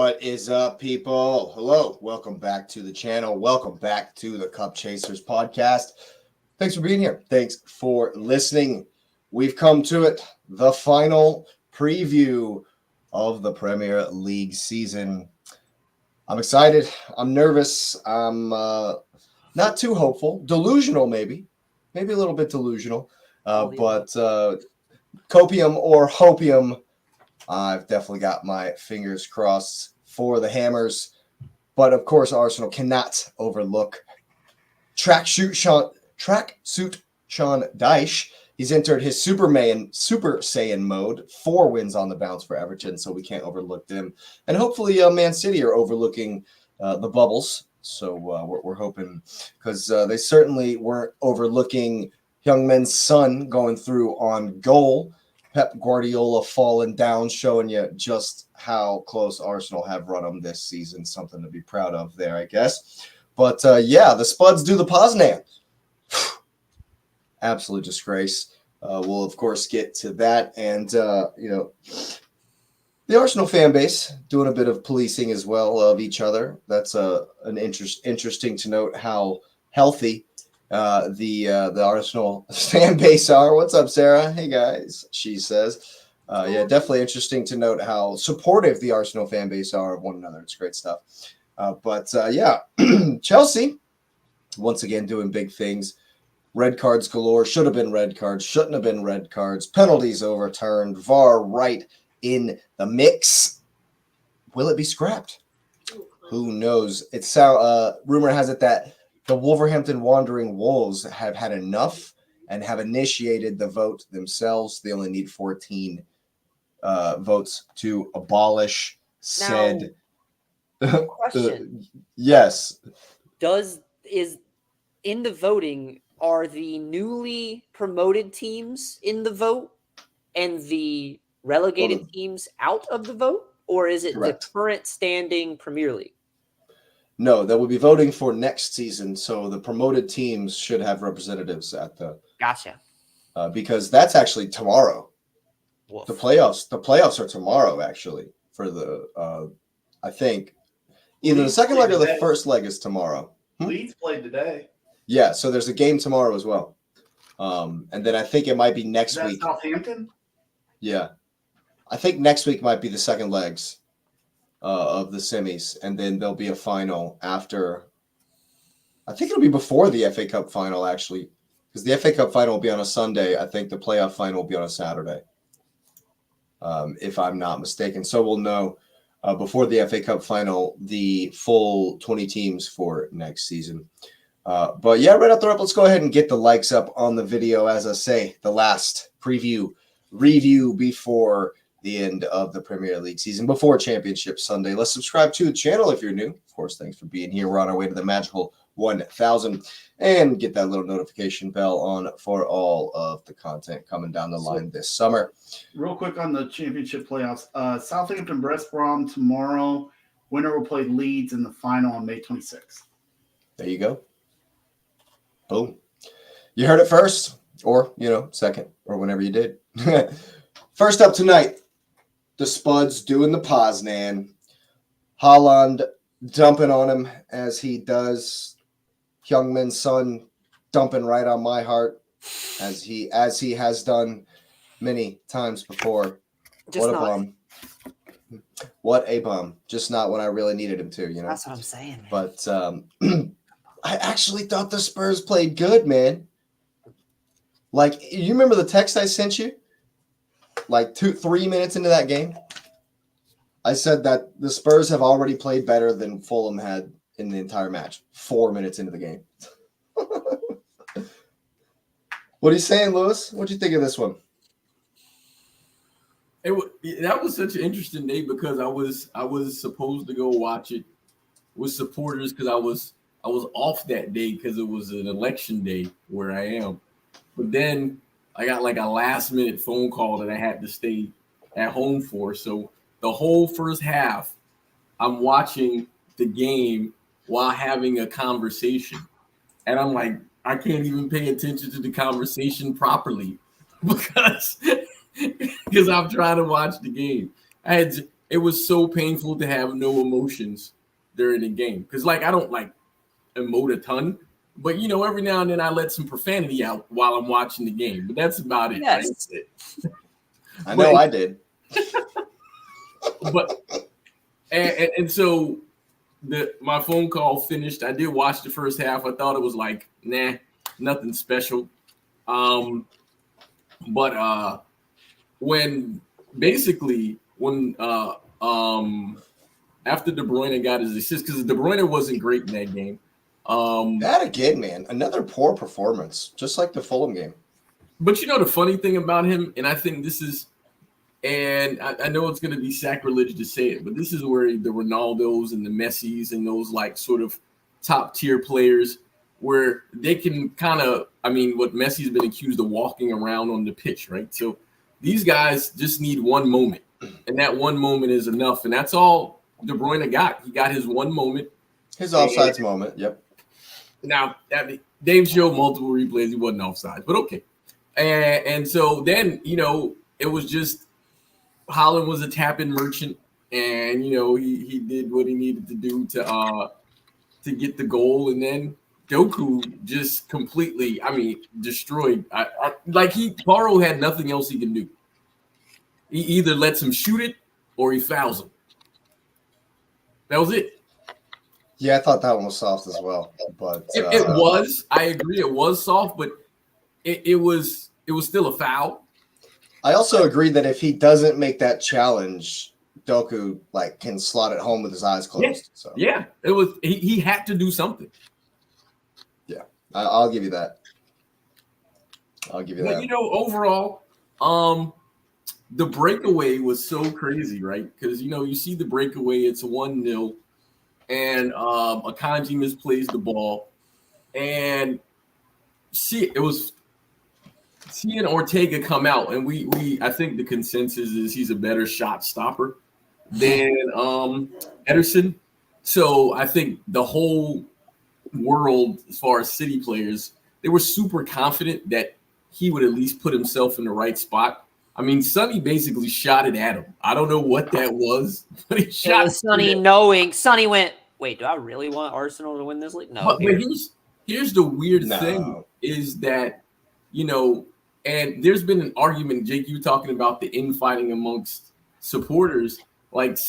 What is up, people? Hello, welcome back to the channel. Welcome back to the Cup Chasers podcast. Thanks for being here. Thanks for listening. We've come to it, the final preview of the Premier League season. I'm excited. I'm nervous. I'm not too hopeful. Delusional, maybe a little bit delusional. But copium or hopium, I've definitely got my fingers crossed for the Hammers. But, of course, Arsenal cannot overlook tracksuit Sean Dyche. He's entered his Super Saiyan mode. 4 wins on the bounce for Everton, so we can't overlook them. And hopefully Man City are overlooking the bubbles. So we're hoping, because they certainly weren't overlooking Heung-Min Son going through on goal. Pep Guardiola falling down, showing you just how close Arsenal have run them this season. Something to be proud of there, I guess. But, yeah, the Spuds do the POSNAN. Absolute disgrace. We'll, of course, get to that. And, the Arsenal fan base doing a bit of policing as well of each other. That's interesting to note how healthy the Arsenal fan base are. What's up, Sarah? Hey, guys, she says. Yeah, definitely interesting to note how supportive the Arsenal fan base are of one another. It's great stuff. Yeah, Chelsea, once again, doing big things. Red cards galore. Should have been red cards. Shouldn't have been red cards. Penalties overturned. VAR right in the mix. Will it be scrapped? Who knows? It's rumor has it that the Wolverhampton Wandering Wolves have had enough and have initiated the vote themselves. They only need 14 votes to abolish said. Question. Yes. Is in the voting, are the newly promoted teams in the vote and the relegated teams out of the vote? Or is it correct. The current standing Premier League? No, that will be voting for next season. So the promoted teams should have representatives at the. Gotcha. Because that's actually tomorrow. Woof. The playoffs are tomorrow, actually, for the I think either the second leg or the first leg is tomorrow. Leeds played today. Yeah, so there's a game tomorrow as well. And then I think it might be next week. Southampton? Yeah. I think next week might be the second legs of the semis, and then there'll be a final after. I think it'll be before the FA Cup final, actually, because the FA Cup final will be on a Sunday. I think the playoff final will be on a Saturday, if I'm not mistaken. So we'll know before the FA Cup final the full 20 teams for next season. But yeah, right up there, let's go ahead and get the likes up on the video. As I say, the last review before the end of the Premier League season, before Championship Sunday. Let's subscribe to the channel if you're new. Of course, thanks for being here. We're on our way to the magical 1,000, and get that little notification bell on for all of the content coming down the line this summer. Real quick on the Championship playoffs, Southampton, Brest Brom tomorrow. Winner will play Leeds in the final on May 26th. There you go. Boom. You heard it first, or, second, or whenever you did. First up tonight, the Spuds doing the POSNAN. Haaland dumping on him as he does. Heung-Min Son dumping right on my heart as he has done many times before. Just what a bum. What a bum. Just not when I really needed him to, That's what I'm saying, man. But I actually thought the Spurs played good, man. Like, you remember the text I sent you? Like 3 minutes into that game? I said that the Spurs have already played better than Fulham had in the entire match. 4 minutes into the game. What are you saying, Lewis? What'd you think of this one? That was such an interesting day because I was supposed to go watch it with supporters because I was off that day because it was an election day where I am. But then I got like a last minute phone call that I had to stay at home for. So the whole first half, I'm watching the game while having a conversation. And I'm like, I can't even pay attention to the conversation properly because I'm trying to watch the game. It it was so painful to have no emotions during the game. Because like I don't like emote a ton, but you know, every now and then I let some profanity out while I'm watching the game. But that's about it. Yes. Right? I know I did. But and so my phone call finished. I did watch the first half. I thought it was like, nah, nothing special. But when after De Bruyne got his assist, because De Bruyne wasn't great in that game. That again, man, another poor performance, just like the Fulham game. But you know the funny thing about him, and I think this is, and I know it's going to be sacrilege to say it, but this is where the Ronaldos and the Messis and those like sort of top tier players, where they can kind of, I mean, what Messi's been accused of walking around on the pitch, right? So these guys just need one moment, and that one moment is enough, and that's all De Bruyne got. He got his one moment. His offsides moment, yep. Now, Dave showed multiple replays. He wasn't offside, but okay. And so then, you know, it was just Holland was a tap-in merchant, and, you know, he did what he needed to do to get the goal. And then Doku just completely, I mean, destroyed. Paro had nothing else he can do. He either lets him shoot it or he fouls him. That was it. Yeah, I thought that one was soft as well. But it was. I agree. It was soft, but it was still a foul. I also agree that if he doesn't make that challenge, Doku like can slot it home with his eyes closed. Yeah. So Yeah, it was. He had to do something. Yeah, I'll give you that. I'll give you that. But you know, overall, the breakaway was so crazy, right? Because you know, you see the breakaway, it's 1-0, and Akanji misplays the ball, and it was seeing Ortega come out, and we I think the consensus is he's a better shot stopper than Ederson. So I think the whole world, as far as City players, they were super confident that he would at least put himself in the right spot. I mean, Sonny basically shot it at him. I don't know what that was, but he shot it. Sonny went, wait, do I really want Arsenal to win this league? No. But here's the weird thing is that, you know, and there's been an argument, Jake, you talking about the infighting amongst supporters, like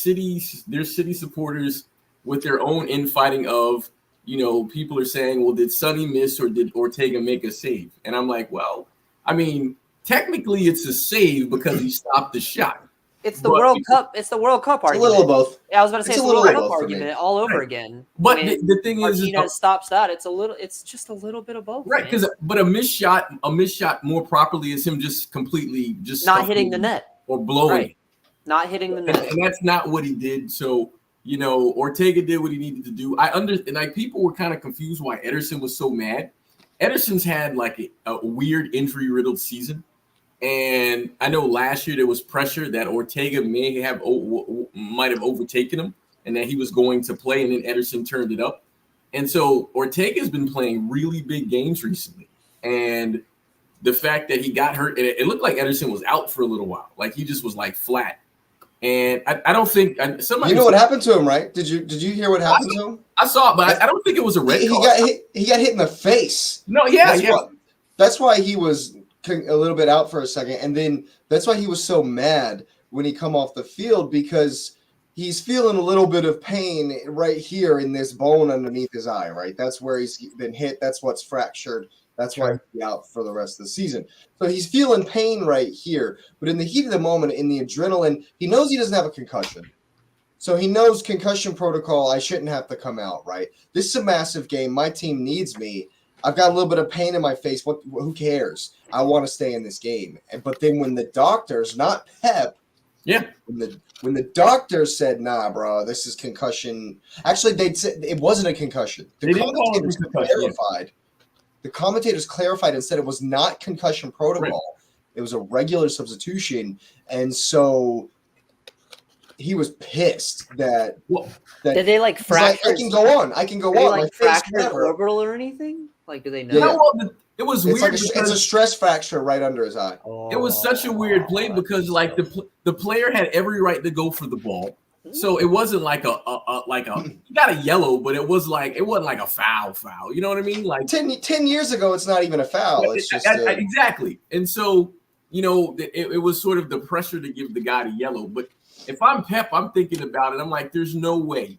there's City supporters with their own infighting of, you know, people are saying, well, did Sonny miss or did Ortega make a save? And I'm like, well, I mean, technically it's a save because he stopped the shot. It's the World Cup. It's the World Cup argument. A little of both. Yeah, I was about to say it's a World Cup argument all over again. But the thing is, Martinez stops that. It's just a little bit of both. Right, but a missed shot more properly is him just completely just not hitting the net or blowing. Right. Not hitting the net. And that's not what he did. So, you know, Ortega did what he needed to do. And like people were kind of confused why Ederson was so mad. Ederson's had like a weird injury-riddled season. And I know last year there was pressure that Ortega might have overtaken him and that he was going to play, and then Ederson turned it up. And so Ortega's been playing really big games recently. And the fact that he got hurt, it looked like Ederson was out for a little while. Like he just was like flat. And I don't think somebody. You know what happened to him, right? Did you hear what happened to him? I saw it, but I don't think it was a red card. He got hit in the face. No, yeah, That's why he was a little bit out for a second, and then that's why he was so mad when he come off the field, because he's feeling a little bit of pain right here in this bone underneath his eye, right? That's where he's been hit. That's what's fractured. That's why he's out for the rest of the season. So he's feeling pain right here, but in the heat of the moment, in the adrenaline, he knows he doesn't have a concussion. So he knows concussion protocol, I shouldn't have to come out, right? This is a massive game. My team needs me. I've got a little bit of pain in my face. Who cares? I want to stay in this game. But then when the doctors, not Pep, when the doctors said, nah, bro, this is concussion. Actually, they said it wasn't a concussion. The commentators clarified. The commentators clarified and said it was not concussion protocol. Right. It was a regular substitution. And so he was pissed that did they like fracture? I can go on. I can go on. Like fracture orbital or anything? Like, do they know? Yeah. It was It's weird. like it's a stress fracture right under his eye. It was such a weird play because like the player had every right to go for the ball. So it wasn't like he got a yellow, but it wasn't like a foul. You know what I mean? Like 10 years ago, it's not even a foul. It's just exactly. And so, you know, it was sort of the pressure to give the guy the yellow. But if I'm Pep, I'm thinking about it. I'm like, there's no way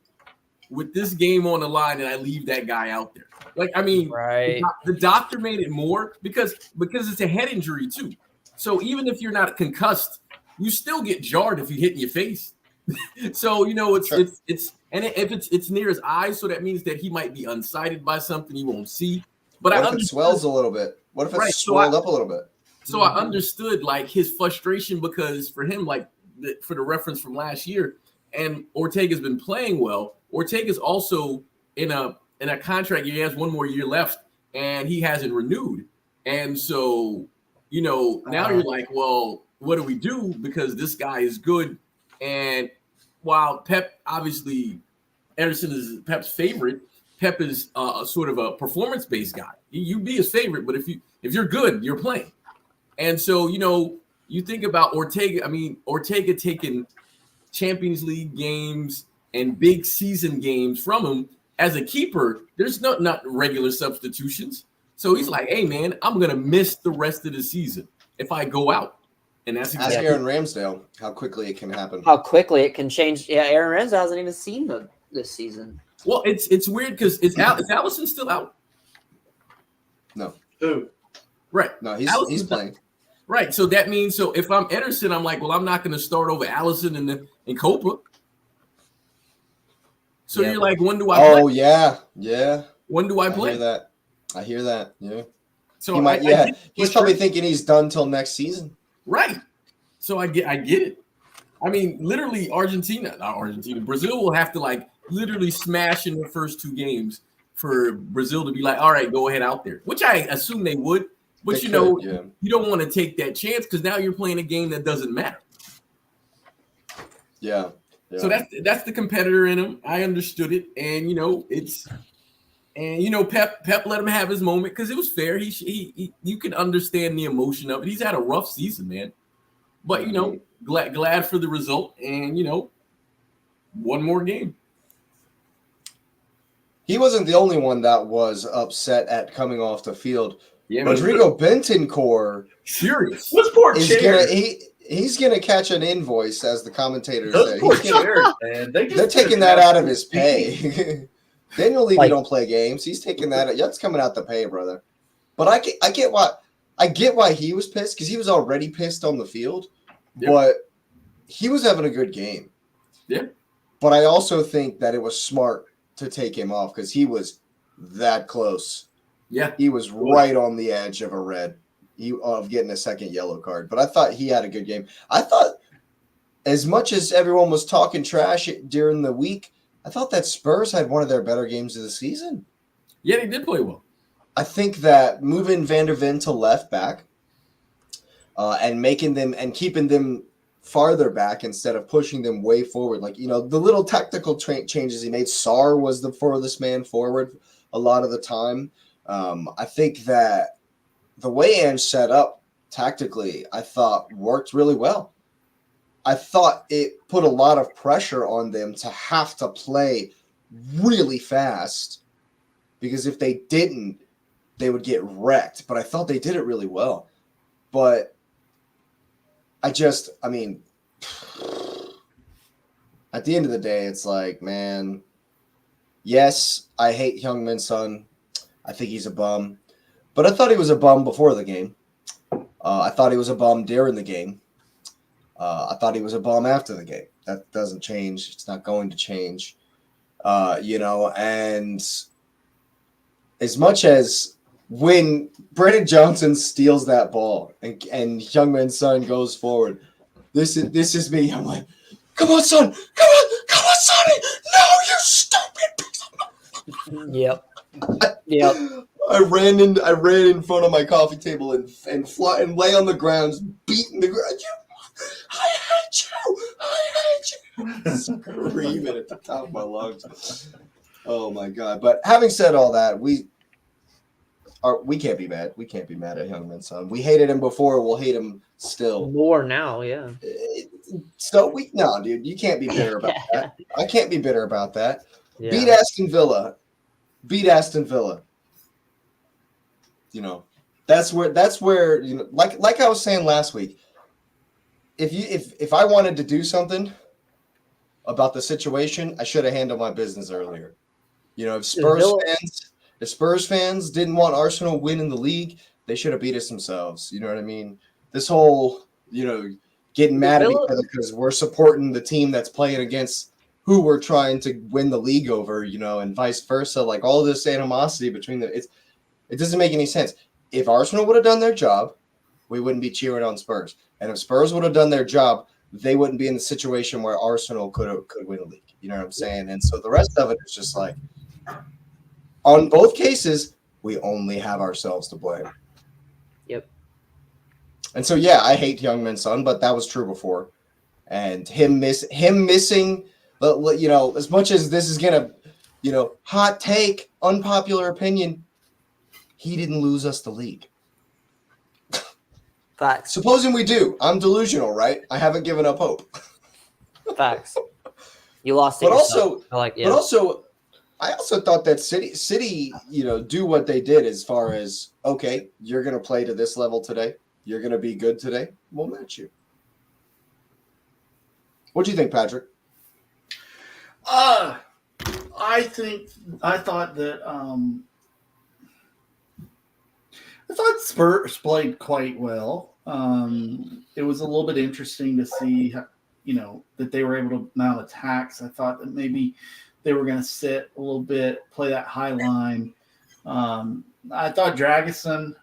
with this game on the line that I leave that guy out there. Like, I mean, right. The doctor made it more because it's a head injury too. So even if you're not concussed, you still get jarred if you hit in your face. So, you know, if it's near his eyes, so that means that he might be unsighted by something he won't see. But what if it swells a little bit? What if it's swelled up a little bit? So I understood like his frustration because for him, like for the reference from last year, and Ortega's been playing well. Ortega's also in a contract. He has one more year left, and he hasn't renewed. And so, you know, now you're like, well, what do we do? Because this guy is good. And while Pep, obviously, Ederson is Pep's favorite, Pep is sort of a performance-based guy. You be his favorite, but if you're good, you're playing. And so, you know, you think about Ortega. I mean, Ortega taking Champions League games and big season games from him as a keeper. There's not regular substitutions. So he's like, hey, man, I'm going to miss the rest of the season if I go out. And that's exactly. Ask Aaron Ramsdale how quickly it can happen. How quickly it can change. Yeah, Aaron Ramsdale hasn't even seen this season. Well, it's weird because is Alisson still out? No. Who? Right. No, he's playing. Right. So that means if I'm Ederson, I'm like, well, I'm not going to start over Alisson and Copa. So you're like, when do I play? Oh, yeah. When do I play? I hear that. Yeah. So he's probably thinking he's done till next season. Right. So I get it. I mean, literally Brazil will have to like literally smash in the first two games for Brazil to be like, all right, go ahead out there, which I assume they would. But you don't want to take that chance because now you're playing a game that doesn't matter. Yeah. So that's the competitor in him. I understood it, and Pep let him have his moment because it was fair. He you can understand the emotion of it. He's had a rough season, man, but glad for the result, and one more game. He wasn't the only one that was upset at coming off the field. Yeah, Rodrigo Bentancur serious. What's poor chair? He's gonna catch an invoice, as the commentators say. Poor chairs, man. They're taking that out of his pay. Daniel Levy don't play games. He's taking that. That's coming out the pay, brother. But I get why he was pissed because he was already pissed on the field. Yep. But he was having a good game. Yeah. But I also think that it was smart to take him off because he was that close. Yeah. He was right on the edge of a red. Of getting a second yellow card. But I thought he had a good game. I thought as much as everyone was talking trash during the week, I thought that Spurs had one of their better games of the season. Yeah, they did play well. I think that moving Van der Ven to left back and making them and keeping them farther back instead of pushing them way forward. Like, the little tactical changes he made. Sarr was the furthest man forward a lot of the time. I think that the way Ange set up tactically, I thought worked really well. I thought it put a lot of pressure on them to have to play really fast because if they didn't, they would get wrecked. But I thought they did it really well. But at the end of the day, it's like, man, yes, I hate Heung-min Son. I think he's a bum. But I thought he was a bum before the game. I thought he was a bum during the game. I thought he was a bum after the game. That doesn't change. It's not going to change. And as much as when Brennan Johnson steals that ball and Heung-min Son goes forward, this is me. I'm like, come on, Son. Come on, Sonny. No, you stupid piece of... Yep. I ran in front of my coffee table and lay on the ground, beating the ground. I hate you! Screaming at the top of my lungs. Oh my god! But having said all that, we can't be mad. We can't be mad at Youngman Son. We hated him before. We'll hate him still. More now, yeah. So no, dude, you can't be bitter about that. I can't be bitter about that. Yeah. Beat Aston Villa. Beat Aston Villa. You know, that's where you know, like I was saying last week. If I wanted to do something about the situation, I should have handled my business earlier. You know, if Spurs fans didn't want Arsenal winning the league, they should have beat us themselves. You know what I mean? This whole, you know, getting mad at each other because we're supporting the team that's playing against who we're trying to win the league over, you know, and vice versa. Like all this animosity between it doesn't make any sense. If Arsenal would have done their job, we wouldn't be cheering on Spurs. And if Spurs would have done their job, they wouldn't be in the situation where Arsenal could win a league. You know what I'm saying? And so the rest of it is just like, on both cases, we only have ourselves to blame. Yep. And so, yeah, I hate Youngman Son, but that was true before. And him missing, you know, as much as this is going to, you know, hot take, unpopular opinion, he didn't lose us the league. Facts. Supposing we do. I'm delusional, right? I haven't given up hope. Facts. You lost it. But yourself. also, I also thought that City, you know, do what they did as far as, okay, you're going to play to this level today. You're going to be good today. We'll match you. What do you think, Patrick? I thought Spurs played quite well. It was a little bit interesting to see, you know, that they were able to mount attacks. I thought that maybe they were going to sit a little bit, play that high line. I thought Dragusin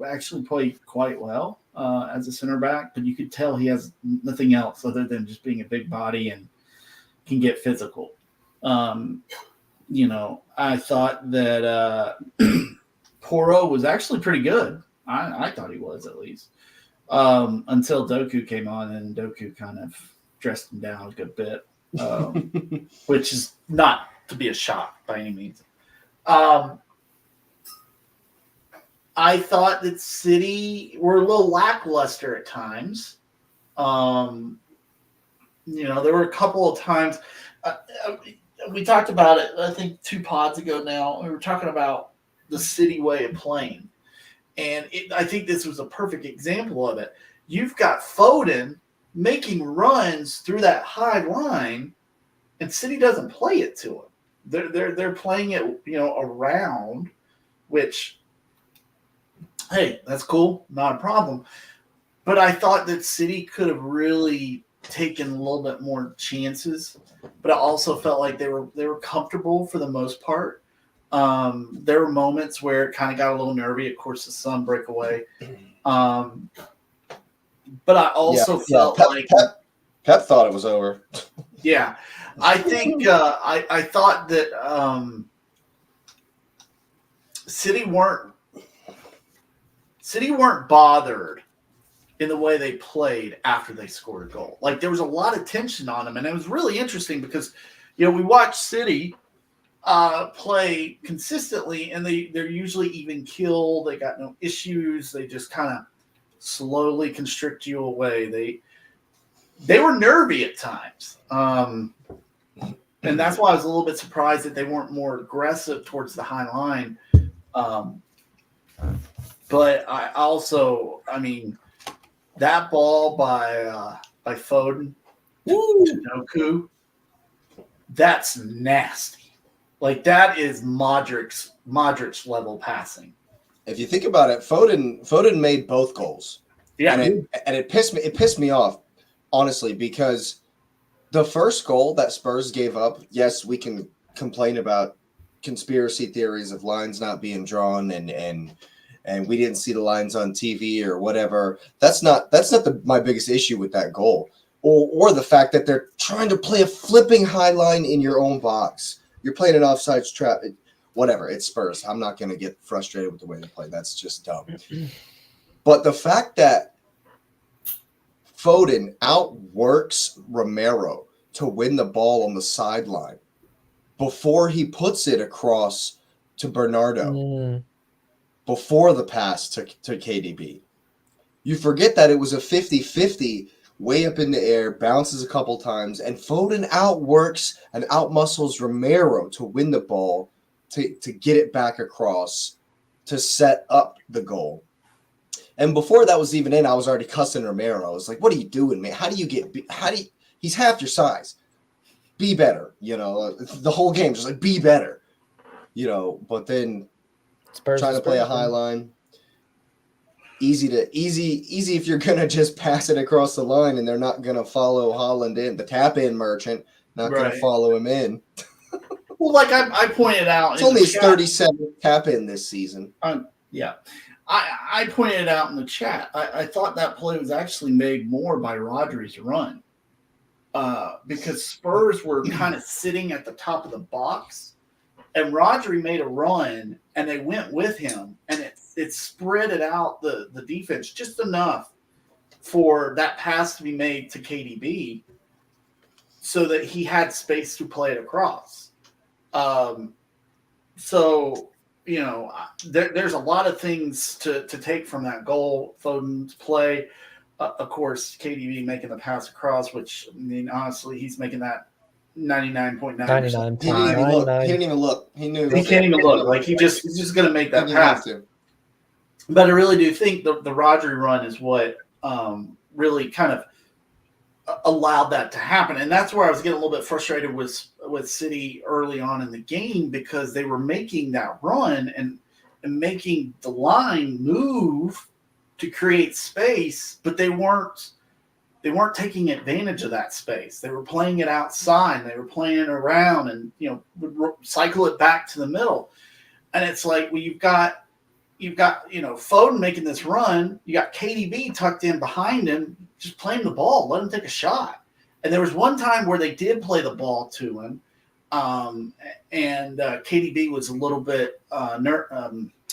actually played quite well as a center back, but you could tell he has nothing else other than just being a big body and can get physical. You know, I thought that Porro was actually pretty good. I thought he was, at least. Until Doku came on, and Doku kind of dressed him down a good bit, which is not to be a shock by any means. I thought that City were a little lackluster at times. You know, there were a couple of times. We talked about it, I think, 2 pods ago now. We were talking about the City way of playing. And I think this was a perfect example of it. You've got Foden making runs through that high line, and City doesn't play it to him. They're playing it, you know, around, which, hey, that's cool, not a problem. But I thought that City could have really taken a little bit more chances, but I also felt like they were comfortable for the most part. There were moments where it kind of got a little nervy. Of course, the sun breakaway. But I also felt like Pep thought it was over. Yeah, I think I thought that City weren't bothered in the way they played after they scored a goal. Like, there was a lot of tension on them, and it was really interesting because, you know, we watched City play consistently, and they're usually even kill. They got no issues. They just kind of slowly constrict you away. They were nervy at times, and that's why I was a little bit surprised that they weren't more aggressive towards the high line. But I mean, that ball by Foden to Doku, that's nasty. Like, that is Modric's level passing. If you think about it, Foden made both goals. Yeah. And it pissed me off, honestly, because the first goal that Spurs gave up, yes, we can complain about conspiracy theories of lines not being drawn and we didn't see the lines on TV or whatever. That's not my biggest issue with that goal. Or the fact that they're trying to play a flipping high line in your own box. You're playing an offsides trap. Whatever, it's Spurs. I'm not going to get frustrated with the way they play. That's just dumb. But the fact that Foden outworks Romero to win the ball on the sideline before he puts it across to Bernardo. before the pass to KDB. You forget that it was a 50-50 way up in the air, bounces a couple times, and Foden outworks and outmuscles Romero to win the ball, to get it back across, to set up the goal. And before that was even in, I was already cussing Romero. I was like, what are you doing, man? He's half your size. Be better, the whole game, just like, be better, but then Spurs trying to play a high line. Easy if you're going to just pass it across the line and they're not going to follow Haaland in. The tap-in merchant, not going to follow him in. Well, like I pointed out. It's only his 37th tap-in this season. Yeah. I pointed it out in the chat. I thought that play was actually made more by Rodri's run. Because Spurs were kind of sitting at the top of the box, and Rodri made a run, and they went with him, and it spreaded out the defense just enough for that pass to be made to KDB so that he had space to play it across. There's a lot of things to take from that goal. Foden's play. Of course, KDB making the pass across, which, I mean, honestly, he's making that 99.9%. He didn't even look. He knew. He can't even look. Like, he's just going to make that pass. But I really do think the Rodri run is what really kind of allowed that to happen. And that's where I was getting a little bit frustrated with City early on in the game, because they were making that run and making the line move to create space, but they weren't taking advantage of that space. They were playing it outside, and they were playing it around, and would cycle it back to the middle. And it's like, well, you've got Foden making this run, you got KDB tucked in behind him, just playing the ball, let him take a shot. And there was one time where they did play the ball to him, and KDB was a little bit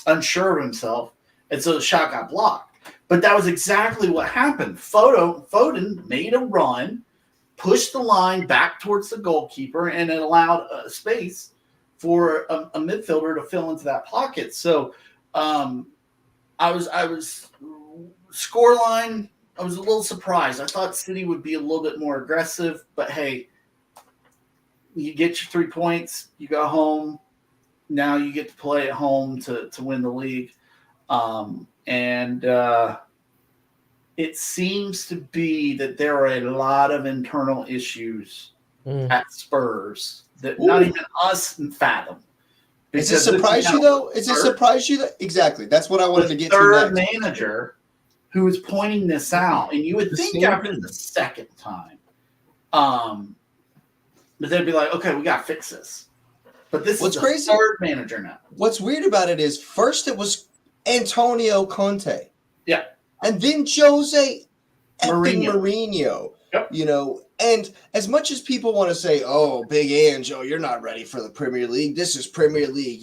unsure of himself, and so the shot got blocked. But that was exactly what happened. Foden made a run, pushed the line back towards the goalkeeper, and it allowed space for a midfielder to fill into that pocket. So I was scoreline. I was a little surprised. I thought City would be a little bit more aggressive, but hey, you get your 3 points, you go home. Now you get to play at home to win the league. It seems to be that there are a lot of internal issues at Spurs that not even us can fathom. Does it surprise you, though? Exactly. That's what I wanted to get to next. Third manager who is pointing this out, and you would think after the second time, but they'd be like, okay, we got to fix this. But this is the third manager now. What's weird about it is, first it was Antonio Conte. Yeah. And then Jose Mourinho. Yep. And as much as people want to say, oh, Big Ange, you're not ready for the Premier League. This is Premier League.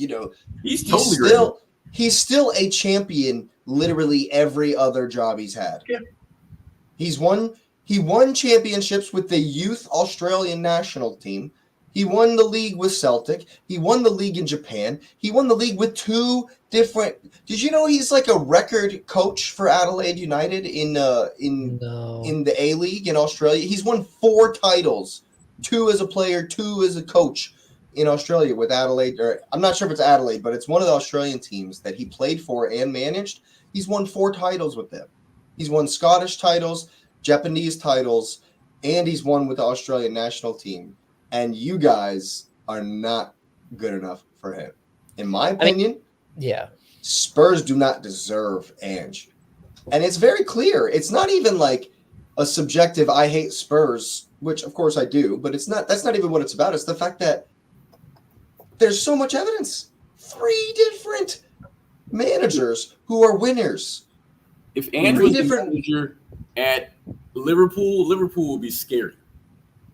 He's totally ready. He's still a champion literally every other job he's had. Yeah. He won championships with the youth Australian national team. He won the league with Celtic. He won the league in Japan. He won the league with two different. Did you know he's like a record coach for Adelaide United in the A League in Australia? He's won 4 titles, 2 as a player, 2 as a coach in Australia with Adelaide. Or I'm not sure if it's Adelaide, but it's one of the Australian teams that he played for and managed. He's won 4 titles with them. He's won Scottish titles, Japanese titles, and he's won with the Australian national team. And you guys are not good enough for him. In my opinion, Spurs do not deserve Ange. And it's very clear. It's not even like a subjective, I hate Spurs, which of course I do, but that's not even what it's about. It's the fact that there's so much evidence. 3 different managers who are winners. If Ange was the manager at Liverpool would be scary.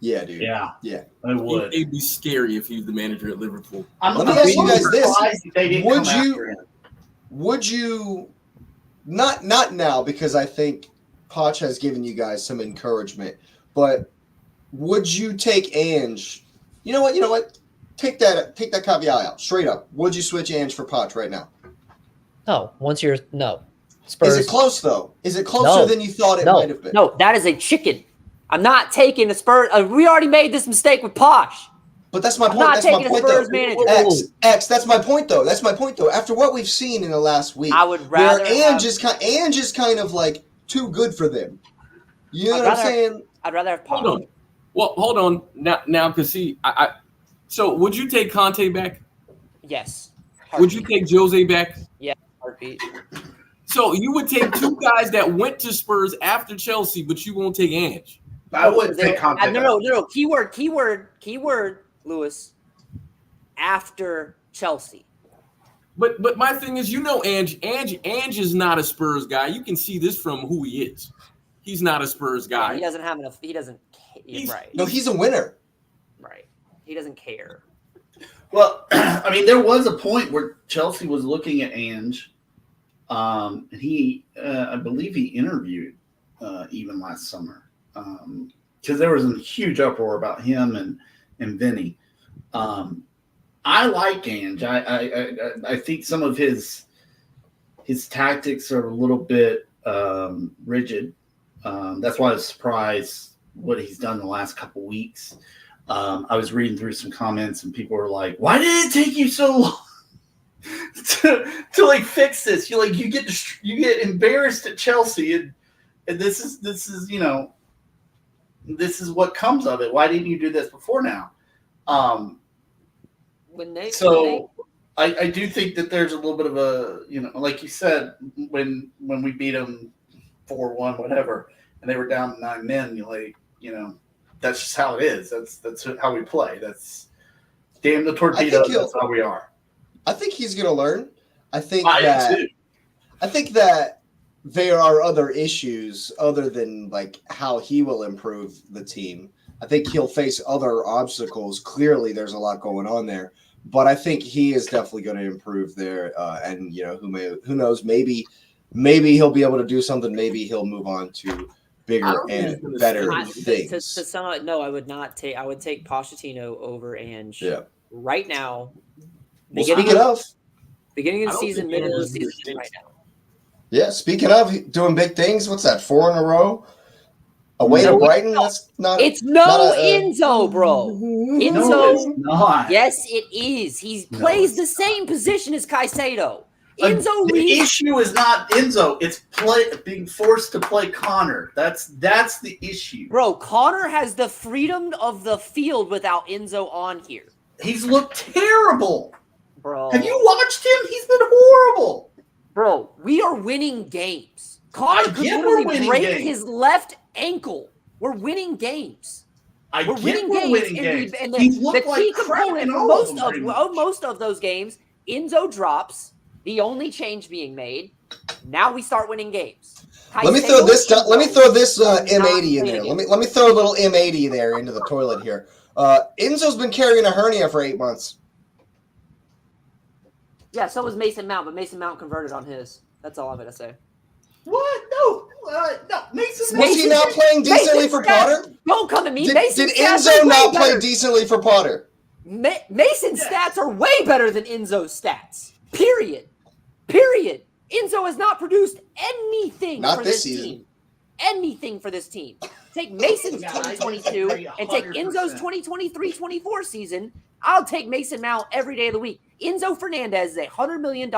Yeah, dude. Yeah, it would. It'd be scary if he was the manager at Liverpool. Let me ask you guys this: Would you not now, because I think Poch has given you guys some encouragement, but would you take Ange? You know what? Take that caveat out straight up. Would you switch Ange for Poch right now? No, Is it Spurs. close though? Is it closer No. than you thought it No, might have been? no, that is a chicken. I'm not taking the Spurs. We already made this mistake with Posh. But that's my I'm point. not That's my taking a point, though. Spurs manager. X. That's my point, though. That's my point, though. After what we've seen in the last week, I would rather Ange is kind of like too good for them. You know what I'm saying? I'd rather have Posh. Hold on. Well, hold on now, because see, so would you take Conte back? Yes. Would you take Jose back? Yeah, heartbeat. So you would take two guys that went to Spurs after Chelsea, but you won't take Ange. I wouldn't take Conte. No. Keyword, Lewis. After Chelsea. But my thing is, Ange is not a Spurs guy. You can see this from who he is. He's not a Spurs guy. Yeah, he doesn't have enough. He doesn't. Right. No, he's a winner. Right. He doesn't care. Well, I mean, there was a point where Chelsea was looking at Ange, and he, I believe, he interviewed even last summer because there was a huge uproar about him and Vinny. I like Ange. I think some of his tactics are a little bit rigid. That's why I was surprised what he's done the last couple weeks. I was reading through some comments and people were like, "Why did it take you so long to like fix this? You get embarrassed at Chelsea, and this is this is what comes of it. Why didn't you do this before now?" I do think that there's a little bit of a, like you said, when we beat them 4-1, whatever, and they were down 9 men, that's just how it is. That's how we play. That's damn the torpedoes. That's how we are. I think he's going to learn. I think that there are other issues other than like how he will improve the team. I think he'll face other obstacles. Clearly, there's a lot going on there, but I think he is definitely going to improve there. And who knows? Maybe he'll be able to do something. Maybe he'll move on to bigger and better things. To sum up, no, I would not take. I would take Pochettino over Ange. Yeah. Right now. Beginning of the season, middle of the season, right now. Yeah. Speaking of doing big things, what's that? 4 in a row. Away to Brighton. That's not. It's Enzo, bro. Enzo. No, it's not. Yes, it is. He plays the same position as Caicedo. The issue is not Enzo. It's being forced to play Connor. That's the issue. Bro, Connor has the freedom of the field without Enzo on here. He's looked terrible. Bro. Have you watched him? He's been horrible. Bro, we are winning games. Connor could literally break his left ankle. We're winning games. We're winning games. And the key component for most of those games, Enzo drops. The only change being made. Now we start winning games. Let me throw this M80 in there. Let me throw a little M80 there into the toilet here. Enzo's been carrying a hernia for 8 months. Yeah, so was Mason Mount, but Mason Mount converted on his. That's all I'm gonna say. What? No, Mason. Was he not playing decently for Potter? Don't come at me. Did Enzo not play decently for Potter? Mason's stats are way better than Enzo's stats. Period. Enzo has not produced anything for this team. Anything for this team. Take Mason's 2022 and take Enzo's 2023-24 season. I'll take Mason Mount every day of the week. Enzo Fernandez is a $100 million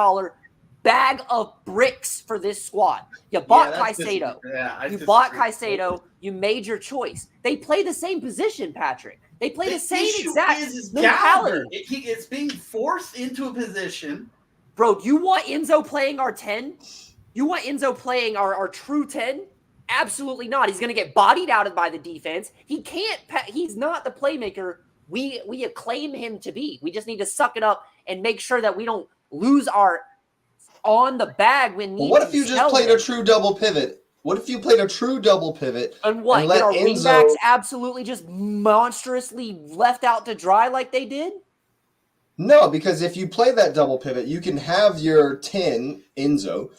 bag of bricks for this squad. You bought Caicedo. Caicedo. You made your choice. They play the same position, Patrick. They play the same exact mentality. It's being forced into a position. Bro, do you want Enzo playing our 10? You want Enzo playing our true 10? Absolutely not. He's going to get bodied out by the defense. He can't. He's not the playmaker we acclaim him to be. We just need to suck it up and make sure that we don't lose our on the bag when needed. What if you just played a true double pivot? What if you played a true double pivot? And what? And let our wingbacks absolutely just monstrously left out to dry like they did? No, because if you play that double pivot, you can have your 10, Enzo,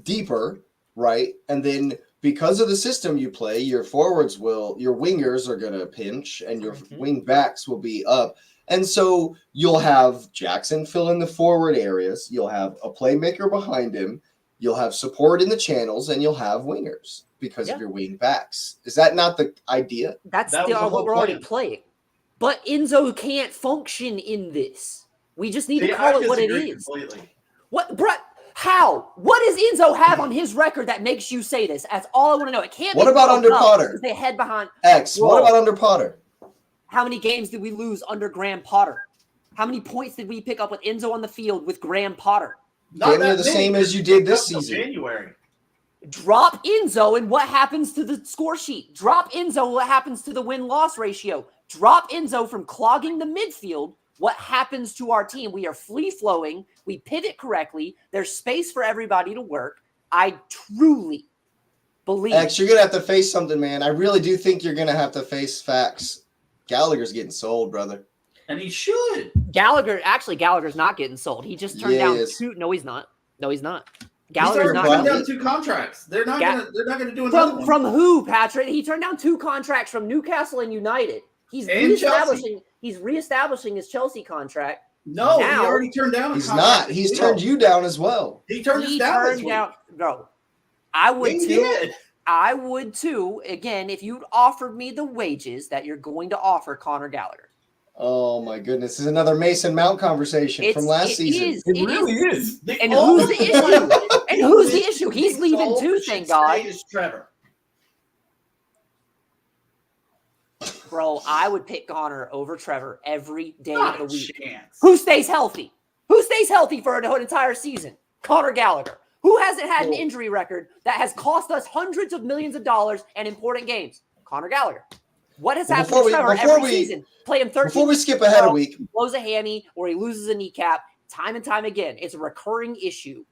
deeper, right? And then because of the system you play, your wingers are going to pinch and your wing backs will be up. And so you'll have Jackson fill in the forward areas. You'll have a playmaker behind him. You'll have support in the channels, and you'll have wingers because of your wing backs. Is that not the idea? That's That was the what whole we're already plan. playing. But Enzo can't function in this. We just need to See, call I it what it disagree is. completely. What, Brett? How? What does Enzo have on his record that makes you say this? That's all I want to know. It can't. What be about under Potter? Because they head behind X. Whoa. What about under Potter? How many games did we lose under Graham Potter? How many points did we pick up with Enzo on the field with Graham Potter? Not Damn near that the many, same as you because did this it's up till season. January. Drop Enzo, and what happens to the score sheet? Drop Enzo, what happens to the win-loss ratio? Drop Enzo from clogging the midfield. What happens to our team? We are free-flowing. We pivot correctly. There's space for everybody to work. I truly believe. X, you're going to have to face something, man. I really do think you're going to have to face facts. Gallagher's getting sold, brother. And he should. Gallagher's not getting sold. He just turned down Yes. 2. No, he's not. Gallagher's Gallagher's not turned gonna down 2 contracts. They're not gonna do another one. From who, Patrick? He turned down 2 contracts from Newcastle and United. He's reestablishing his Chelsea contract. No, Now- he already turned down. He's not. He's turned you down as well. He turned us down. This week. Bro. I would He too. did. I would too. Again, if you'd offered me the wages that you're going to offer Conor Gallagher. Oh, my goodness. This is another Mason Mount conversation from last season. It really is. And who's the issue? And who's the issue? He's leaving too, thank God. Is Trevor. Bro, I would pick Connor over Trevor every day Not of the a week. chance. Who stays healthy? Who stays healthy for an entire season? Conor Gallagher. Who hasn't had an injury record that has cost us hundreds of millions of dollars and important games? Conor Gallagher. What has happened to Trevor every season? Play him 13 Before we skip ahead a week. He blows a hammy or he loses a kneecap time and time again. It's a recurring issue.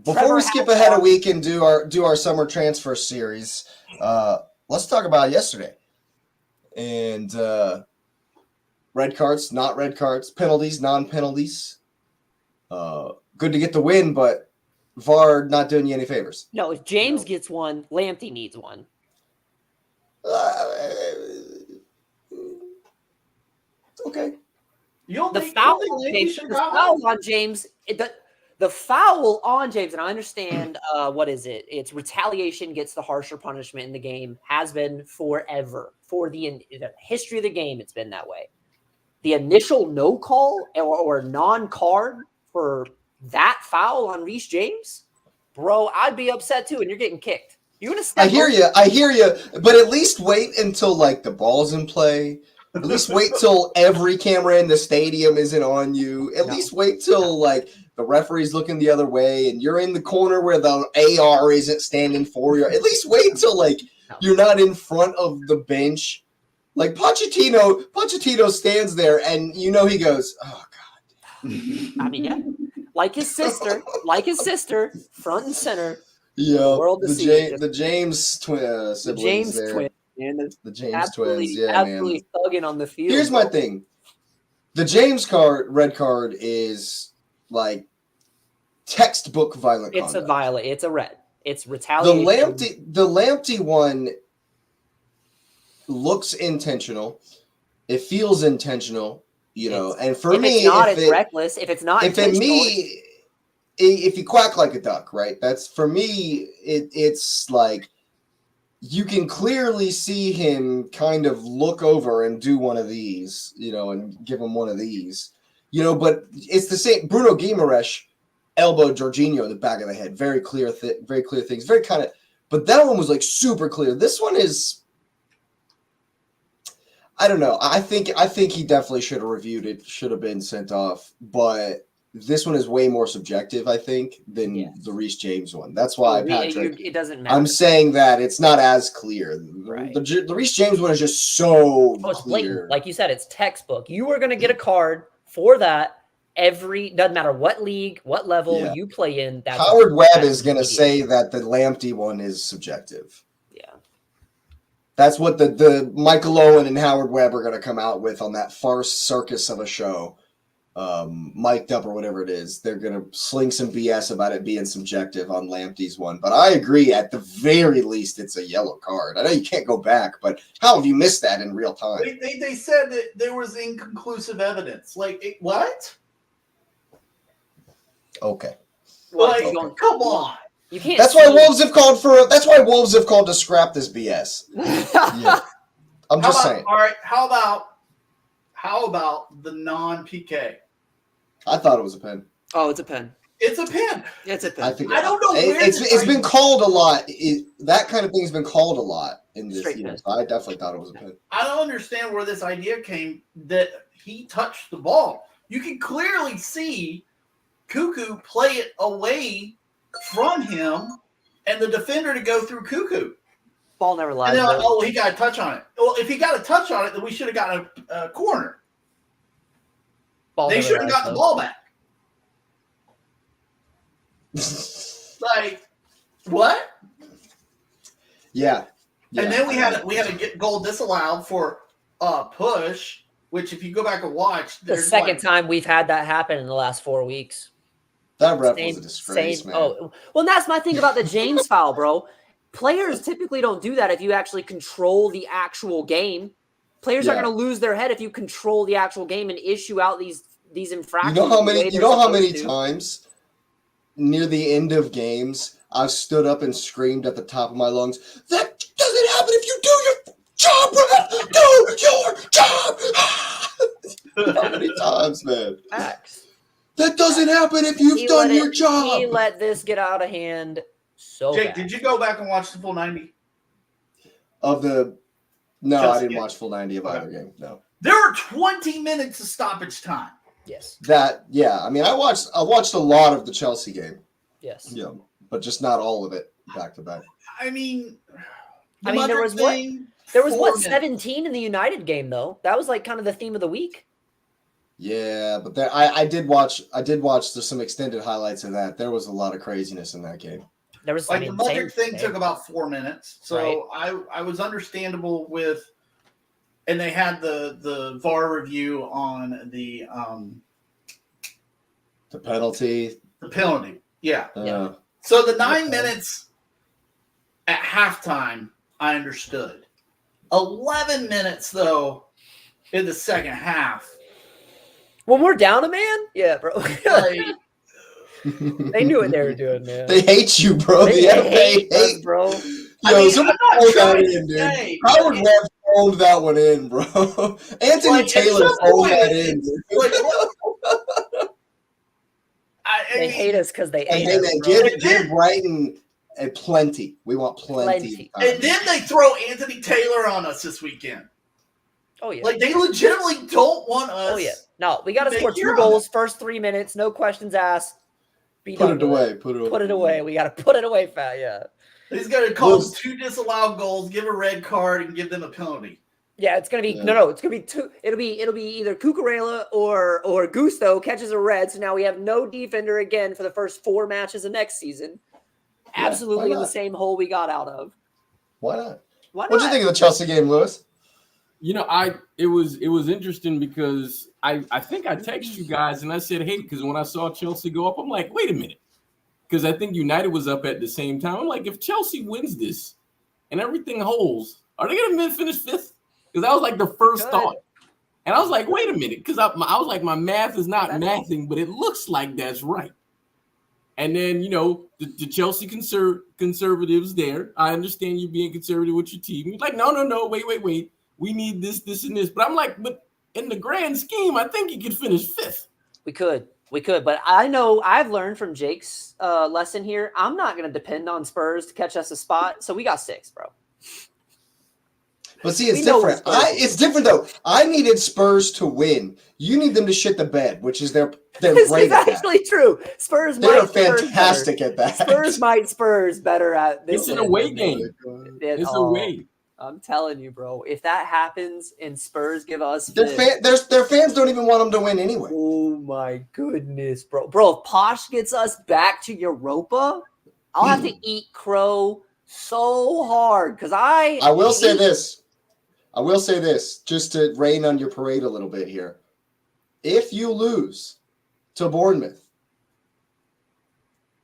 Before we skip ahead a week and do our summer transfer series, let's talk about yesterday. And red cards, not red cards, penalties, non-penalties. Good to get the win, but VAR not doing you any favors. No, if James gets one, Lamptey needs one. Okay. The foul on James, the foul on James, and I understand what is it? It's retaliation gets the harsher punishment in the game, has been forever. For the history of the game, it's been that way. The initial no call or non-card for that foul on Reece James, bro, I'd be upset too, and you're getting kicked. You're gonna step I hear you, but at least wait until like the ball's in play. At least wait till every camera in the stadium isn't on you. At least wait till like the referee's looking the other way and you're in the corner where the AR isn't standing for you. At least wait till like you're not in front of the bench. Like Pochettino stands there and you know he goes, oh God. I mean, yeah. Like his sister, front and center. Yeah, the James siblings James there. twin. And the James twins, yeah, absolutely thugging on the field. Here's my thing: the James red card is like textbook violent. It's conduct. It's a red. It's retaliation. The Lamptey one looks intentional. It feels intentional, you know. And for me, it's not, it's reckless. If it's not, if you quack like a duck, right? That's for me. It's like. You can clearly see him kind of look over and do one of these, you know, and give him one of these, you know, but it's the same. Bruno Guimaraes elbowed Jorginho in the back of the head. Very clear things. Very kind of, but that one was like super clear. This one is, I don't know. I think he definitely should have reviewed it, should have been sent off, but this one is way more subjective, I think, than the Reece James one. That's why, Patrick, it doesn't matter. I'm saying that it's not as clear. Right. The Reece James one is just so it's clear. blatant. Like you said, it's textbook. You are going to get a card for that doesn't matter what league, what level you play in. Howard Webb is going to say that the Lamptey one is subjective. Yeah. That's what the Michael Owen and Howard Webb are going to come out with on that farce circus of a show. mic'd up or whatever it is, they're gonna sling some BS about it being subjective on Lamptey's one. But I agree, at the very least, it's a yellow card. I know you can't go back, but how have you missed that in real time? They said that there was inconclusive evidence. Like what? Okay. Like, Okay. come on. You can't. That's why Wolves have called for. That's why Wolves have called to scrap this BS. Yeah. I'm just saying. All right. How about the non-PK? I thought it was a pen. Oh, it's a pen. It's a pen. It's a pen. I don't know where it's been called a lot. That kind of thing's been called a lot in this. Straight So I definitely thought it was a pen. I don't understand where this idea came that he touched the ball. You can clearly see Cuckoo play it away from him and the defender to go through Cuckoo. Ball never lies. And they're like, oh, he got a touch on it. Well, if he got a touch on it, then we should have gotten a corner. They should have gotten the ball back. Like, what? Yeah. And then we had a get goal disallowed for push, which if you go back and watch, the second time we've had that happen in the last 4 weeks. That ref was a disgrace, man. Oh, well, that's my thing about the James foul, bro. Players typically don't do that if you actually control the actual game. Players are going to lose their head if you control the actual game and issue out these infractions. You know how many times near the end of games I've stood up and screamed at the top of my lungs, "That doesn't happen if you do your job, ref! Do your job!" How many times, man? Facts. That doesn't happen if you've done your job. He let this get out of hand so Jake, bad. did you go back and watch the full 90? No, Chelsea I didn't game. watch full 90 of either game. No. There were 20 minutes of stoppage time. Yes. I mean, I watched a lot of the Chelsea game. Yes. Yeah, but just not all of it back to back. I mean, there was 17 in the United game though. That was like kind of the theme of the week. Yeah, but I did watch some extended highlights of that. There was a lot of craziness in that game. There was the Mudrick thing took about 4 minutes, so right. I was understandable with, and they had the VAR review on the penalty. The penalty, yeah. Yeah. So the 9 minutes at halftime, I understood. 11 minutes though in the second half. When we're down a man, yeah, bro. They knew what they were doing, man. They hate you, bro. They hate us, bro. Someone phoned that in, dude. Howard Webb phoned that one in, bro. Anthony Taylor phoned that in, dude. They hate us because they hate us. Give Brighton a plenty. We want plenty. And then they throw Anthony Taylor on us this weekend. Oh, yeah. Like, they legitimately don't want us. Oh, yeah. No, we got to score 2 goals first 3 minutes. No questions asked. Put it away. Put it away. We got to put it away, fat. Yeah. He's going to call 2 disallowed goals, give a red card, and give them a penalty. Yeah, it's going to be no. It's going to be 2. It'll be either Cucurella or Gusto catches a red. So now we have no defender again for the first 4 matches of next season. Yeah, absolutely in the same hole we got out of. Why not? What did you think of the Chelsea game, Lewis? You know, it was interesting because I think I texted you guys and I said, hey, because when I saw Chelsea go up, I'm like, wait a minute. Because I think United was up at the same time. I'm like, if Chelsea wins this and everything holds, are they going to finish 5th? Because that was like the first thought. And I was like, wait a minute. Because I was like, my math is not mathing, but it looks like that's right. And then, you know, the Chelsea conservatives there, I understand you being conservative with your team. You're like, no, wait. We need this, and this. But I'm like, but in the grand scheme, I think you could finish 5th. We could. But I know I've learned from Jake's lesson here. I'm not going to depend on Spurs to catch us a spot. So we got 6, bro. But see, it's different. It's different, though. I needed Spurs to win. You need them to shit the bed, which is they're great at that. Actually true. Spurs They're fantastic at that. Spurs better at this. It's an away game. It's away. I'm telling you, bro. If that happens and Spurs give us their fans don't even want them to win anyway. Oh my goodness, bro. Bro, if Posh gets us back to Europa, I'll have to eat crow so hard because I will say this, just to rain on your parade a little bit here. if you lose to Bournemouth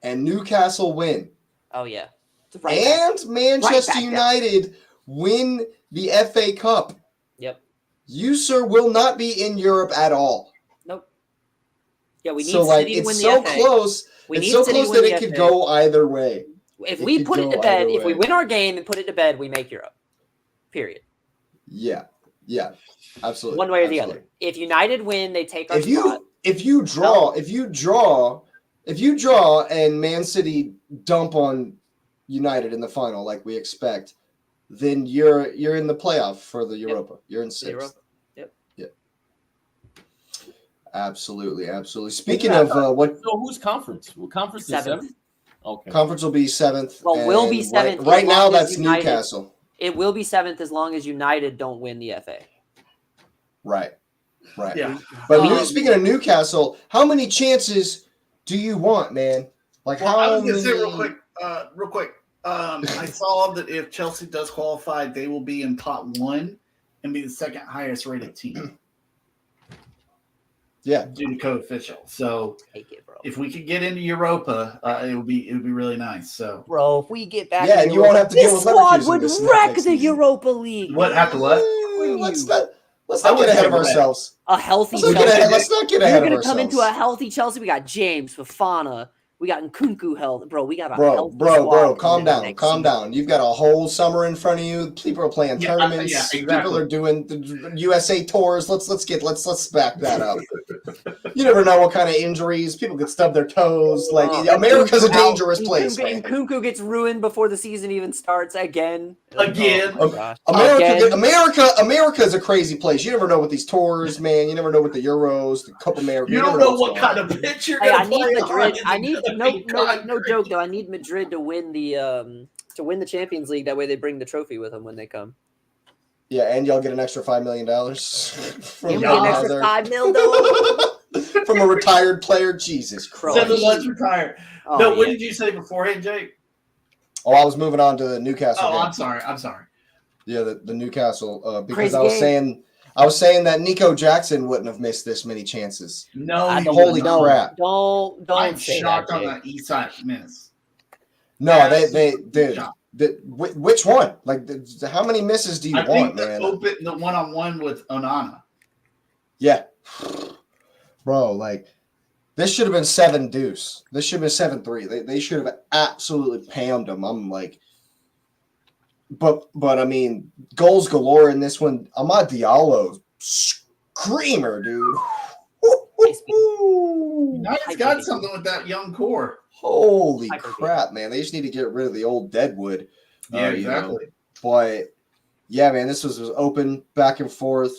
and Newcastle win, Oh yeah. It's and Manchester back down. United win the FA Cup, Yep. you, sir, will not be in Europe at all. Nope. Yeah, we need So, like, City to win it's the so FA. close. We It's need so City to close win that the it could FA. go either way. If It we could put it go to bed, either if we way. win our game and put it to bed, we make Europe. Period. Yeah, absolutely. One way or the absolutely. other. If United win, they take our spot. If you draw and Man City dump on United in the final like we expect, then you're in the playoff for the Europa. You're in sixth. Europa. Yep. Absolutely. Speaking of what So who's conference? What conference is Seventh. seventh? Okay. conference will be seventh. Well, we'll be and seventh Right as now, long as that's United- Newcastle. It will be seventh as long as United don't win the FA. Right. Yeah. But speaking of Newcastle, how many chances do you want, man? Like Well, how I was gonna many? say real quick. I saw that if Chelsea does qualify, they will be in pot 1 and be the second highest rated team Yeah. due to co-official. So Take it, bro. if we could get into Europa, it would be really nice. So Bro, if we get back, Yeah, in and you won't have to deal this with squad Leverkusen would this wreck next the season. Europa League. what have to what? Let's not get ahead of ourselves. A healthy Let's Chelsea. not get You're ahead of gonna come ourselves. into a healthy Chelsea. We got James, Fofana. We got Nkunku health, bro. We got a Bro, healthy squad calm coming into down. next season. You've got a whole summer in front of you. People are playing Yeah, tournaments. yeah, exactly. People are doing the USA tours. Let's back that up. You never know what kind of injuries. People could stub their toes. Like America's a dangerous place, man. Nkunku gets ruined before the season even starts again. Again. Oh, my gosh. America is a crazy place. You never know with these tours, man. You never know with the Euros, the Copa America. You don't know what kind of pitch you're Hey, gonna I need play Madrid. on. I need no joke though. I need Madrid to win the Champions League. That way they bring the trophy with them when they come. Yeah, and y'all get an extra $5 million from You get an extra $5 million though. from a retired player. Jesus Christ! 7 months retired. Oh, No, what yeah. did you say beforehand, Jake? Oh, I was moving on to the Newcastle. Oh, game. I'm sorry. Yeah, the Newcastle because Crazy I was saying that Nico Jackson wouldn't have missed this many chances. No, I he don't- Holy wouldn't. crap! Don't I'm say shocked that. on Jake. that east side miss. No, Yes. they did. Shocked. Which one? Like, how many misses do you I want, think the man? open the one-on-one with Onana. Yeah, bro. Like, this should have been 7-2. This should have been 7-3. They should have absolutely pammed them. I'm like, but I mean, goals galore in this one. Amad Diallo, screamer, dude. United's got something with that young core. Holy Hyper crap, man! They just need to get rid of the old deadwood. Yeah, you know. exactly. But yeah, man, this was open back and forth.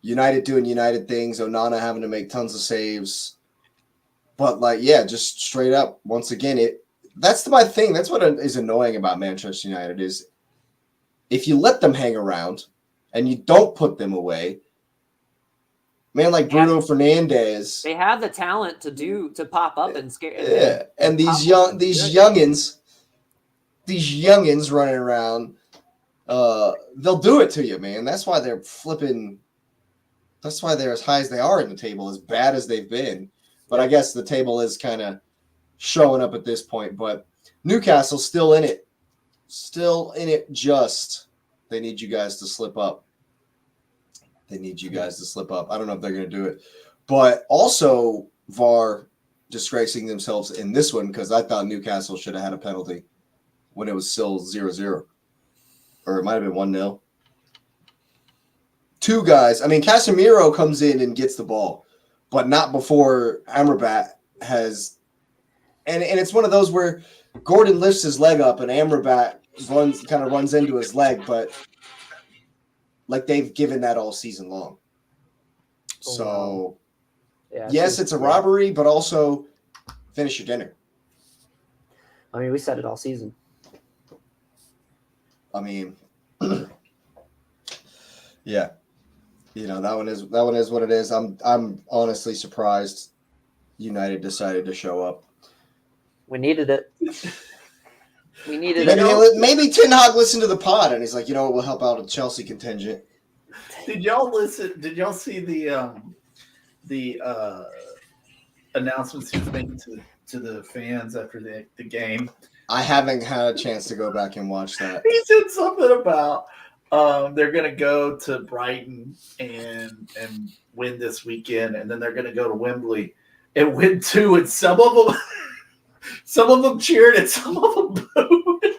United doing United things. Onana having to make tons of saves. But like, yeah, just straight up. Once again, that's my thing. That's what is annoying about Manchester United is if you let them hang around and you don't put them away. Man, like Bruno Fernandes. They have the talent to pop up and scare. Yeah, and these youngins running around, they'll do it to you, man. That's why they're flipping. That's why they're as high as they are in the table, as bad as they've been. But I guess the table is kind of showing up at this point. But Newcastle's still in it. Just they need you guys to slip up. I don't know if they're going to do it. But also VAR disgracing themselves in this one because I thought Newcastle should have had a penalty when it was still 0-0. Or it might have been 1-0. Two guys. I mean, Casemiro comes in and gets the ball, but not before Amrabat has. And it's one of those where Gordon lifts his leg up and Amrabat runs into his leg, but like they've given that all season long. Oh, So, wow. Yeah, yes, it's a robbery, but also finish your dinner. I mean, we said it all season. I mean, yeah, that one is what it is. I'm honestly surprised United decided to show up. We needed it. We needed it. Maybe Ten Hag listened to the pod and he's like, you know what, we'll help out a Chelsea contingent. Did y'all listen? Did y'all see the announcements he was making to the fans after the game? I haven't had a chance to go back and watch that. He said something about they're going to go to Brighton and win this weekend, and then they're going to go to Wembley and win too. And some of them cheered and some of them booed.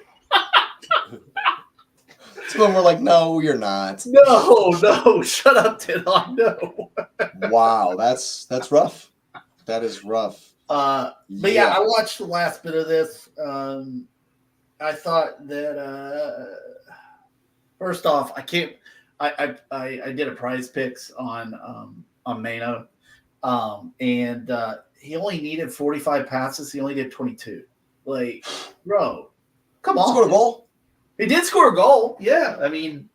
Some of them were like, "No, you're not." No, shut up, Tidon. No. Wow, that's rough. That is rough. But yeah, I watched the last bit of this. I thought that first off, I did a prize picks on Mano, and he only needed 45 passes. He only did 22. Like, bro, come on. Scored a goal. He did score a goal. Yeah, I mean,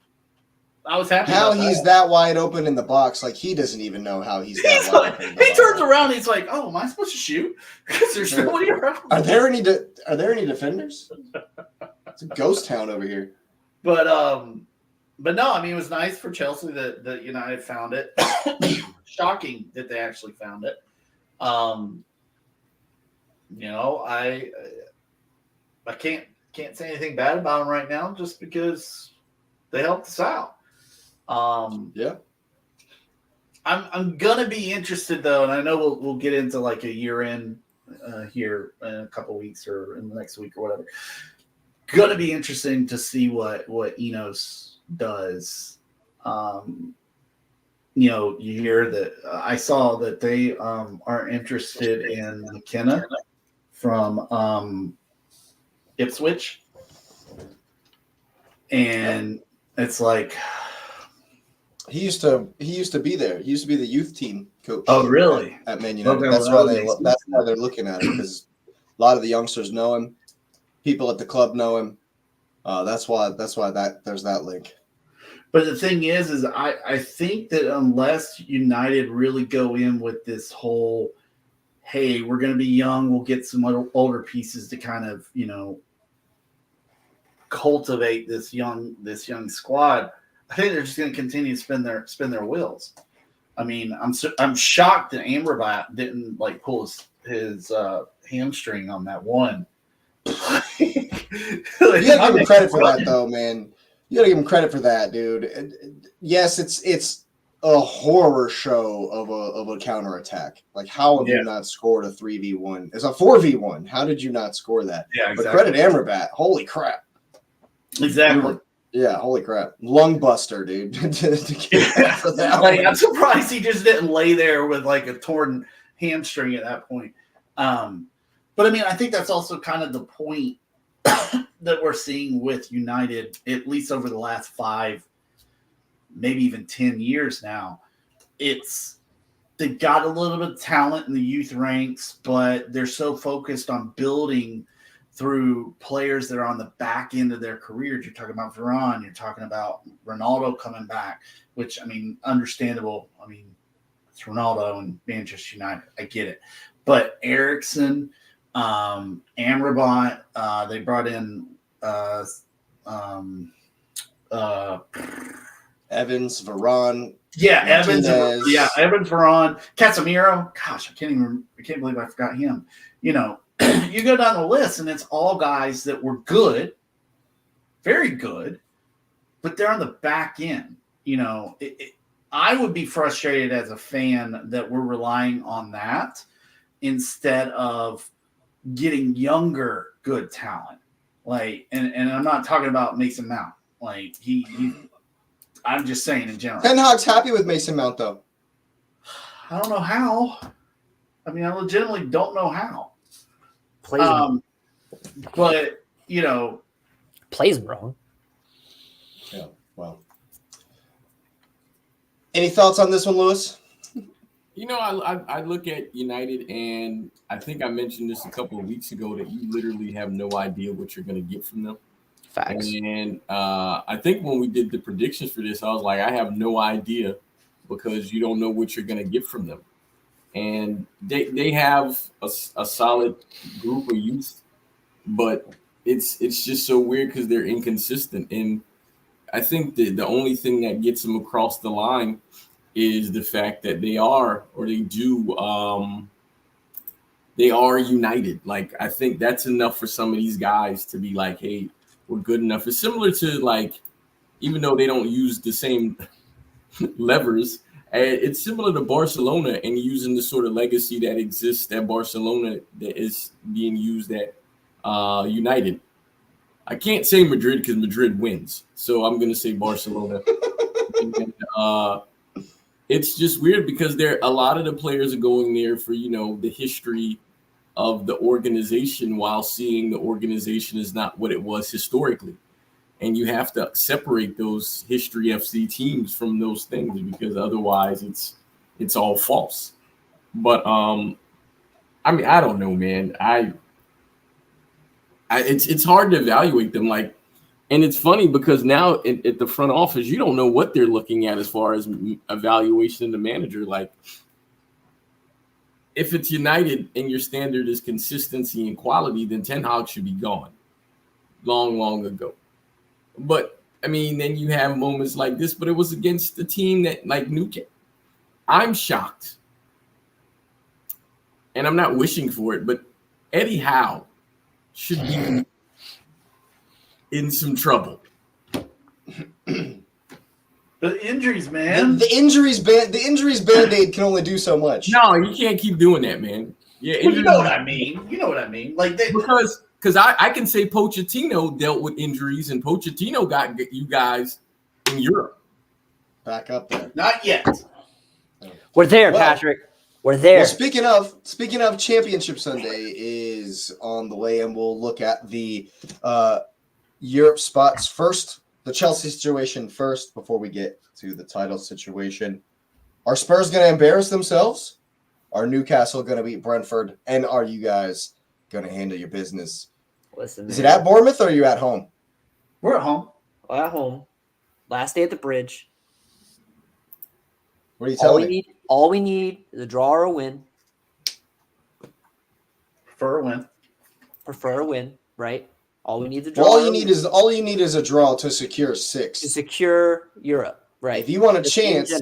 I was happy. How he's that wide open in the box? Like he doesn't even know how he's that wide open. In the he box. turns around. He's like, "Oh, am I supposed to shoot? Because there's nobody around." Are there any defenders? It's a ghost town over here. But no, I mean, it was nice for Chelsea that United found it. Shocking that they actually found it. I can't say anything bad about them right now, just because they helped us out. Yeah. I'm gonna be interested though, and I know we'll get into like a year in here in a couple weeks or in the next week or whatever. Gonna be interesting to see what Enos does. You hear that I saw that they are interested in McKenna from Ipswich, and it's like he used to be there. He used to be the youth team coach. Oh, really? At Man United. Okay, That's well, why they're looking at it, because a lot of the youngsters know him. People at the club know him. That's why there's that link. But the thing is I think that unless United really go in with this whole, hey, we're going to be young, we'll get some older pieces to kind of, cultivate this young squad, I think they're just going to continue to spin their wheels. I mean, I'm shocked that Amrabat didn't like pull his hamstring on that one. You gotta give him credit for that, though, man. You gotta give him credit for that, dude. Yes, it's a horror show of a counterattack. Like, how have you not scored a 3v1? It's a 4v1. How did you not score that? Yeah, exactly. But credit Amrabat. Holy crap. Exactly. Yeah, holy crap. Lung buster, dude. to get for that like, I'm surprised he just didn't lay there with like a torn hamstring at that point. But I mean, I think that's also kind of the point that we're seeing with United, at least over the last 5, maybe even 10 years now. They've got a little bit of talent in the youth ranks, but they're so focused on building through players that are on the back end of their careers. You're talking about Varane, you're talking about Ronaldo coming back, which, I mean, understandable. I mean, it's Ronaldo and Manchester United. I get it. But Eriksen, Amrabat, they brought in Evans, Varane. Yeah, Martinez. Evans, Varane, Casemiro. Gosh, I can't believe I forgot him. You go down the list, and it's all guys that were good, very good, but they're on the back end. I would be frustrated as a fan that we're relying on that instead of getting younger, good talent. Like, and I'm not talking about Mason Mount. Like, I'm just saying in general. Ten Hag's happy with Mason Mount, though. I don't know how. I mean, I legitimately don't know how. Plays him. But plays him wrong. Yeah. Well. Any thoughts on this one, Lewis? I look at United, and I think I mentioned this a couple of weeks ago, that you literally have no idea what you're going to get from them. Facts. And I think when we did the predictions for this, I was like, I have no idea, because you don't know what you're going to get from them. And they have a solid group of youth, but it's just so weird because they're inconsistent. And I think that the only thing that gets them across the line is the fact that they are united. Like, I think that's enough for some of these guys to be like, hey, we're good enough. It's similar to, like, even though they don't use the same levers, it's similar to Barcelona and using the sort of legacy that exists at Barcelona that is being used at United. I can't say Madrid because Madrid wins, so I'm going to say Barcelona. And, it's just weird because a lot of the players are going there for, the history of the organization, while seeing the organization is not what it was historically. And you have to separate those history FC teams from those things, because otherwise it's all false. But I mean, I don't know, man. It's hard to evaluate them. Like, and it's funny because now at the front office, you don't know what they're looking at as far as evaluation of the manager. Like, if it's United and your standard is consistency and quality, then Ten Hag should be gone long ago. But I mean, then you have moments like this, but it was against the team that, like, Newcastle. I'm shocked, and I'm not wishing for it, but Eddie Howe should be in some trouble. The injuries, man. The injuries Band-Aid can only do so much. No, you can't keep doing that, man. Yeah, Well, you know what I mean. Like, because I can say Pochettino dealt with injuries, and Pochettino got you guys in Europe. Back up there. Not yet. We're there, Patrick. We're there. Well, speaking of Championship Sunday is on the way, and we'll look at the Europe spots first. The Chelsea situation first before we get to the title situation. Are Spurs going to embarrass themselves? Are Newcastle going to beat Brentford? And are you guys going to handle your business? Listen, is it at Bournemouth or are you at home? We're at home. At home. Last day at the bridge. What are you telling me? All we need is a draw or a win. Prefer a win, right? All we need is a draw. All you need is a draw to secure 6. To secure Europe, right? If you want a chance at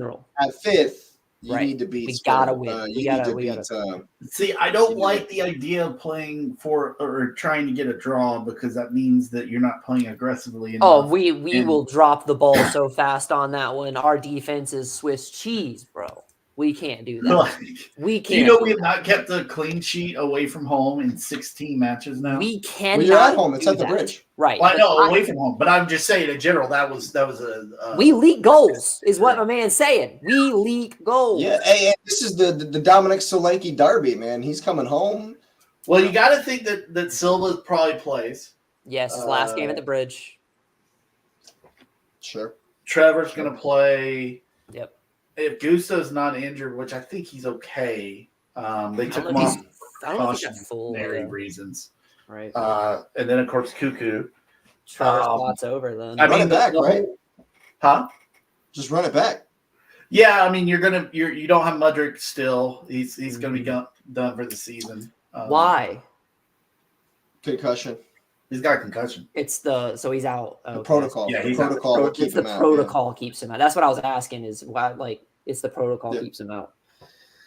5th, you need to beat. We gotta win. We gotta. See, I don't like the idea of playing for or trying to get a draw, because that means that you're not playing aggressively enough. We will drop the ball so fast on that one. Our defense is Swiss cheese, bro. We can't do that. We can't. We have not kept a clean sheet away from home in 16 matches now. We cannot. Well, you're at home. It's at the bridge, right? Well, I know away from home, but I'm just saying in general that was a. We leak goals, is what my man's saying. We leak goals. Yeah, hey, this is the Dominic Solanke derby, man. He's coming home. Well, you got to think that Silva probably plays. Yes, his last game at the bridge. Sure. Trevor's going to play. Yep. If Gusto's not injured, which I think he's okay, they took him off for cautionary reasons. Right. And then, of course, Cuckoo. Trevor's spot's over then. Run it back, right? Huh? Just run it back. Yeah, I mean, you don't have Mudryk still. He's going to be done for the season. Why? Concussion. He's got a concussion. So he's out. The protocol. Yeah, the protocol. It's the protocol keeps him out. That's what I was asking. Is why? Like, it's the protocol keeps him out.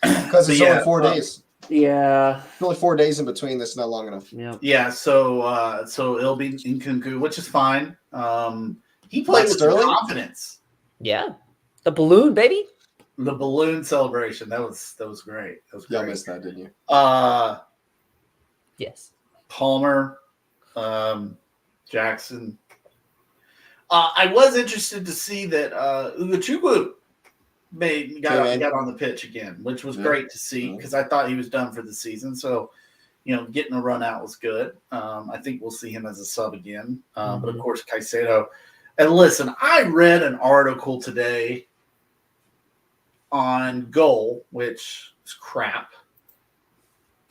Because it's only 4 days. Yeah. Only 4 days in between. That's not long enough. Yeah. Yeah. So it'll be in Kunku, which is fine. He played with confidence. Yeah. The balloon, baby. The balloon celebration. That was great. That was great. Y'all missed that, didn't you? Yes. Palmer, Jackson. I was interested to see that Ugochukwu got on the pitch again, which was great to see, because I thought he was done for the season. So, getting a run out was good. I think we'll see him as a sub again. But of course, Caicedo. And listen, I read an article today on Goal, which is crap,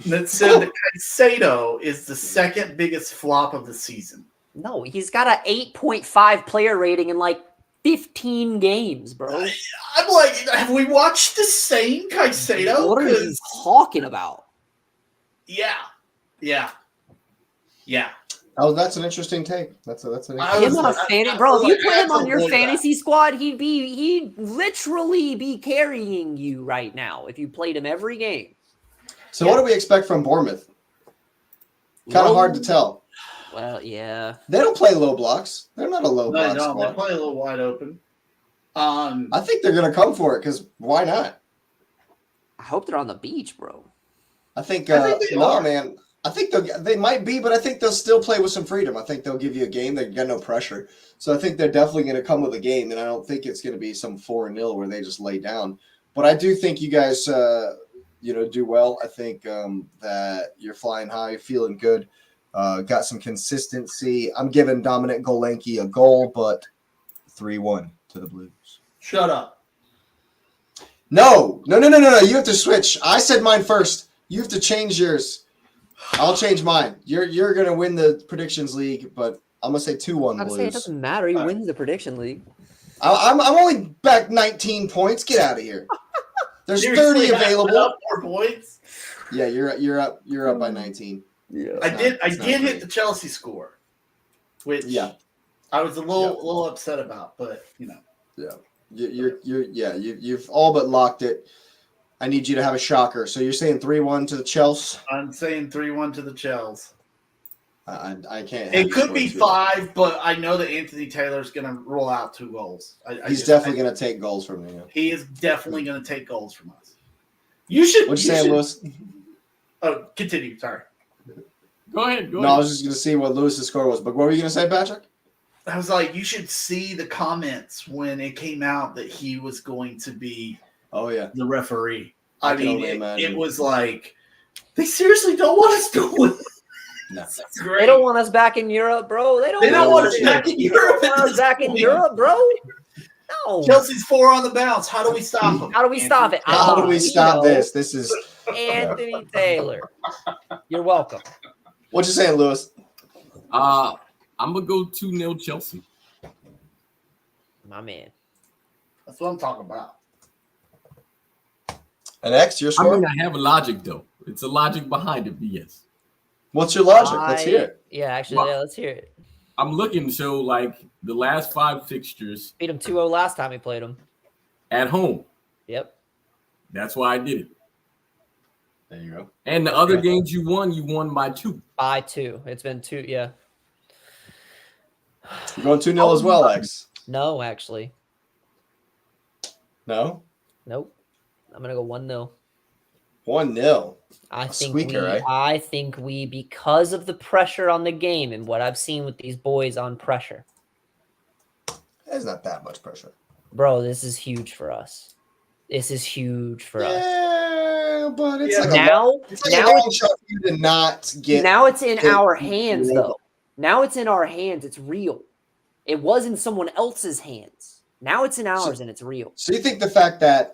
that said that Caicedo is the second biggest flop of the season. No, he's got an 8.5 player rating in like 15 games, bro. I'm like, have we watched the same Caicedo? What are you talking about? Yeah. Oh, that's an interesting take. That's an I Him was on a like- fantasy, I bro. was If you like, put I him have on to your avoid that. fantasy squad, he'd literally be carrying you right now if you played him every game. So what do we expect from Bournemouth? Kind of hard to tell. Well, yeah. They don't play low blocks. They're not a low No, they block don't. They squad. play a little wide open. I think they're going to come for it because why not? I hope they're on the beach, bro. I think I think they are. man. I think they might be, but I think they'll still play with some freedom. I think they'll give you a game. They got no pressure. So I think they're definitely going to come with a game, and I don't think it's going to be some 4-0 where they just lay down. But I do think you guys, do well. I think that you're flying high, feeling good, got some consistency. I'm giving Dominic Golenke a goal, but 3-1 to the Blues. Shut up. No. You have to switch. I said mine first. You have to change yours. I'll change mine. You're gonna win the predictions league, but I'm gonna say 2-1 I'm Blues. saying it doesn't matter. He wins the prediction league. I'm only back 19 points. Get out of here. There's Seriously, 30 available. up 4 points. Yeah, you're up by 19. Yeah. I did It's not hit great. the Chelsea score, which Yeah. I was a little upset about, but You've all but locked it. I need you to have a shocker. So you're saying 3-1 to the Chelsea? I'm saying 3-1 to the Chels. I can't. It could be 5, but I know that Anthony Taylor's going to roll out 2 goals. He's definitely going to take goals from me. He is definitely going to take goals from us. You should. What you saying, Lewis? Oh, continue. Sorry. Go ahead. No, I was just going to see what Lewis's score was. But what were you going to say, Patrick? I was like, you should see the comments when it came out that he was going to be the referee. I mean, it was like, they seriously don't want us to win. No. They don't want us back in Europe, bro. They don't want us back in Europe. They don't want us back in Europe, bro. No. Chelsea's 4 on the bounce. How do we stop them? How do we stop it? How do we stop this? This is Anthony Taylor. You're welcome. What you saying, Lewis? I'm gonna go 2-0 Chelsea. My man. That's what I'm talking about. And X, your I score? mean, I have a logic though. It's a logic behind it, BS. What's your logic? Let's hear it. Yeah, actually, let's hear it. I'm looking, so like the last 5 fixtures Beat him 2-0 last time we played him. at home. Yep. That's why I did it. There you go. And the other games you won by 2. By 2. It's been 2, yeah. You're going 2-0 as well, X. No, actually. No? Nope. I'm going to go 1-0. 1-0. I think we, because of the pressure on the game and what I've seen with these boys on pressure. There's not that much pressure. Bro, this is huge for us. This is huge for us. Yeah, but it's like Now it's for you to not get. Now it's in our hands, though. Now it's in our hands. It's real. It was in someone else's hands. Now it's in ours, and it's real. So you think the fact that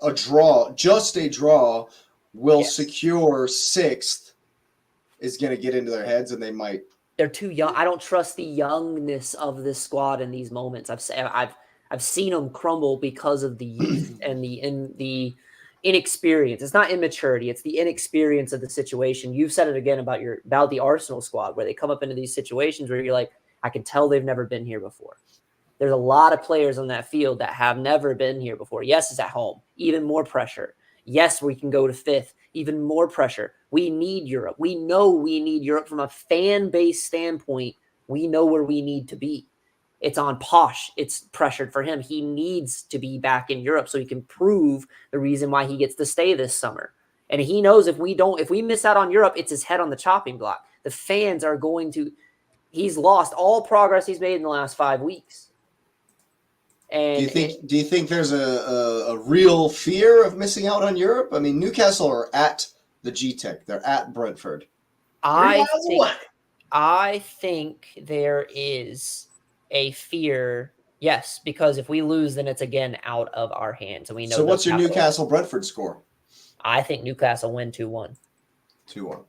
just a draw, will secure 6th is going to get into their heads, and they might. They're too young. I don't trust the youngness of this squad in these moments. I've seen them crumble because of the youth and the inexperience. It's not immaturity; it's the inexperience of the situation. You've said it again about the Arsenal squad, where they come up into these situations where you're like, I can tell they've never been here before. There's a lot of players on that field that have never been here before. Yes, it's at home. Even more pressure. Yes, we can go to 5th. Even more pressure. We need Europe. We know we need Europe from a fan base standpoint. We know where we need to be. It's on Posh. It's pressured for him. He needs to be back in Europe so he can prove the reason why he gets to stay this summer. And he knows if we miss out on Europe, it's his head on the chopping block. The fans are going to. He's lost all progress he's made in the last 5 weeks. And do you think there's a real fear of missing out on Europe? I mean, Newcastle are at the G-Tech. They're at Brentford. I think there is a fear, yes, because if we lose, then it's again out of our hands. And we know. So what's your Newcastle-Brentford score? I think Newcastle win 2-1. 2-1.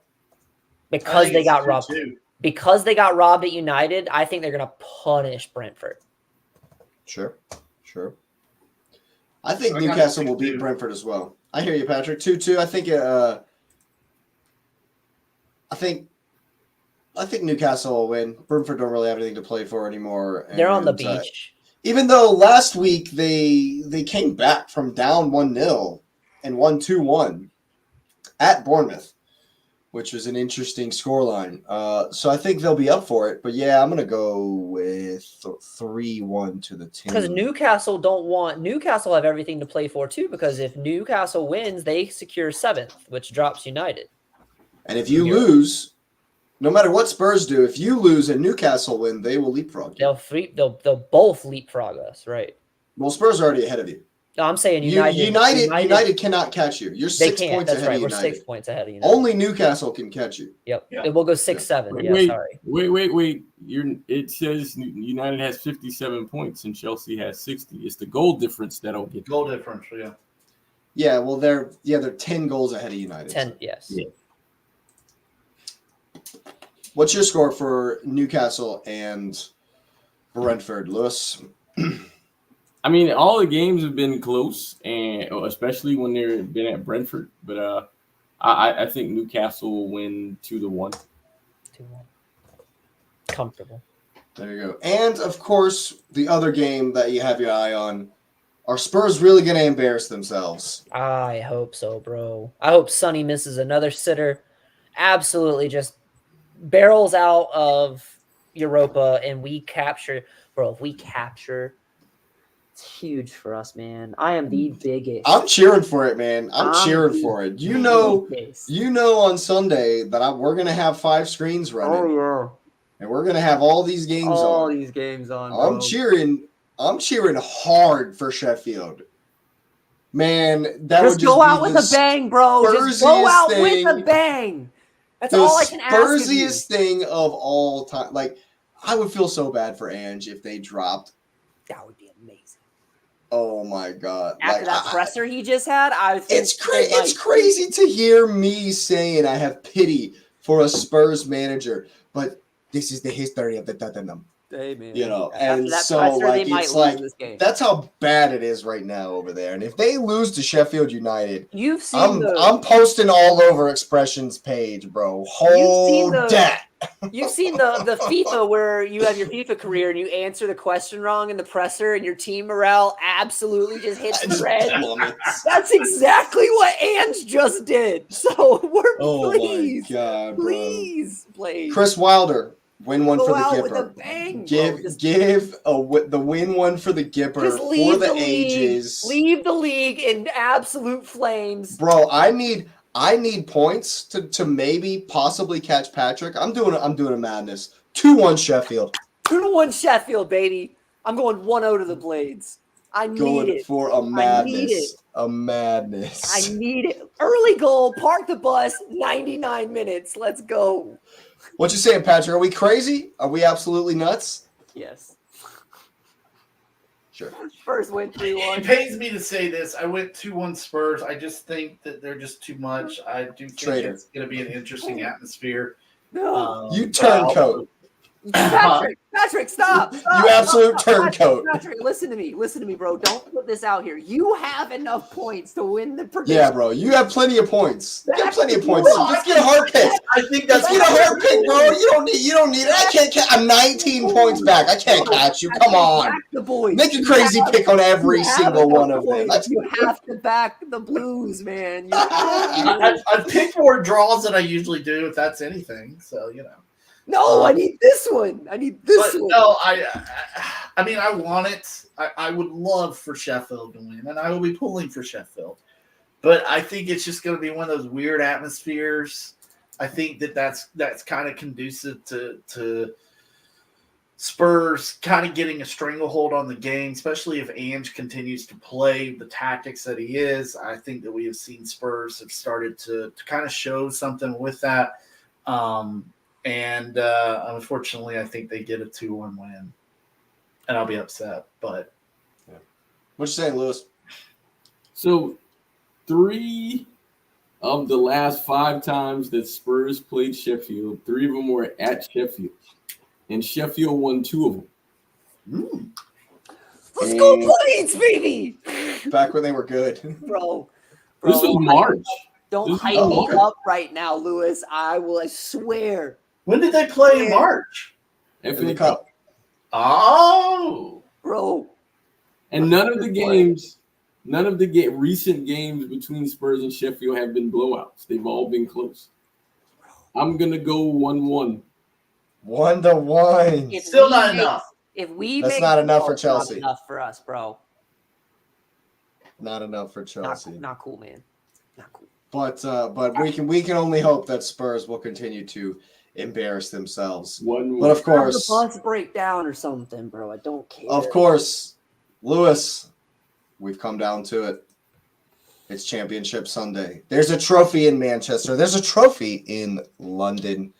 Because they got robbed. Because they got robbed at United, I think they're going to punish Brentford. Sure. I think Newcastle will beat Brentford as well. I hear you, Patrick. 2-2. I think I think Newcastle will win. Brentford don't really have anything to play for anymore. They're on the and, beach. Even though last week they came back from down 1-0 and won 2-1 at Bournemouth, which was an interesting scoreline. So I think they'll be up for it. But yeah, I'm gonna go with 3-1 to the team. Because Newcastle have everything to play for too, because if Newcastle wins, they secure 7th, which drops United. And if you lose, no matter what Spurs do, if you lose and Newcastle win, they will leapfrog you. They'll both leapfrog us, right? Well, Spurs are already ahead of you. No, I'm saying United. United cannot catch you. You're 6 points That's ahead right. of United. We're 6 points ahead of United. Only Newcastle can catch you. Yep. Yeah. We'll go 6-7. Sorry. Wait. It says United has 57 points and Chelsea has 60. It's the goal difference that'll get Goal differential, yeah. Yeah, well, they're 10 goals ahead of United. 10, yes. Yeah. What's your score for Newcastle and Brentford, Lewis? I mean, all the games have been close, and especially when they've been at Brentford. But I think Newcastle will win 2-1. 2-1. Comfortable. There you go. And, of course, the other game that you have your eye on, are Spurs really going to embarrass themselves? I hope so, bro. I hope Sonny misses another sitter. Absolutely just barrels out of Europa and we capture. Bro, if we capture, it's huge for us, man. I am the biggest. I'm cheering for it, man. I'm cheering for it. You know on Sunday that we're going to have 5 screens running. Oh, yeah. And we're going to have all these games on. All these games on, bro. I'm cheering hard for Sheffield. Man, that just would go out with a bang, bro. Just go out with a bang. That's all I can ask of you. The Spursiest thing of all time. Like, I would feel so bad for Ange if they dropped. That would be amazing. Oh my God! After that presser he just had, I think it's crazy to hear me saying I have pity for a Spurs manager, but this is the history of the Tottenham. Hey, man. You know, After and that so presser, like they might it's lose like this game. that's how bad it is right now over there. And if they lose to Sheffield United, you've seen I'm posting all over Expressions page, bro. Hold that. You've seen the FIFA where you have your FIFA career and you answer the question wrong in the presser and your team morale absolutely just hits the red. That's exactly what Ange just did. So please, my God, bro. Please. Chris Wilder, win one go for the out Gipper. With a bang, give the win one for the Gipper for the ages. Leave the league in absolute flames, bro. I need points to maybe possibly catch Patrick. I'm doing a madness. 2-1 Sheffield. 2-1 Sheffield, baby. I'm going 1-0 to the Blades. I need it for a madness. A madness. I need it. Early goal. Park the bus. 99 minutes. Let's go. What you saying, Patrick? Are we crazy? Are we absolutely nuts? Yes. Sure. Spurs win 3-1. It pains me to say this. I went 2-1 Spurs. I just think that they're just too much. I do think it's going to be an interesting atmosphere. No. You turncoat. Patrick, stop. You absolute turncoat. Patrick, listen to me, bro. Don't put this out here. You have enough points to win the prediction. Yeah, bro. You have plenty of points. You have plenty of points. Just get a hard pick. I think that's get a hard pick, bro. You don't need it. I can't catch. I'm 19 points back. I can't catch you. Come on. The boys. Make a crazy pick on every single one of them. You have to back the Blues, man. I've picked more draws than I usually do, if that's anything. So, you know. No, I need this one. I need this one. No, I mean, I want it. I would love for Sheffield to win, and I will be pulling for Sheffield. But I think it's just going to be one of those weird atmospheres. I think that's kind of conducive to Spurs kind of getting a stranglehold on the game, especially if Ange continues to play the tactics that he is. I think that we have seen Spurs have started to kind of show something with that. And unfortunately, I think they get a 2-1 win, and I'll be upset. But what you saying, Lewis? So, 3 of the last 5 times that Spurs played Sheffield, 3 of them were at Sheffield, and Sheffield won 2 of them. Let's go Blades, baby! Back when they were good, bro. This was March. Don't hype me up right now, Lewis. I swear. When did they play in March? In the FA cup. Oh, Bro, And none of the recent games between Spurs and Sheffield have been blowouts. They've all been close. I'm gonna go 1-1. 1-1. if Still we not make- enough. If we That's make not enough oh, for it's not Chelsea. enough for us, bro. Not enough for Not Chelsea. cool, not cool, man. Not cool. But we can only hope that Spurs will continue to embarrass themselves. 1-1. But of Have course, the bus break down or something, bro. I don't care. of course, Lewis, we've come down to it. It's Championship Sunday. There's a trophy in Manchester. There's a trophy in London.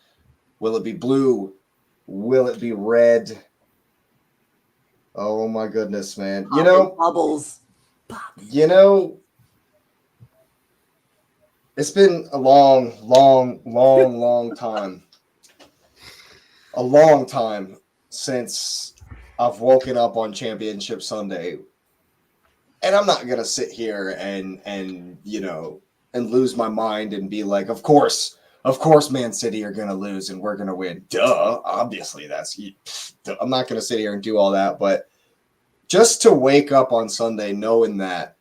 Will it be blue? Will it be red? Oh my goodness, man. You know, bubbles. It's been a long time. A long time since I've woken up on Championship Sunday. And I'm not gonna sit here and lose my mind and be like, of course, Man City are gonna lose and we're gonna win. Duh, obviously I'm not gonna sit here and do all that, but just to wake up on Sunday knowing that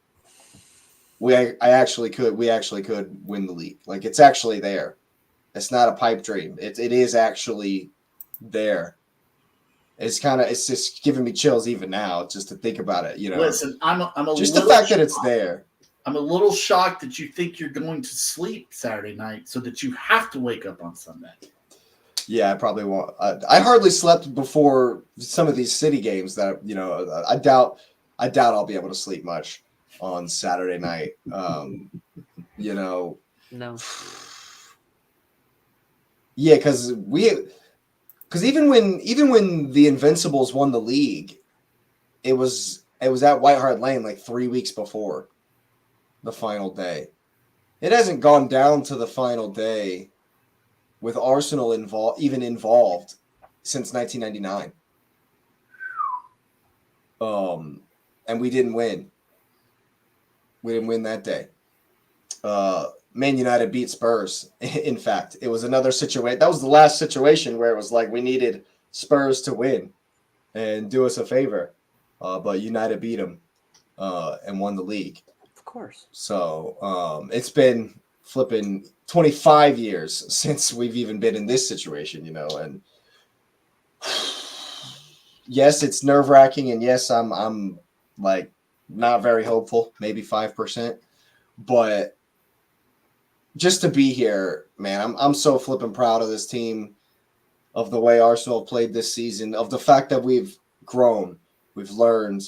we actually could win the league. Like, it's actually there. It's not a pipe dream. It is actually there. It's just giving me chills even now just to think about it. Listen, I'm a just little the fact that shocked. it's there. I'm a little shocked that you think you're going to sleep Saturday night so that you have to wake up on Sunday. Yeah, I probably won't. I hardly slept before some of these City games that I doubt I'll be able to sleep much on Saturday night. No. Yeah, because even when the Invincibles won the league, it was at White Hart Lane like 3 weeks before the final day. It hasn't gone down to the final day with Arsenal involved since 1999. And we didn't win. We didn't win that day. Man United beat Spurs. In fact, it was another situation. That was the last situation where it was like we needed Spurs to win and do us a favor. But United beat them and won the league. Of course. So it's been flipping 25 years since we've even been in this situation, and yes, it's nerve-wracking, and yes, I'm like not very hopeful, maybe 5%, but just to be here, man, I'm so flipping proud of this team, of the way Arsenal played this season, of the fact that we've grown, we've learned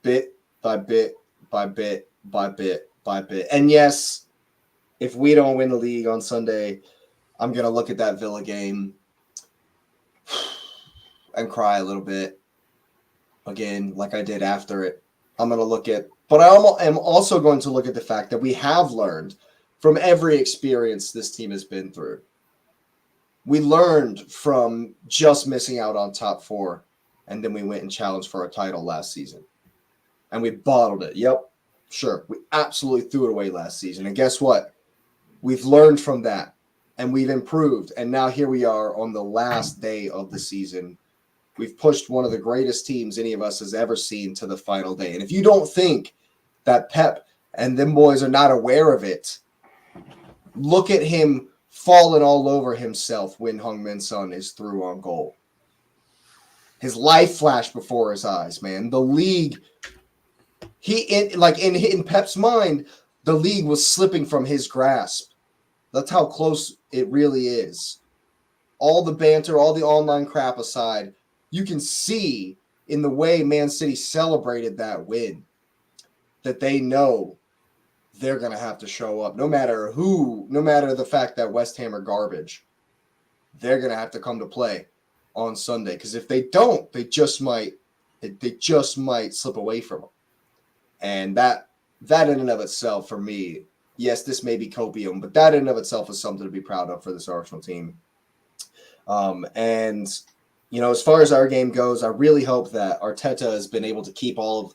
bit by bit by bit by bit by bit. And yes, if we don't win the league on Sunday, I'm going to look at that Villa game and cry a little bit again, like I did after it. I'm going to look at, but I am also going to look at the fact that we have learned from every experience this team has been through. We learned from just missing out on top four, and then we went and challenged for a title last season. And we bottled it. Yep, sure. We absolutely threw it away last season. And guess what? We've learned from that, and we've improved. And now here we are on the last day of the season. We've pushed one of the greatest teams any of us has ever seen to the final day. And if you don't think that Pep and them boys are not aware of it, look at him falling all over himself when Heung-min Son is through on goal. His life flashed before his eyes, man. The league, in Pep's mind, the league was slipping from his grasp. That's how close it really is. All the banter, all the online crap aside, you can see in the way Man City celebrated that win that they know they're going to have to show up. No matter the fact that West Ham are garbage, they're going to have to come to play on Sunday. Because if they don't, they just might slip away from them. And that in and of itself, for me, yes, this may be copium, but that in and of itself is something to be proud of for this Arsenal team. And as far as our game goes, I really hope that Arteta has been able to keep all of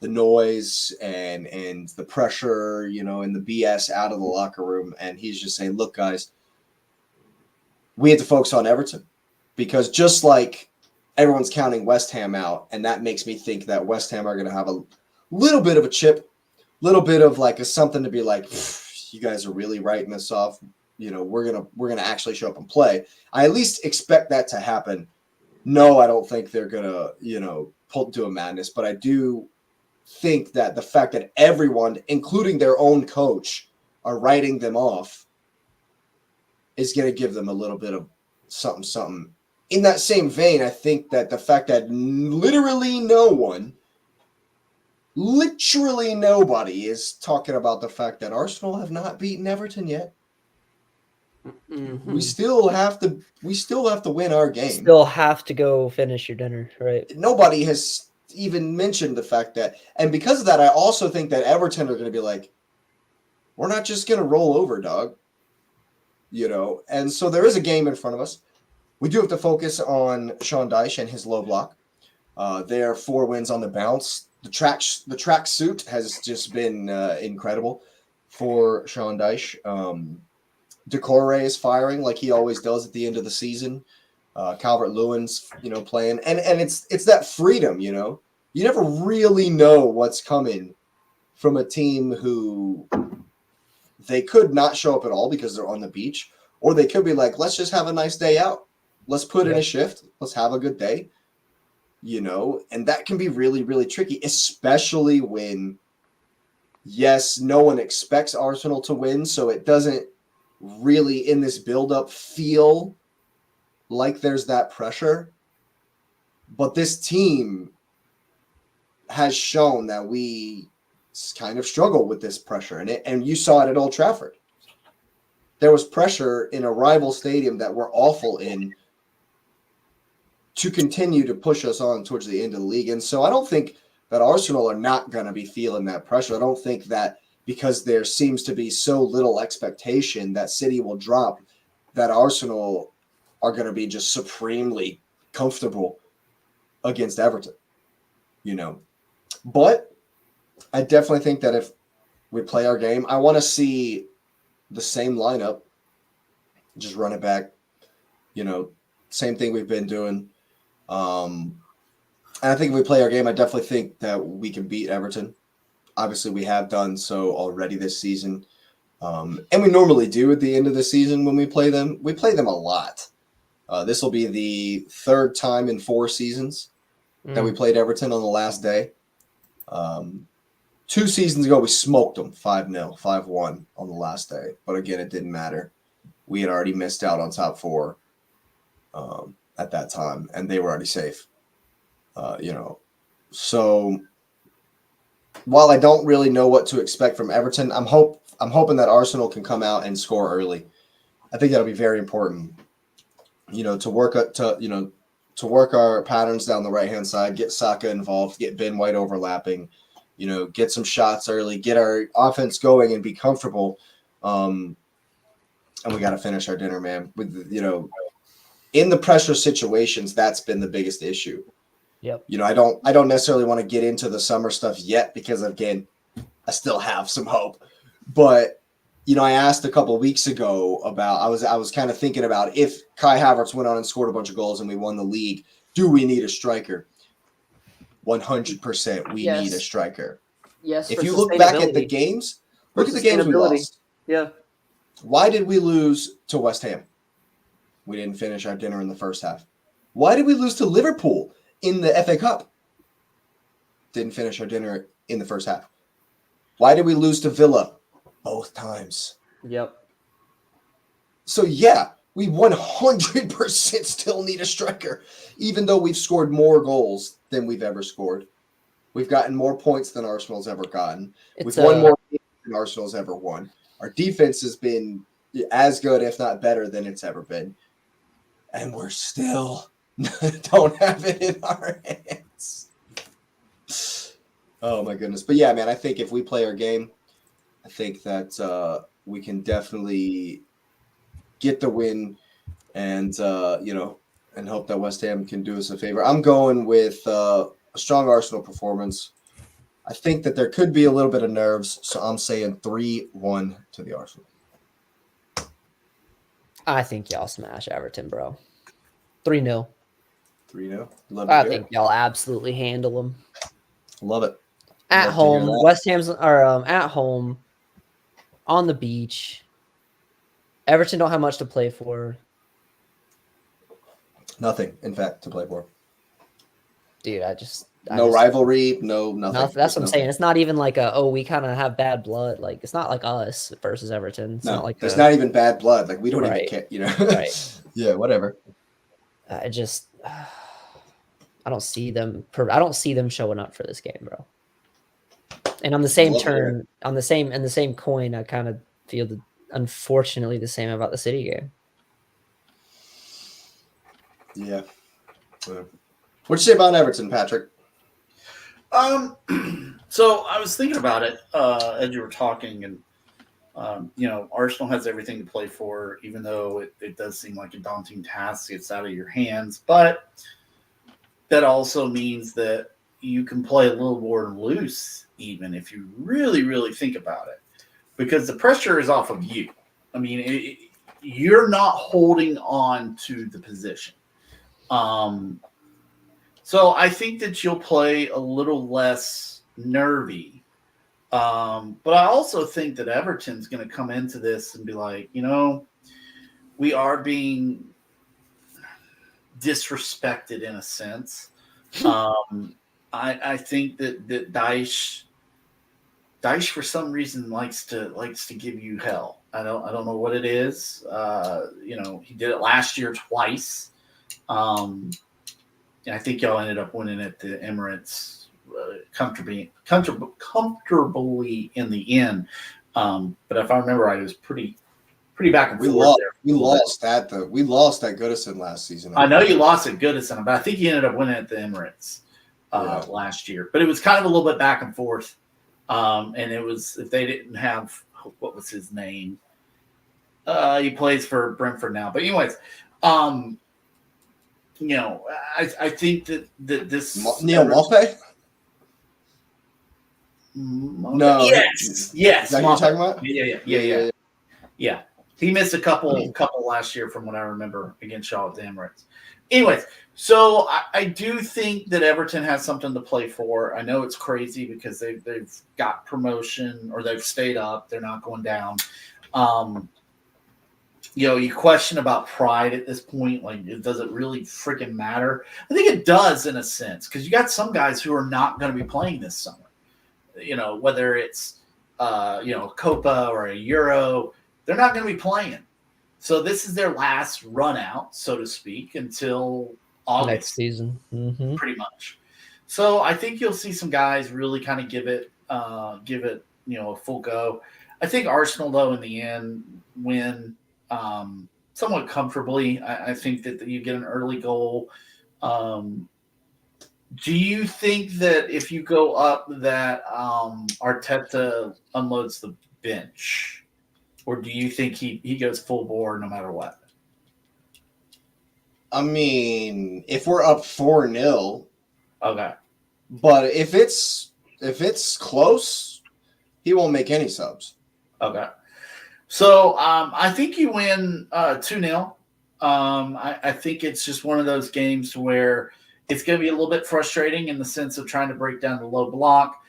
the noise and the pressure, and the BS out of the locker room. And he's just saying, look, guys, we had to focus on Everton, because just like everyone's counting West Ham out, and that makes me think that West Ham are going to have a little bit of a chip, little bit of like a something to be like, you guys are really writing this off. You know, we're gonna actually show up and play. I at least expect that to happen. No, I don't think they're gonna, you know, pull to a madness, but I do think that the fact that everyone, including their own coach, are writing them off is going to give them a little bit of something. In that same vein, I think that the fact that literally nobody is talking about the fact that Arsenal have not beaten Everton yet. Mm-hmm. We still have to win our game. Still have to go finish your dinner, right? Nobody has even mentioned the fact that, and because of that, I also think that Everton are going to be like, we're not just going to roll over, dog. You know, and so there is a game in front of us. We do have to focus on Sean Dyche and his low block. Their 4 wins on the bounce. The track suit has just been incredible for Sean Dyche. Decore is firing like he always does at the end of the season. Calvert-Lewin's, you know, playing, and it's that freedom, you know. You never really know what's coming from a team who they could not show up at all because they're on the beach, or they could be like, let's just have a nice day out. Let's put in a shift. Let's have a good day, you know, and that can be really, really tricky, especially when, yes, no one expects Arsenal to win, so it doesn't really in this build-up feel like there's that pressure. But this team has shown that we kind of struggle with this pressure, and you saw it at Old Trafford. There was pressure in a rival stadium that we're awful in to continue to push us on towards the end of the league. And so I don't think that Arsenal are not going to be feeling that pressure. I don't think that because there seems to be so little expectation that City will drop, that Arsenal are going to be just supremely comfortable against Everton, you know. But I definitely think that if we play our game, I want to see the same lineup, just run it back, you know, same thing we've been doing. And I think if we play our game, I definitely think that we can beat Everton. Obviously, we have done so already this season. And we normally do at the end of the season when we play them. We play them a lot. This will be the 3rd time in 4 seasons that we played Everton on the last day. 2 seasons ago, we smoked them 5-0, 5-1 on the last day. But again, it didn't matter. We had already missed out on top 4 at that time, and they were already safe. You know, so while I don't really know what to expect from Everton, I'm hoping that Arsenal can come out and score early. I think that'll be very important. You know, to work our patterns down the right-hand side, get Saka involved, get Ben White overlapping, you know, get some shots early, get our offense going and be comfortable. And we got to finish our dinner, man. With, you know, in the pressure situations, that's been the biggest issue. Yep. You know, I don't necessarily want to get into the summer stuff yet because, again, I still have some hope. But, you know, I asked a couple of weeks ago about, I was kind of thinking about if Kai Havertz went on and scored a bunch of goals and we won the league, do we need a striker? 100% we need a striker. Yes. If you look back at the games, look at the games we lost. Yeah. Why did we lose to West Ham? We didn't finish our dinner in the first half. Why did we lose to Liverpool in the FA Cup? Didn't finish our dinner in the first half. Why did we lose to Villa? Both times. Yep. So, yeah, we 100% still need a striker, even though we've scored more goals than we've ever scored. We've gotten more points than Arsenal's ever gotten. We've won more games than Arsenal's ever won. Our defense has been as good, if not better, than it's ever been. And we're still don't have it in our hands. Oh, my goodness. But, yeah, man, I think if we play our game, I think that we can definitely get the win and, you know, and hope that West Ham can do us a favor. I'm going with a strong Arsenal performance. I think that there could be a little bit of nerves, so I'm saying 3-1 to the Arsenal. I think y'all smash Everton, bro. 3-0. 3-0. Love to I hear think it. y'all absolutely handle them. Love it. At Love to hear home, that. West Ham's are at home on the beach. Everton don't have much to play for. Nothing, in fact, to play for. Dude, I No rivalry, no nothing. That's There's what I'm saying. It's not even like we kind of have bad blood. Like it's not like us versus Everton. It's No, not like there's not even bad blood. Like we don't even Right. care, you know. Right. Yeah, whatever. I just I don't see them. I don't see them showing up for this game, bro. And on the same Love to hear turn, in the same coin, I kind of feel unfortunately the same about the City game. Yeah. What'd you say about Everton, Patrick? So I was thinking about it as you were talking, and Arsenal has everything to play for, even though it does seem like a daunting task. It's out of your hands, but that also means that you can play a little more loose, even if you really, really think about it, because the pressure is off of you. I mean, you're not holding on to the position. So I think that you'll play a little less nervy. But I also think that Everton's going to come into this and be like, we are being disrespected in a sense. I think that Daesh for some reason likes to give you hell. I don't know what it is. He did it last year twice. And I think y'all ended up winning at the Emirates comfortably in the end. But if I remember right, it was pretty back and forth. We lost that Goodison last season. I know you lost at Goodison, but I think you ended up winning at the Emirates last year. But it was kind of a little bit back and forth. And it was, if they didn't have, what was his name? He plays for Brentford now. But anyways, I think that this Neil Maupay? No. Yes. Is that what you're talking about? Yeah. He missed a couple last year from what I remember against Shaw at the Emirates. Anyways, so I do think that Everton has something to play for. I know it's crazy because they've got promotion or they've stayed up. They're not going down. You question about pride at this point. Like, does it really freaking matter? I think it does in a sense because you got some guys who are not going to be playing this summer. Whether it's Copa or a Euro, they're not going to be playing. So this is their last run out, so to speak, until August next season, pretty much. So I think you'll see some guys really kind of give it a full go. I think Arsenal, though, in the end, win somewhat comfortably. I think that you get an early goal. Do you think that if you go up that Arteta unloads the bench? Or do you think he goes full bore no matter what? I mean, if we're up 4-0, okay. But if it's close, he won't make any subs. Okay. So I think you win 2-0. I think it's just one of those games where it's going to be a little bit frustrating in the sense of trying to break down the low block.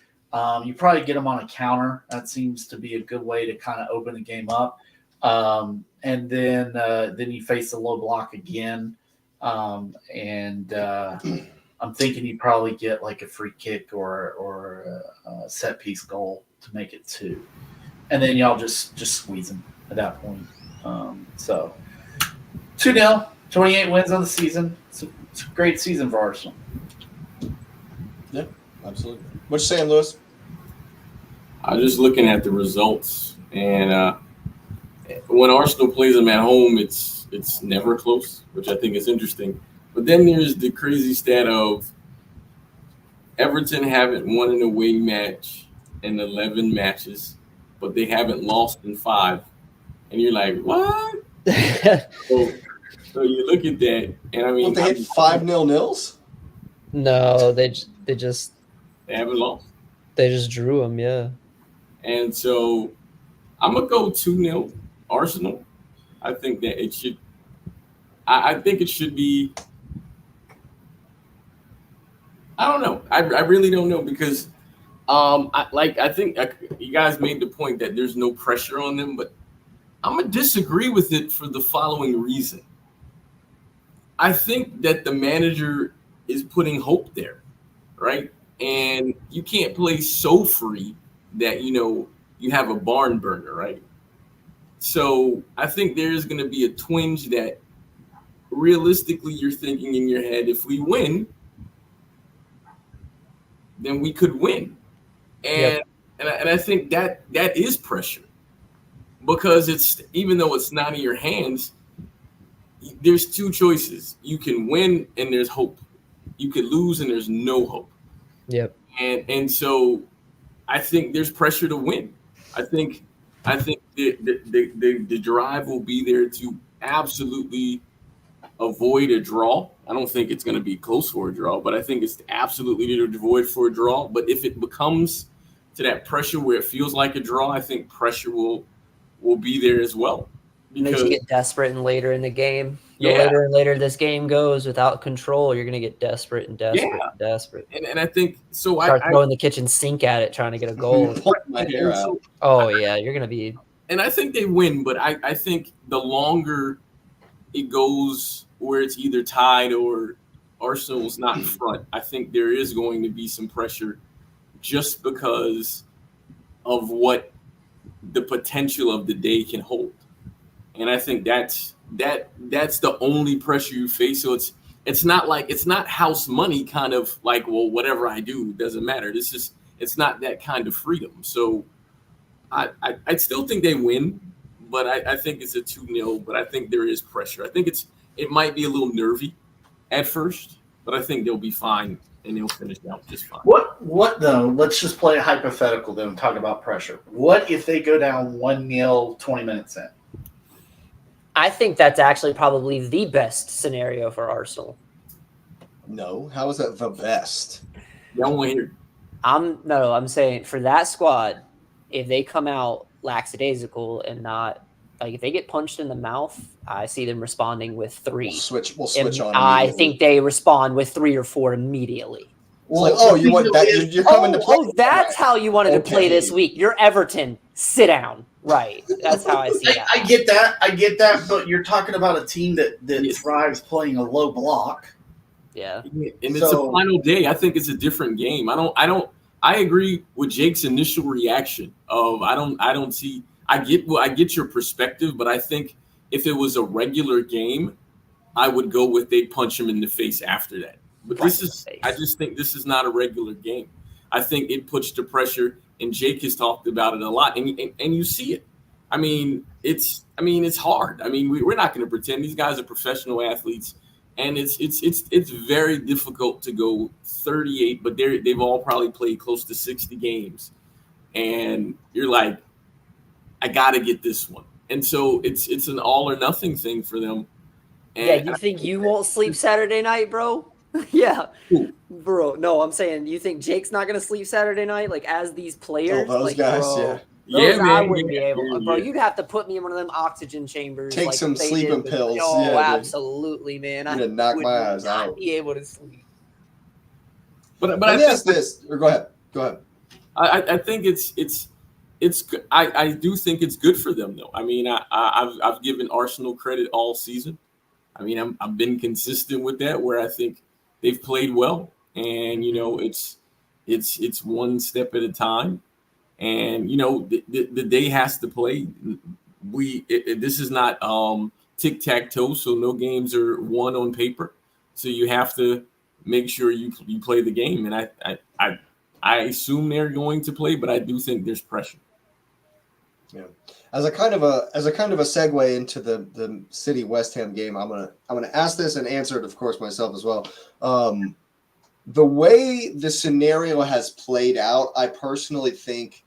You probably get them on a counter. That seems to be a good way to kind of open the game up. And then you face the low block again. I'm thinking you probably get like a free kick or a set piece goal to make it 2. And then y'all just squeeze them at that point. So 2-0, 28 wins on the season. It's a great season for Arsenal. Yeah, absolutely. What you saying, Lewis? I'm just looking at the results, and when Arsenal plays them at home, it's never close, which I think is interesting. But then there's the crazy stat of Everton haven't won an away match in 11 matches, but they haven't lost in 5. And you're like, what? So you look at that, and I mean, they hit 5-0 nils? No, they haven't lost. They just drew them, yeah. And so I'm gonna go 2-0 Arsenal. I think that it should. I think it should be. I don't know. I really don't know because I think you guys made the point that there's no pressure on them, but I'm gonna disagree with it for the following reason. I think that the manager is putting hope there, right? And you can't play so free that you have a barn burner, right? So I think there is going to be a twinge that realistically you're thinking in your head, if we win, then we could win. And Yep. and I think that is pressure because it's, even though it's not in your hands, there's two choices. You can win and there's hope. You could lose and there's no hope. Yep. And so I think there's pressure to win. I think the drive will be there to absolutely avoid a draw. I don't think it's going to be close for a draw, but I think it's absolutely to avoid for a draw. But if it becomes to that pressure where it feels like a draw, I think pressure will be there as well. Makes you get desperate and later in the game. The Yeah. later and later this game goes without control, you're going to get desperate and desperate and desperate. And I think so. Start throwing the kitchen sink at it, trying to get a goal. Pull my hair out. Oh, yeah, you're going to be. And I think they win, but I think the longer it goes where it's either tied or Arsenal's not in front, I think there is going to be some pressure just because of what the potential of the day can hold. And I think that's the only pressure you face. So it's not house money kind of like, well, whatever I do doesn't matter. It's not that kind of freedom. So I still think they win, but I think it's a 2-0, but I think there is pressure. I think it might be a little nervy at first, but I think they'll be fine and they'll finish out just fine. What though? Let's just play a hypothetical then and talk about pressure. What if they go down 1-0 20 minutes in? I think that's actually probably the best scenario for Arsenal. No, how is that the best? Y'all want to hear? I'm saying for that squad, if they come out lackadaisical and not if they get punched in the mouth, I see them responding with 3. We'll switch And on. I think they respond with 3 or 4 immediately. Well, you want that? You're coming to play. Oh, that's how you wanted to play this week. You're Everton. Sit down. Right. That's how I see that. I get that. But you're talking about a team that thrives playing a low block. Yeah. And it's a final day. I think it's a different game. I agree with Jake's initial reaction of I get your perspective, but I think if it was a regular game, I would go with they punch him in the face after that. But I just think this is not a regular game. I think it puts the pressure, and Jake has talked about it a lot, and you see it. I mean, it's hard. I mean, we're not going to pretend these guys are professional athletes, and it's very difficult to go 38, but they've all probably played close to 60 games, and you're like, I got to get this one, and so it's an all or nothing thing for them. And you think you won't sleep Saturday night, bro? Yeah, bro. No, I'm saying you think Jake's not gonna sleep Saturday night, like as these players. Those guys, bro, yeah. I wouldn't be able, bro. You'd have to put me in one of them oxygen chambers. Take some sleeping pills. Oh, absolutely, man. I'm gonna knock my eyes out. Not be able to sleep. But I guess this. Or go ahead. I think it's I do think it's good for them though. I mean, I've given Arsenal credit all season. I mean, I've been consistent with that, where I think they've played well, and it's one step at a time, and the day has to play. This is not tic-tac-toe, so no games are won on paper, so you have to make sure you play the game, and I assume they're going to play, but I do think there's pressure. Yeah. As a kind of a segue into the City West Ham game, I'm gonna ask this and answer it, of course, myself as well. The way the scenario has played out, I personally think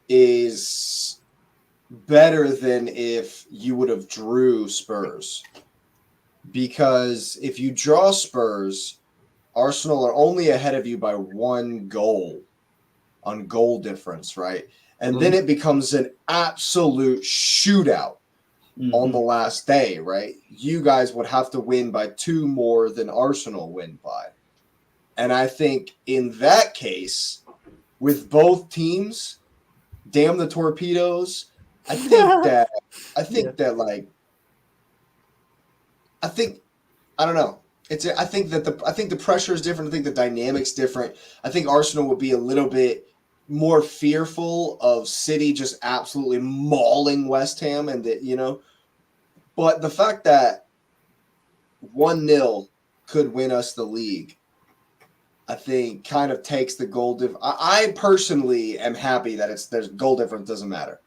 is better than if you would have drew Spurs. Because if you draw Spurs, Arsenal are only ahead of you by 1 goal on goal difference, right? And then it becomes an absolute shootout on the last day, right? You guys would have to win by 2 more than Arsenal win by. And I think in that case, with both teams, damn the torpedoes. I think that I don't know. I think the pressure is different. I think the dynamic's different. I think Arsenal would be a little bit more fearful of City just absolutely mauling West Ham, and that. But the fact that 1-0 could win us the league, I think, kind of takes the goal difference. I personally am happy that there's goal difference doesn't matter.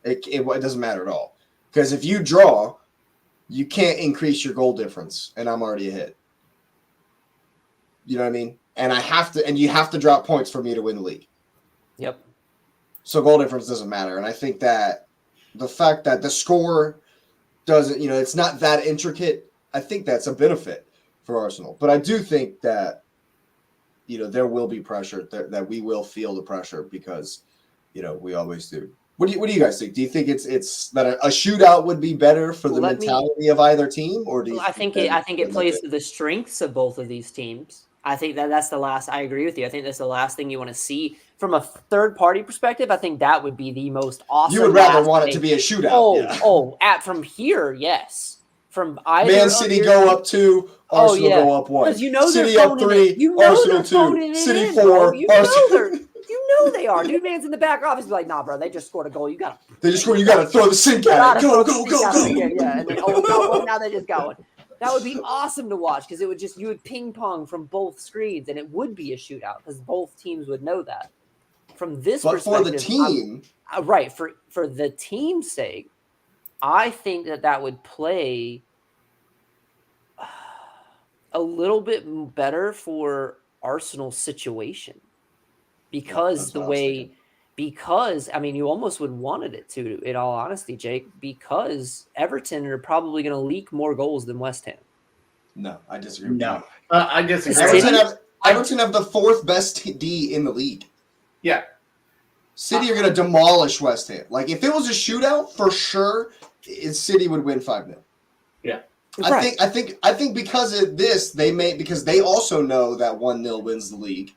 It doesn't matter at all, because if you draw, you can't increase your goal difference, and I'm already ahead. You know what I mean? And you have to drop points for me to win the league. Yep. So goal difference doesn't matter, and I think that the fact that the score doesn't, it's not that intricate. I think that's a benefit for Arsenal, but I do think that there will be pressure, that we will feel the pressure, because we always do. What do you guys think? Do you think it's that a shootout would be better for the mentality of either team, or do you? I think it plays to the strengths of both of these teams. I think that's the last. I agree with you. I think that's the last thing you want to see from a third party perspective. I think that would be the most awesome. You would rather want it to be a shootout. From here, yes. From either Man City go up 2, Arsenal go up 1. Because City up 3, Arsenal 2, City 4, Arsenal. They are. Dude, man's in the back office. Be like, nah, bro, they just scored a goal. You got to throw the sink at it. Go. Yeah. And then, now they just got one. That would be awesome to watch, because you would ping pong from both screens, and it would be a shootout because both teams would know that. From this perspective, for the team, for the team's sake, I think that would play a little bit better for Arsenal's situation, because you almost would wanted it to, in all honesty, Jake, because Everton are probably going to leak more goals than West Ham. No, I disagree. No, I disagree. Everton have the 4th best D in the league. Yeah. City are going to demolish West Ham. Like, if it was a shootout, for sure, City would win 5-0. Yeah. I think because of this, because they also know that 1-0 wins the league.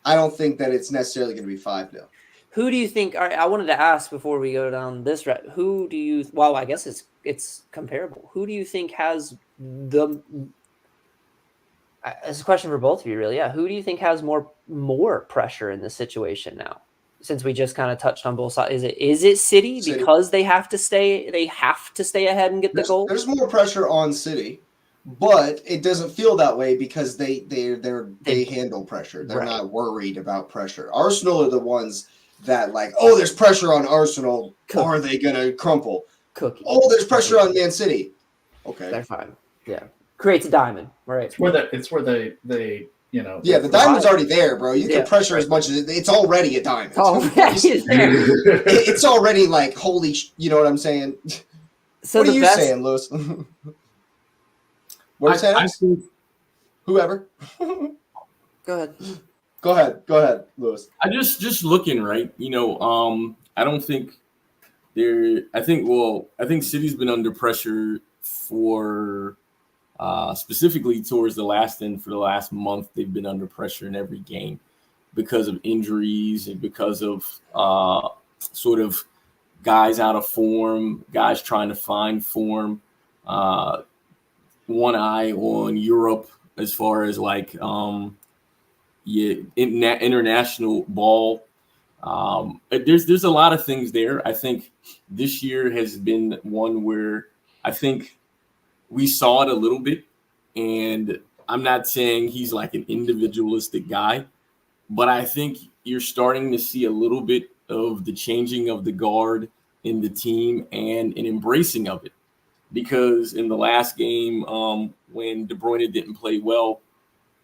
I don't think that it's necessarily going to be 5-0. Who do you think? I wanted to ask before we go down this route. Who do you? Well, I guess it's comparable. Who do you think has the? It's a question for both of you, really. Yeah. Who do you think has more pressure in this situation now? Since we just kind of touched on both sides, is it City because they have to stay ahead and get the goal? There's more pressure on City, but it doesn't feel that way because they handle pressure. They're not worried about pressure. Arsenal are the ones that there's pressure on Arsenal. Are they gonna crumple? Cookie. Oh, there's pressure on Man City. Okay, they're fine. Yeah, creates a diamond. Right. It's where they. Yeah, the diamond's already there, bro. You can pressure as much as it's already a diamond. It's already holy. You know what I'm saying? So what are you saying, Lewis? What are you saying? I think whoever. Go ahead, Lewis. I just looking right. I don't think I think City's been under pressure for. Specifically towards the last end, for the last month, they've been under pressure in every game because of injuries and because of sort of guys out of form, guys trying to find form. One eye on Europe as far as international ball. There's a lot of things there. I think this year has been one where I think we saw it a little bit, and I'm not saying he's like an individualistic guy, but I think you're starting to see a little bit of the changing of the guard in the team and an embracing of it. Because in the last game, when De Bruyne didn't play well,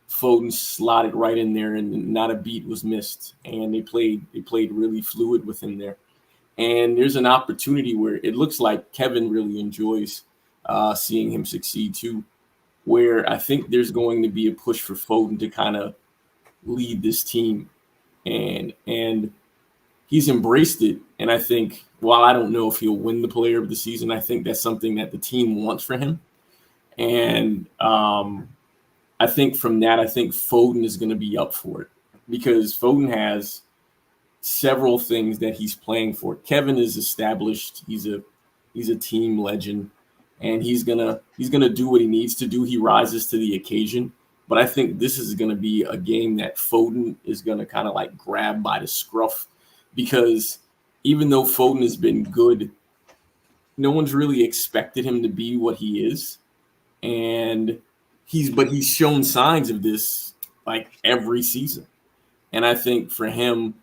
Foden slotted right in there, and not a beat was missed, and they played really fluid with him there. And there's an opportunity where it looks like Kevin really enjoys seeing him succeed too, where I think there's going to be a push for Foden to kind of lead this team, and he's embraced it. And I think, while I don't know if he'll win the player of the season, I think that's something that the team wants for him. And I think from that, I think Foden is going to be up for it, because Foden has several things that he's playing for. Kevin is established. He's a team legend, and he's gonna do what he needs to do. He rises to the occasion. But I think this is going to be a game that Foden is going to kind of like grab by the scruff, because even though Foden has been good, no one's really expected him to be what he is. And he's shown signs of this like every season. And I think for him,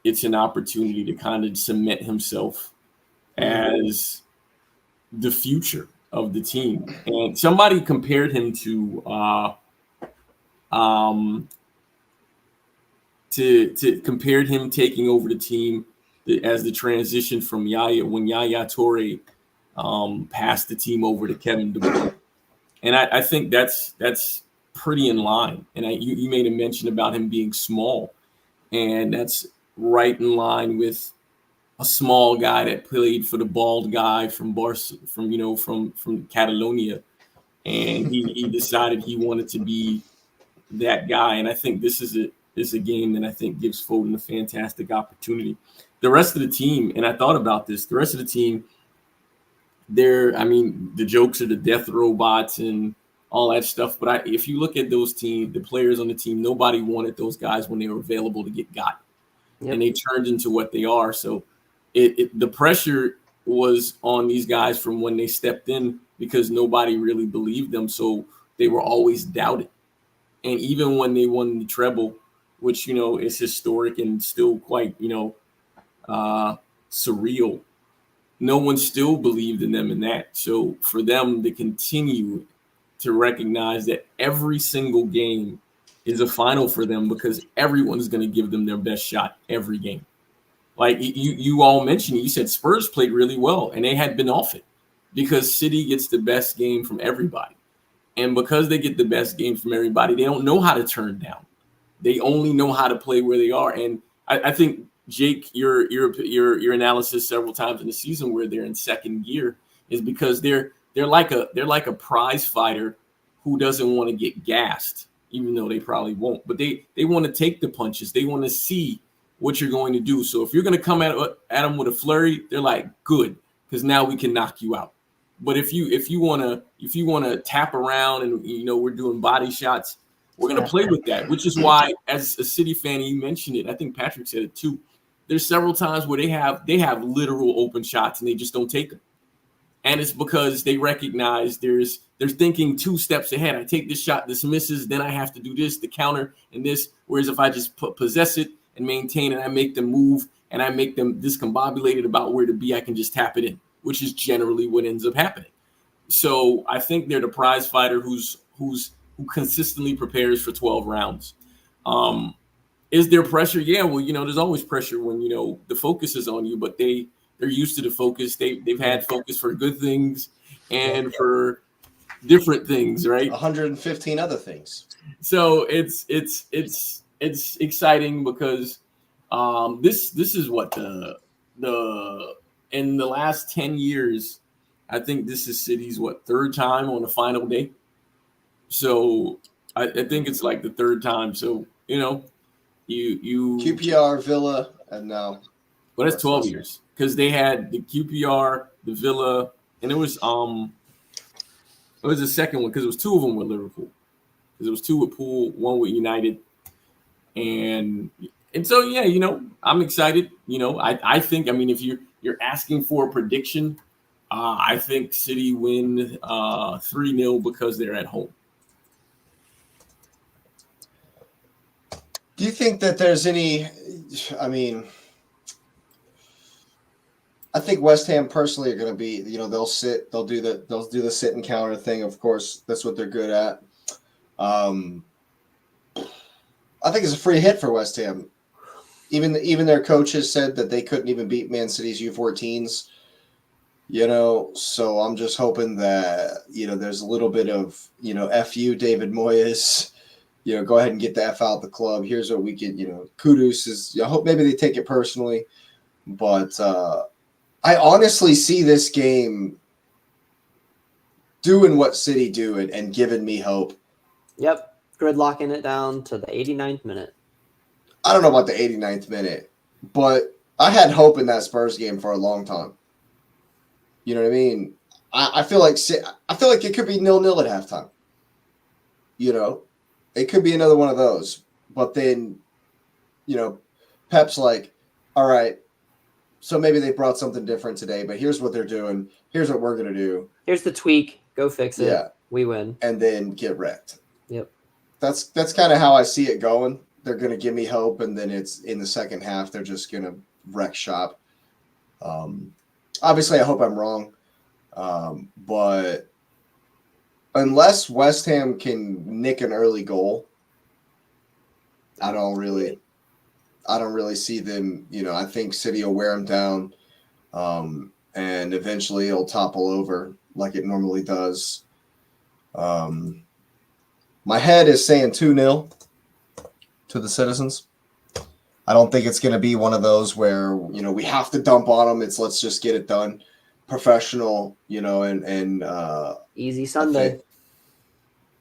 it's an opportunity to kind of cement himself as the future of the team. And somebody compared him to compared him taking over the team as the transition from when Yaya Toure passed the team over to Kevin De Bruyne. And I think that's pretty in line. And you made a mention about him being small, and that's right in line with a small guy that played for the bald guy from Catalonia, and he decided he wanted to be that guy. And I think this is a game that I think gives Foden a fantastic opportunity. The rest of the team, and I thought about this, the rest of the team, the jokes are the death robots and all that stuff. But if you look at the players on the team, nobody wanted those guys when they were available to get got. Yep. And they turned into what they are. So the pressure was on these guys from when they stepped in, because nobody really believed them. So they were always doubted. And even when they won the treble, which, is historic and still quite, surreal, no one still believed in them in that. So for them to continue to recognize that every single game is a final for them, because everyone's going to give them their best shot every game. Like you all mentioned, you said Spurs played really well, and they had been off it because City gets the best game from everybody. And because they get the best game from everybody, they don't know how to turn down. They only know how to play where they are. And I think, Jake, your analysis several times in the season where they're in second gear is because they're like a prize fighter who doesn't want to get gassed, even though they probably won't. But they want to take the punches. They want to see what you're going to do. So if you're going to come at them with a flurry, they're like, good, because now we can knock you out. But if you want to tap around and we're doing body shots, we're going to play with that. Which is why, as a City fan, you mentioned it. I think Patrick said it too. There's several times where they have literal open shots and they just don't take them. And it's because they recognize they're thinking two steps ahead. I take this shot, this misses, then I have to do this, the counter, and this. Whereas if I just possess it and maintain and I make them move and I make them discombobulated about where to be, I can just tap it in, which is generally what ends up happening. So I think they're the prize fighter who consistently prepares for 12 rounds. Is there pressure? Yeah, well, there's always pressure when, the focus is on you, but they're used to the focus. They've had focus for good things and for different things, right? 115 other things. So it's exciting because this is what the in the last 10 years, I think this is City's third time on the final day. So I think it's like the third time. So you QPR, Villa, and now. Well, that's 12 years because they had the QPR, the Villa, and it was the second one because it was two of them with Liverpool. Because it was two with Pool, one with United, and so yeah, I'm excited. I think if you're asking for a prediction, I think City win 3-0 because they're at home. Do you think that there's any? I think West Ham personally are going to be, they'll do the sit and counter thing. Of course, that's what they're good at. I think it's a free hit for West Ham. Even their coaches said that they couldn't even beat Man City's U14s. So I'm just hoping that there's a little bit of F you David Moyes, go ahead and get the F out the club. Here's what we can, kudos is, I hope maybe they take it personally. But I honestly see this game doing what City do and giving me hope. Yep. Gridlocking it down to the 89th minute. I don't know about the 89th minute, but I had hope in that Spurs game for a long time. You know what I mean? I feel like it could be 0-0 at halftime. It could be another one of those. But then, Pep's like, all right, so maybe they brought something different today, but here's what they're doing. Here's what we're going to do. Here's the tweak. Go fix it. Yeah. We win. And then get wrecked. Yep. That's kind of how I see it going. They're going to give me hope, and then it's in the second half, they're just going to wreck shop. Obviously, I hope I'm wrong. But unless West Ham can nick an early goal, I don't really see them. I think City will wear them down, and eventually it'll topple over like it normally does. My head is saying 2-0 to the Citizens. I don't think it's going to be one of those where we have to dump on them. It's let's just get it done, professional. And Easy Sunday.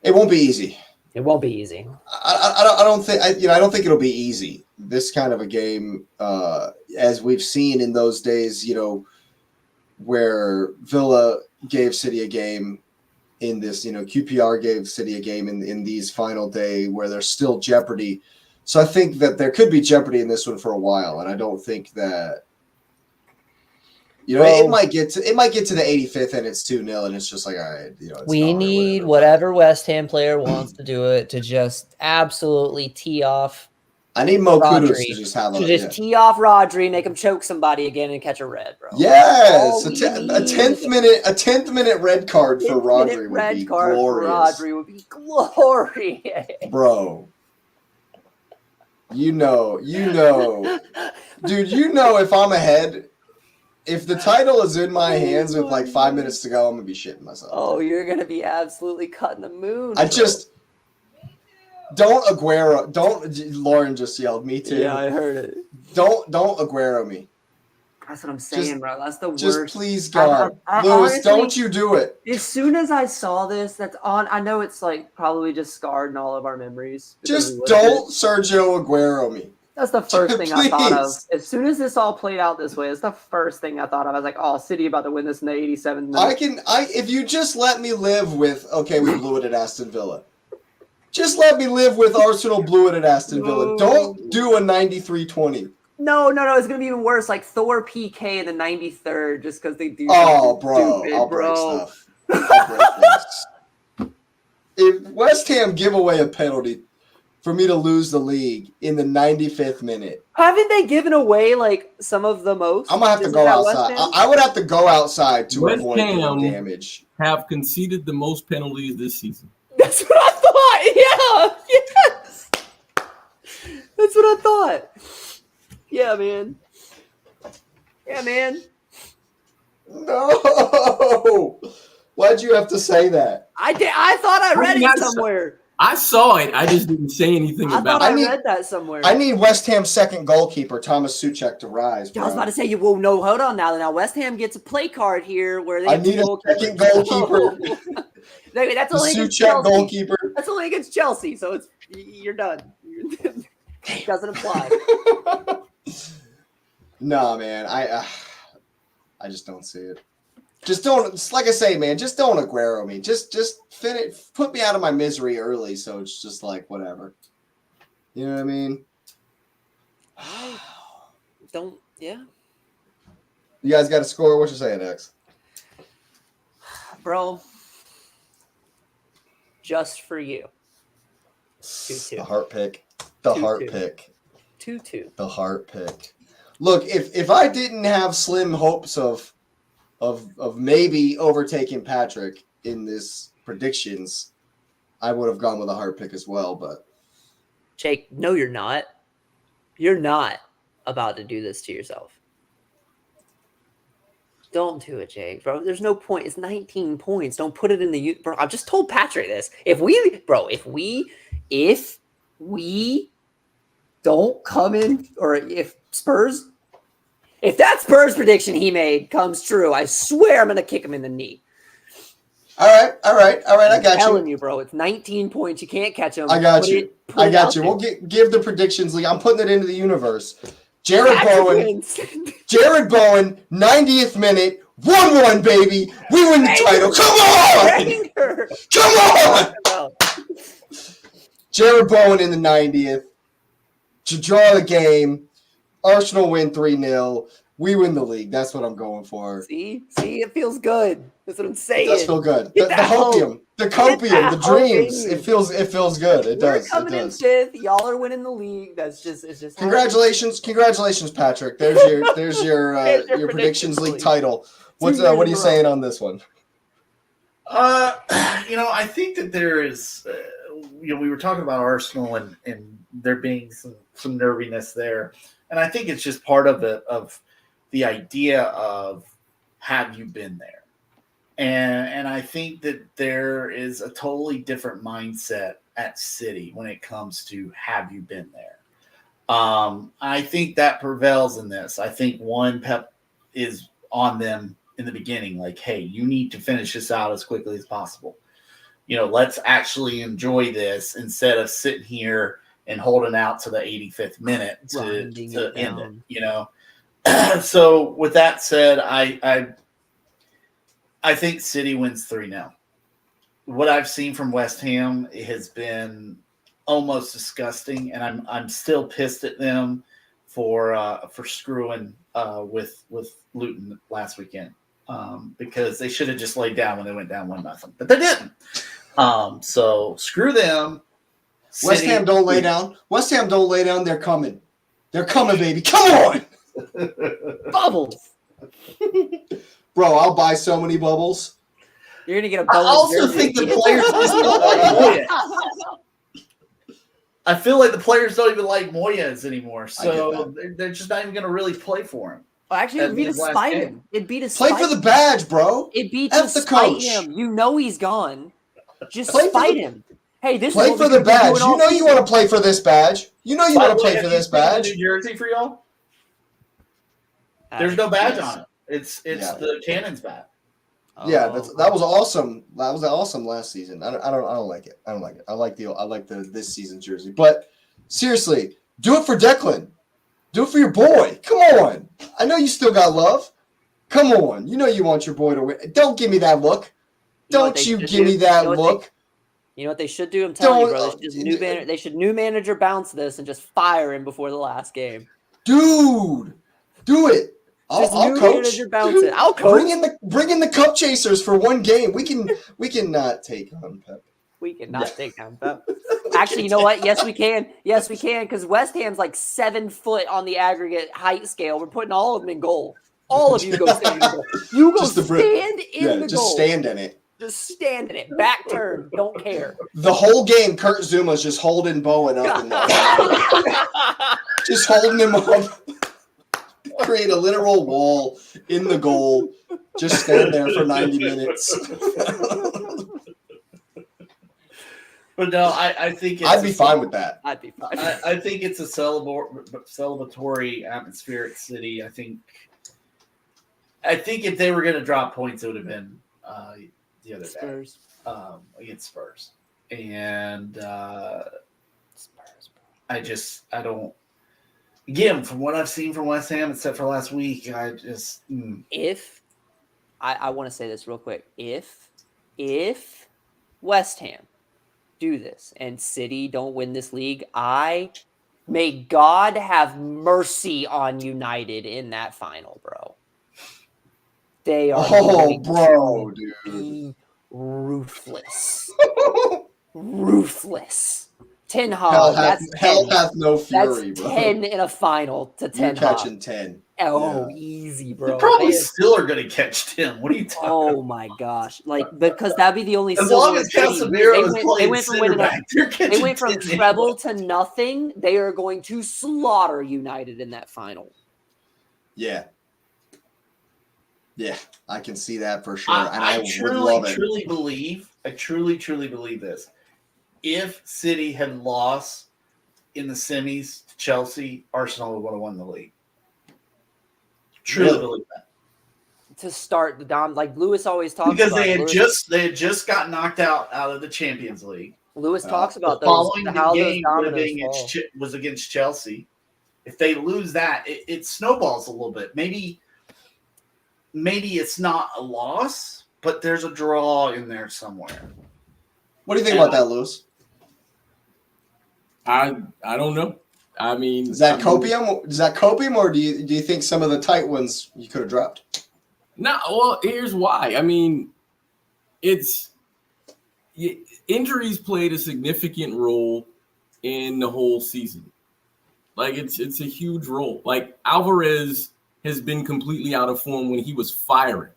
It won't be easy. It won't be easy. I don't think it'll be easy. This kind of a game, as we've seen in those days, where Villa gave City a game in this, QPR gave City a game in these final day where there's still jeopardy. So I think that there could be jeopardy in this one for a while, and I don't think that it might get to the 85th and it's 2-0 and it's just like, all right, it's we need whatever West Ham player wants to do it to just absolutely tee off. I need Mo Kudus to just have tee off Rodri, make him choke somebody again and catch a red, bro. Yes, a 10th minute red card for Rodri would be glorious. Rodri would be glorious, bro. Dude. If I'm ahead. If the title is in my hands with like 5 minutes to go, I'm gonna be shitting myself. Oh, you're gonna be absolutely cutting the moon. Don't Aguero. Lauren just yelled, me too. Yeah, I heard it. Don't Aguero me. That's what I'm saying, bro. That's the worst. Just please, God, Lewis, honestly, don't you do it. As soon as I saw this, that's on. I know it's like probably just scarred in all of our memories. Just don't Sergio Aguero me. That's the first thing I thought of. As soon as this all played out this way, it's the first thing I thought of. I was like, "Oh, City about to win this in the 87th minute." If you just let me live with, okay, we blew it at Aston Villa. Just let me live with Arsenal blew it at Aston Villa. Don't do a 93-20. No, it's gonna be even worse. Like Thor PK in the 93rd, just because they do. Oh, bro, stupid, I'll break stuff. If West Ham give away a penalty for me to lose the league in the 95th minute. Haven't they given away like some of the most? I'm gonna have to go outside. I would have to go outside to avoid damage. Have conceded the most penalties this season. That's what I thought. Yeah. Yes. That's what I thought. Yeah, man. No. Why'd you have to say that? I thought I read it somewhere. I saw it. I just didn't say anything about it. I read that somewhere. I need West Ham's second goalkeeper, Thomas Suchek, to rise. Bro. I was about to say, well, no, hold on now. Now West Ham gets a play card here where they. I need a second goalkeeper. That's only against Chelsea. Goalkeeper. That's only against Chelsea, so you're done. It doesn't apply. No, man, I just don't see it. Just don't. Like I say, man, just don't Aguero me. Just finish. Put me out of my misery early, so it's just like whatever. You know what I mean? Don't. Yeah. You guys got a score? What you saying, X? Bro. Just for you. 2-2. The heart pick. The 2-2. Heart pick. 2-2. The heart pick. Look, if I didn't have slim hopes of maybe overtaking Patrick in this predictions, I would have gone with a heart pick as well. But Jake, no, you're not. You're not about to do this to yourself. Don't do it, Jake, bro. There's no point. It's 19 points. Don't put it in the bro. I just told Patrick this. If we if we don't come in, or if that Spurs prediction he made comes true, I swear I'm going to kick him in the knee. All right. I got I'm telling you. you, bro. It's 19 points. You can't catch him. I got Put you. it- put I it got out you. there. We'll give the predictions league. I'm putting it into the universe. Jared Patrick Bowen, wins. Jared Bowen, 90th minute, 1-1, baby. We win the title. Come on! Banger. Come on! Jared Bowen in the 90th to draw the game. Arsenal win 3-0. We win the league. That's what I'm going for. See, it feels good. That's what I'm It saying. does feel good. Get The that hope. hopium, the copium, the dreams. It feels good. It We're does. coming It in does. 5th. Y'all are winning the league. It's just Congratulations, Patrick. There's your There's your your predictions league league. title. What years are in you a saying on this one? I think that there is, we were talking about Arsenal and there being some nerviness there, and I think it's just part of the idea of have you been there, and I think that there is a totally different mindset at City when it comes to have you been there. I think that prevails in this. I think Pep is on them in the beginning, like, hey, you need to finish this out as quickly as possible. Let's actually enjoy this instead of sitting here and holding out to the 85th minute to end it. So with that said, I think City wins 3-0. What I've seen from West Ham has been almost disgusting, and I'm still pissed at them for screwing with Luton last weekend. Because they should have just laid down when they went down 1-0, but they didn't. So screw them. West Ham don't lay down. West Ham don't lay down. They're coming. They're coming, baby. Come on, bubbles. Bro. I'll buy so many bubbles. You're gonna get a I bubble. also think the players just don't like Moyes. I feel like the players don't even like Moyes anymore, so they're just not even going to really play for him. Well, actually, it'd be to spite him. It'd be to play for the badge, bro. It'd be to F the spite coach. him. You know he's gone. Just Play spite him. Hey, this play is for the badge. You know you want to play for this badge. You know you want to play for this badge. New jersey for y'all? There's no badge on it. It's the Cannons badge. Yeah, that was awesome. That was awesome last season. I don't like it. I don't like it. I like the this season jersey. But seriously, do it for Declan. Do it for your boy. Come on. I know you still got love. Come on. You know you want your boy to win. Don't give me that look. Don't you give me that look. You know what they should do? I'm telling you, bro. They should new manager bounce this and just fire him before the last game. Dude, do it. I'll coach. Dude, I'll coach. Bring in the cup chasers for one game. We can not take on Pep. We cannot take on Pep. Actually, you know what? Yes, we can. Yes, we can. Because West Ham's like 7 foot on the aggregate height scale. We're putting all of them in goal. All of you go stand in the goal. You go stand in the goal. Just stand in it. Just stand in it. Back turn. Don't care. The whole game, Kurt Zuma's just holding Bowen up in there. Just holding him up. Create a literal wall in the goal. Just stand there for 90 minutes. But no, I think I'd be fine with that. I'd be fine. I think it's a celebratory atmosphere at City. I think if they were going to drop points, it would have been the other Spurs against Spurs, and Spurs. I don't. Again, from what I've seen from West Ham, except for last week, I just if I want to say this real quick, if West Ham do this and City don't win this league, may God have mercy on United in that final, bro. They are dude. Ruthless. Ruthless. Ten Hell Hag. hath no fury, that's bro. 10 in a final to 10 You're catching 10. Oh, yeah. Easy, bro. You probably still are going to catch 10. What are you talking about? Oh, my gosh. Because that'd be the only as long as Casemiro is playing center back, they went from treble to nothing. They are going to slaughter United in that final. Yeah. Yeah, I can see that for sure. I would love it. I truly believe this. if City had lost in the semis to Chelsea, Arsenal would have won the league. Truly Really? believe that. To start the like Lewis always talks Because about. They had just got knocked out of the Champions League. Lewis talks about The those. following How those game would have dominoes been fall. was against Chelsea. If they lose that, it snowballs a little bit. Maybe it's not a loss, but there's a draw in there somewhere. What do you think about that, Lewis? I don't know. I mean, Is that copium? Is that copium, or do you think some of the tight ones you could have dropped? No, well, here's why. I mean, injuries played a significant role in the whole season. Like it's a huge role. Like Alvarez has been completely out of form when he was firing,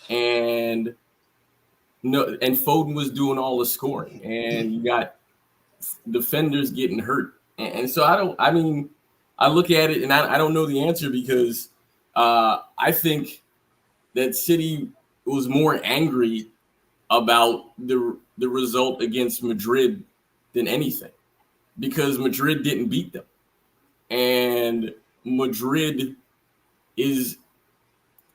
and Foden was doing all the scoring, and you got defenders getting hurt, and so I look at it and I don't know the answer because I think that City was more angry about the result against Madrid than anything because Madrid didn't beat them. And Madrid is,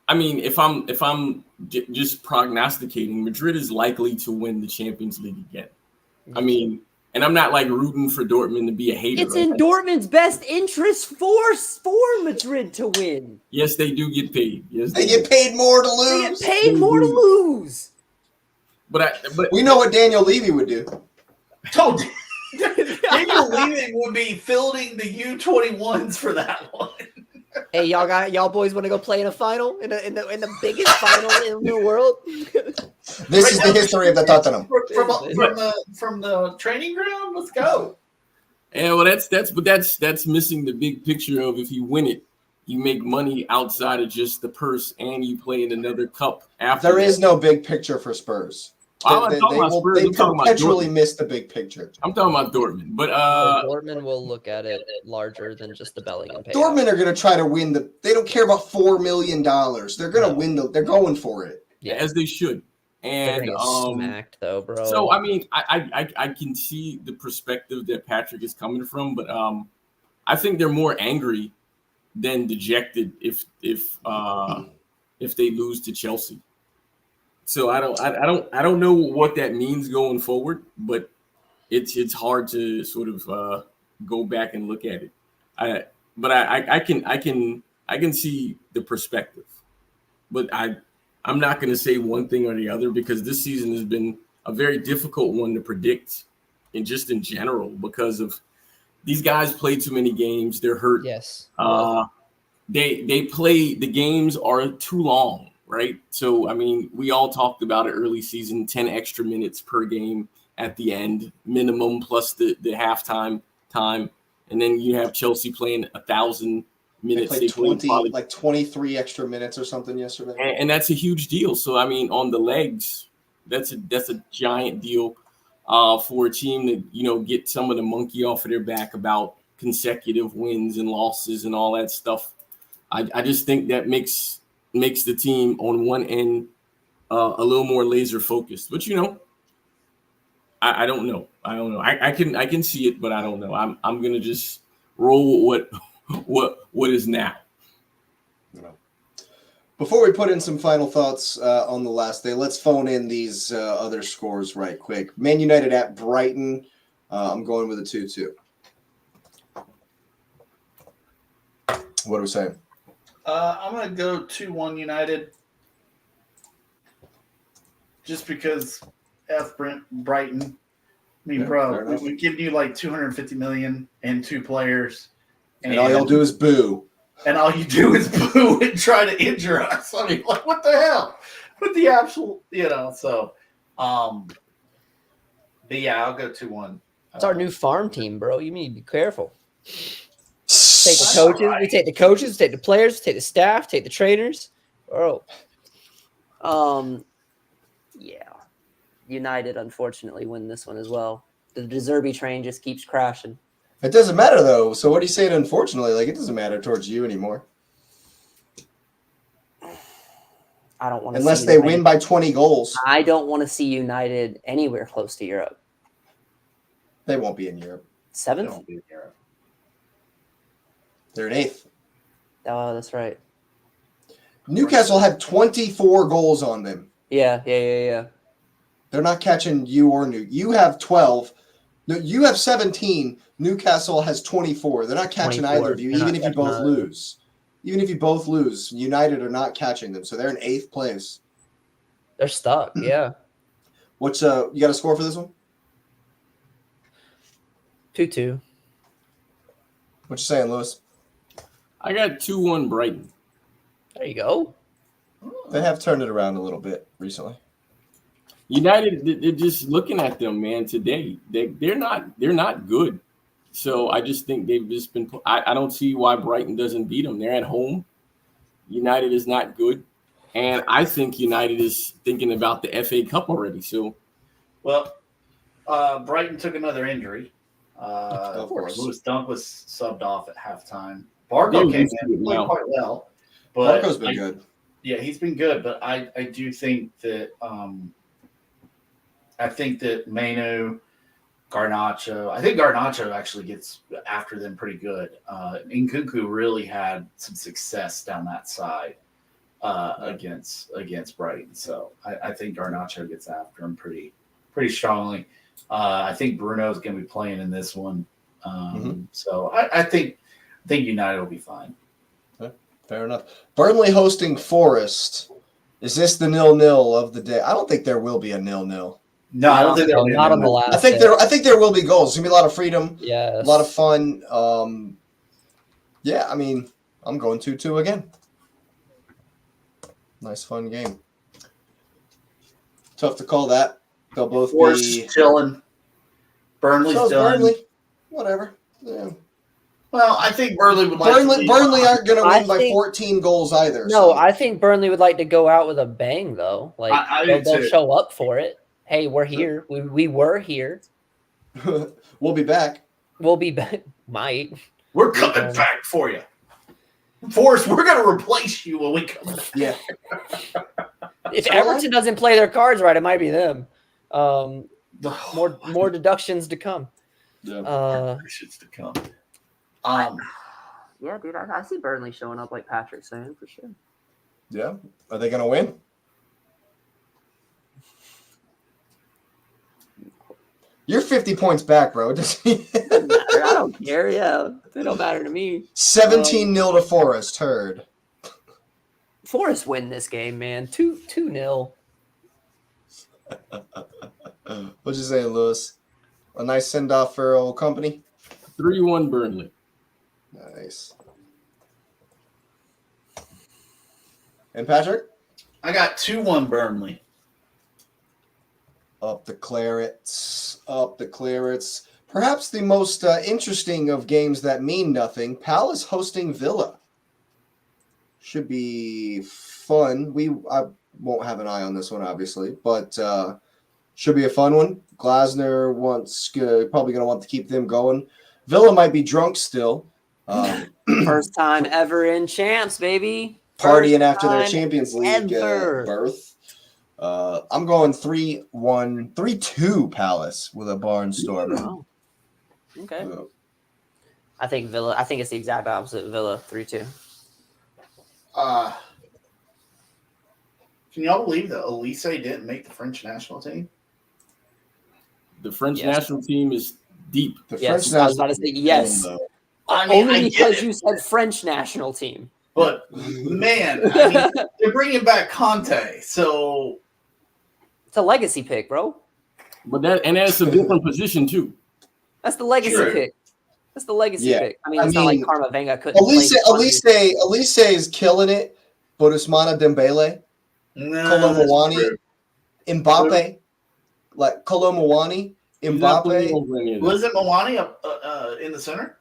I mean, if I'm just prognosticating, Madrid is likely to win the Champions League again. I mean, and I'm not like rooting for Dortmund to be a hater. It's in Dortmund's best interest for Madrid to win. Yes, they do get paid. Yes, They get paid more to They lose. get paid more to lose. But We know what Daniel Levy would do. Daniel Levy would be fielding the U21s for that one. Hey, y'all boys want to go play in a final in the biggest final in the world? This is the history of the Tottenham. From the training ground. Let's go. Yeah, well, that's missing the big picture of if you win it, you make money outside of just the purse, and you play in another cup after. There is no big picture for Spurs. I'm talking about Spurs. They I'm talking about perpetually Dortmund. miss the big picture. I'm talking about Dortmund, but Dortmund will look at it larger than just the Bellingham payout. Dortmund are going to try to win they don't care about $4 million. They're going to win they're going for it. Yeah, as they should. they're And gonna get smacked though, bro. so I mean, I can see the perspective that Patrick is coming from, but I think they're more angry than dejected if they lose to Chelsea. So I don't know what that means going forward, but it's hard to sort of go back and look at it. I can see the perspective, but I'm not going to say one thing or the other because this season has been a very difficult one to predict, in general because of these guys play too many games. They're hurt. Yes. They play, the games are too long, right? So, I mean, we all talked about it early season, 10 extra minutes per game at the end, minimum plus the halftime time. And then you have Chelsea playing 1,000 minutes. They played 23 extra minutes or something yesterday. And that's a huge deal. So, I mean, on the legs, that's a giant deal for a team that, get some of the monkey off of their back about consecutive wins and losses and all that stuff. I just think that makes the team on one end a little more laser focused. But I don't know. I can see it, but I don't know. I'm gonna just roll with what is now. Before we put in some final thoughts on the last day, let's phone in these other scores right quick. Man United at Brighton. I'm going with a 2-2. What are we saying? I'm going to go 2-1 United. Just because Brighton. I mean, Yeah, bro, we give you like $250 million and 2 players. And all y'all do is boo. And all you do is boo and try to injure us. I mean, like, what the hell? With the absolute, so. But yeah, I'll go 2-1. It's our new farm team, bro. You need to be careful. Take the coaches. We take the coaches, take the players, take the staff, take the trainers. Bro. Yeah. United, unfortunately, win this one as well. The De Zerbi train just keeps crashing. It doesn't matter, though. So what are you saying, unfortunately? Like, it doesn't matter towards you anymore. I don't want to Unless they win by 20 goals. I don't want to see United anywhere close to Europe. They won't be in Europe. They 7th? won't be in Europe. They're in 8th. Oh, that's right. Newcastle had 24 goals on them. Yeah. They're not catching you or New. You have 12. No, you have 17. Newcastle has 24. They're not catching 24. either of you, They're not even if you catching both either. lose. Even if you both lose, United are not catching them. So they're in 8th place. They're stuck. Yeah. What's you got a score for this one? 2-2. What you saying, Lewis? I got 2-1 Brighton. There you go. They have turned it around a little bit recently. United, they're just looking at them, man. Today, they're not good. So I just think they've just been. I don't see why Brighton doesn't beat them. They're at home. United is not good, and I think United is thinking about the FA Cup already. So, Well, Brighton took another injury. Of course. Lewis Dunk was subbed off at halftime. Barco They're came used to in, it played now. quite well. But Marco's been good. Yeah, he's been good, but I do think that Manu, Garnacho. I think Garnacho actually gets after them pretty good. Nkunku really had some success down that side against Brighton, so I think Garnacho gets after him pretty strongly. I think Bruno's going to be playing in this one, so I think United will be fine. Fair enough. Burnley hosting Forest. Is this the 0-0 of the day? I don't think there will be a 0-0. No, I don't think No, they're not on the last. I think there will be goals. It's gonna be a lot of freedom, Yes. a lot of fun. Yeah, I mean, I'm going 2-2 again. Nice fun game. Tough to call that. They'll both Forest be chilling. Burnley's so is done. Burnley. Whatever. Yeah. Well, I think Burnley would like to leave. Burnley aren't going to I win by think- 14 goals either. No, so. I think Burnley would like to go out with a bang, though. Like I do they'll too. show up for it. Hey, we're here. We were here. We'll be back. We'll be back. Might. We're coming back for you. Forrest, we're going to replace you when we come back. Yeah. If So Everton doesn't play their cards right, it might be them. More deductions to come. Yeah. Shit's to come. Yeah, dude, I see Burnley showing up like Patrick's saying for sure. Yeah. Are they going to win? You're 50 points back, bro. I don't care. Yeah, they don't matter to me. 17-0 to Forest. Heard. Forest win this game, man. 2-0. What'd you say, Lewis? A nice send-off for old company? 3-1 Burnley. Nice. And Patrick? I got 2-1 Burnley. Up the Clarets. Up the Clarets. Perhaps the most interesting of games that mean nothing. Palace hosting Villa. Should be fun. I won't have an eye on this one, obviously, but should be a fun one. Glasner probably going to want to keep them going. Villa might be drunk still. First time ever in champs, baby. Partying after First their time Champions League ever. berth. I'm going 3-2 Palace with a barnstormer. Oh. Okay. I think Villa. I think it's the exact opposite. Villa 3-2. Can y'all believe that Elise didn't make the French national team? The French Yes. national team is deep. The Yes, French I was about to say yes. though. I mean, Only I get because it. you said French national team. But man, I mean, they're bringing back Conte, so It's a legacy pick, bro. But that's a different position too. That's the legacy True. pick. That's the legacy Yeah. pick. I mean, it's not like mean, Karma Venga couldn't play. Elise is killing it, but Ousmane Dembele, Kolomouani, Mbappe, like Kolomouani, He's not playing Mbappe. over any of that. Wasn't Mwani up in the center?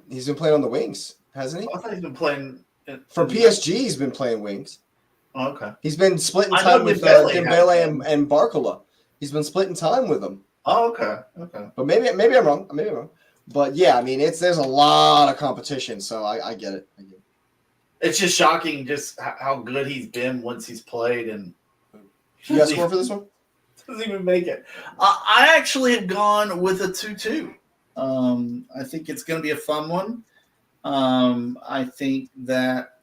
He's been playing on the wings, hasn't he? I thought he's been playing For PSG, he's been playing wings. Oh, okay. He's been splitting I know time with Dembele Dembele and Barcola. He's been splitting time with them. Oh, okay. Okay. But maybe I'm wrong. Maybe I'm wrong. But yeah, I mean, there's a lot of competition, so I get it. It's just shocking just how good he's been once he's played. And You got a score for this one? Doesn't even make it. I actually have gone with a 2-2. I think it's going to be a fun one. I think that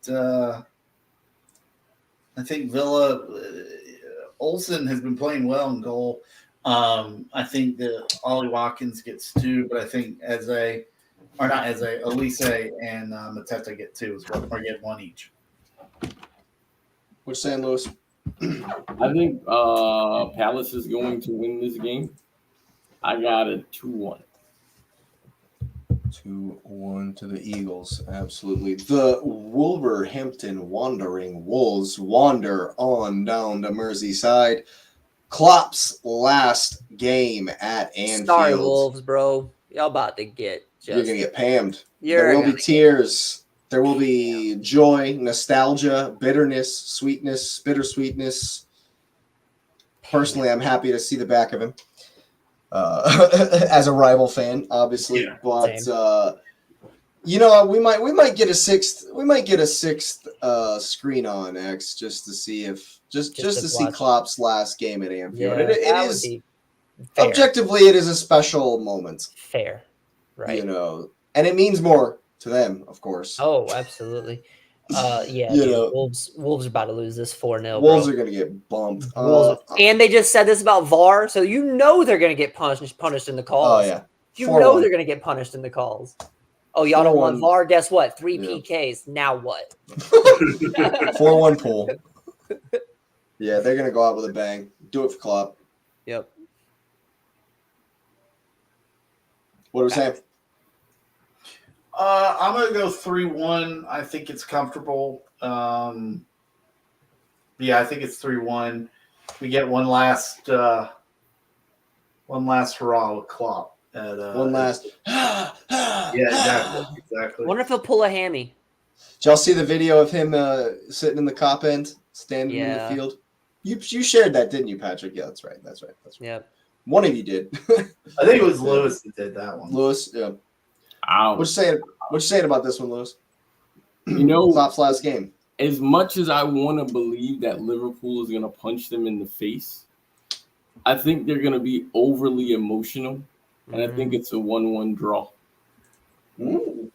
Villa Olsen has been playing well in goal. I think that Ollie Watkins gets 2, but I think Elise and Mateta get 2 as well, or get 1 each. What you saying, Lewis? I think Palace is going to win this game. I got a 2-1. 2-1 to the Eagles. Absolutely. The Wolverhampton Wandering Wolves wander on down to Merseyside. Klopp's last game at Anfield. Sorry, Wolves, bro. Y'all about to get You're going to get pammed. You're There will be gonna tears. There will be joy, nostalgia, bitterness, sweetness, bittersweetness. Personally, I'm happy to see the back of him as a rival fan, obviously. Yeah, but you know, we might get a sixth. We might get a sixth screen on X just to see if just to see watch. Klopp's last game at Anfield. Yeah, it that would is be fair. objectively it is a special moment, Fair, right? you know, and it means more to them, of course. Oh, absolutely. Yeah, You dude, know. Wolves are about to lose this 4-0. Wolves bro. are going to get bumped. And they just said this about VAR, so you know they're going to get punished in the calls. Oh yeah, You 4-1. know they're going to get punished in the calls. Oh, y'all don't want 4-1. VAR? Guess what? 3 Yeah. PKs. Now what? 4-1 pool. Yeah, they're going to go out with a bang. Do it for Klopp. Yep. What was that? I'm going to go 3-1. I think it's comfortable. Yeah, I think it's 3-1. We get one last hurrah with Klopp. One last. Yeah, exactly. I wonder if he'll pull a hammy. Did y'all see the video of him sitting in the cop end, standing in the Yeah. field? You shared that, didn't you, Patrick? Yeah, that's right. Yep. One of you did. I think it was Lewis that did that one. Lewis, yeah. Ouch. What you saying about this one, Lewis? You know, Klopp's last game. as much as I want to believe that Liverpool is going to punch them in the face, I think they're going to be overly emotional, and I think it's a 1-1 draw. Ooh.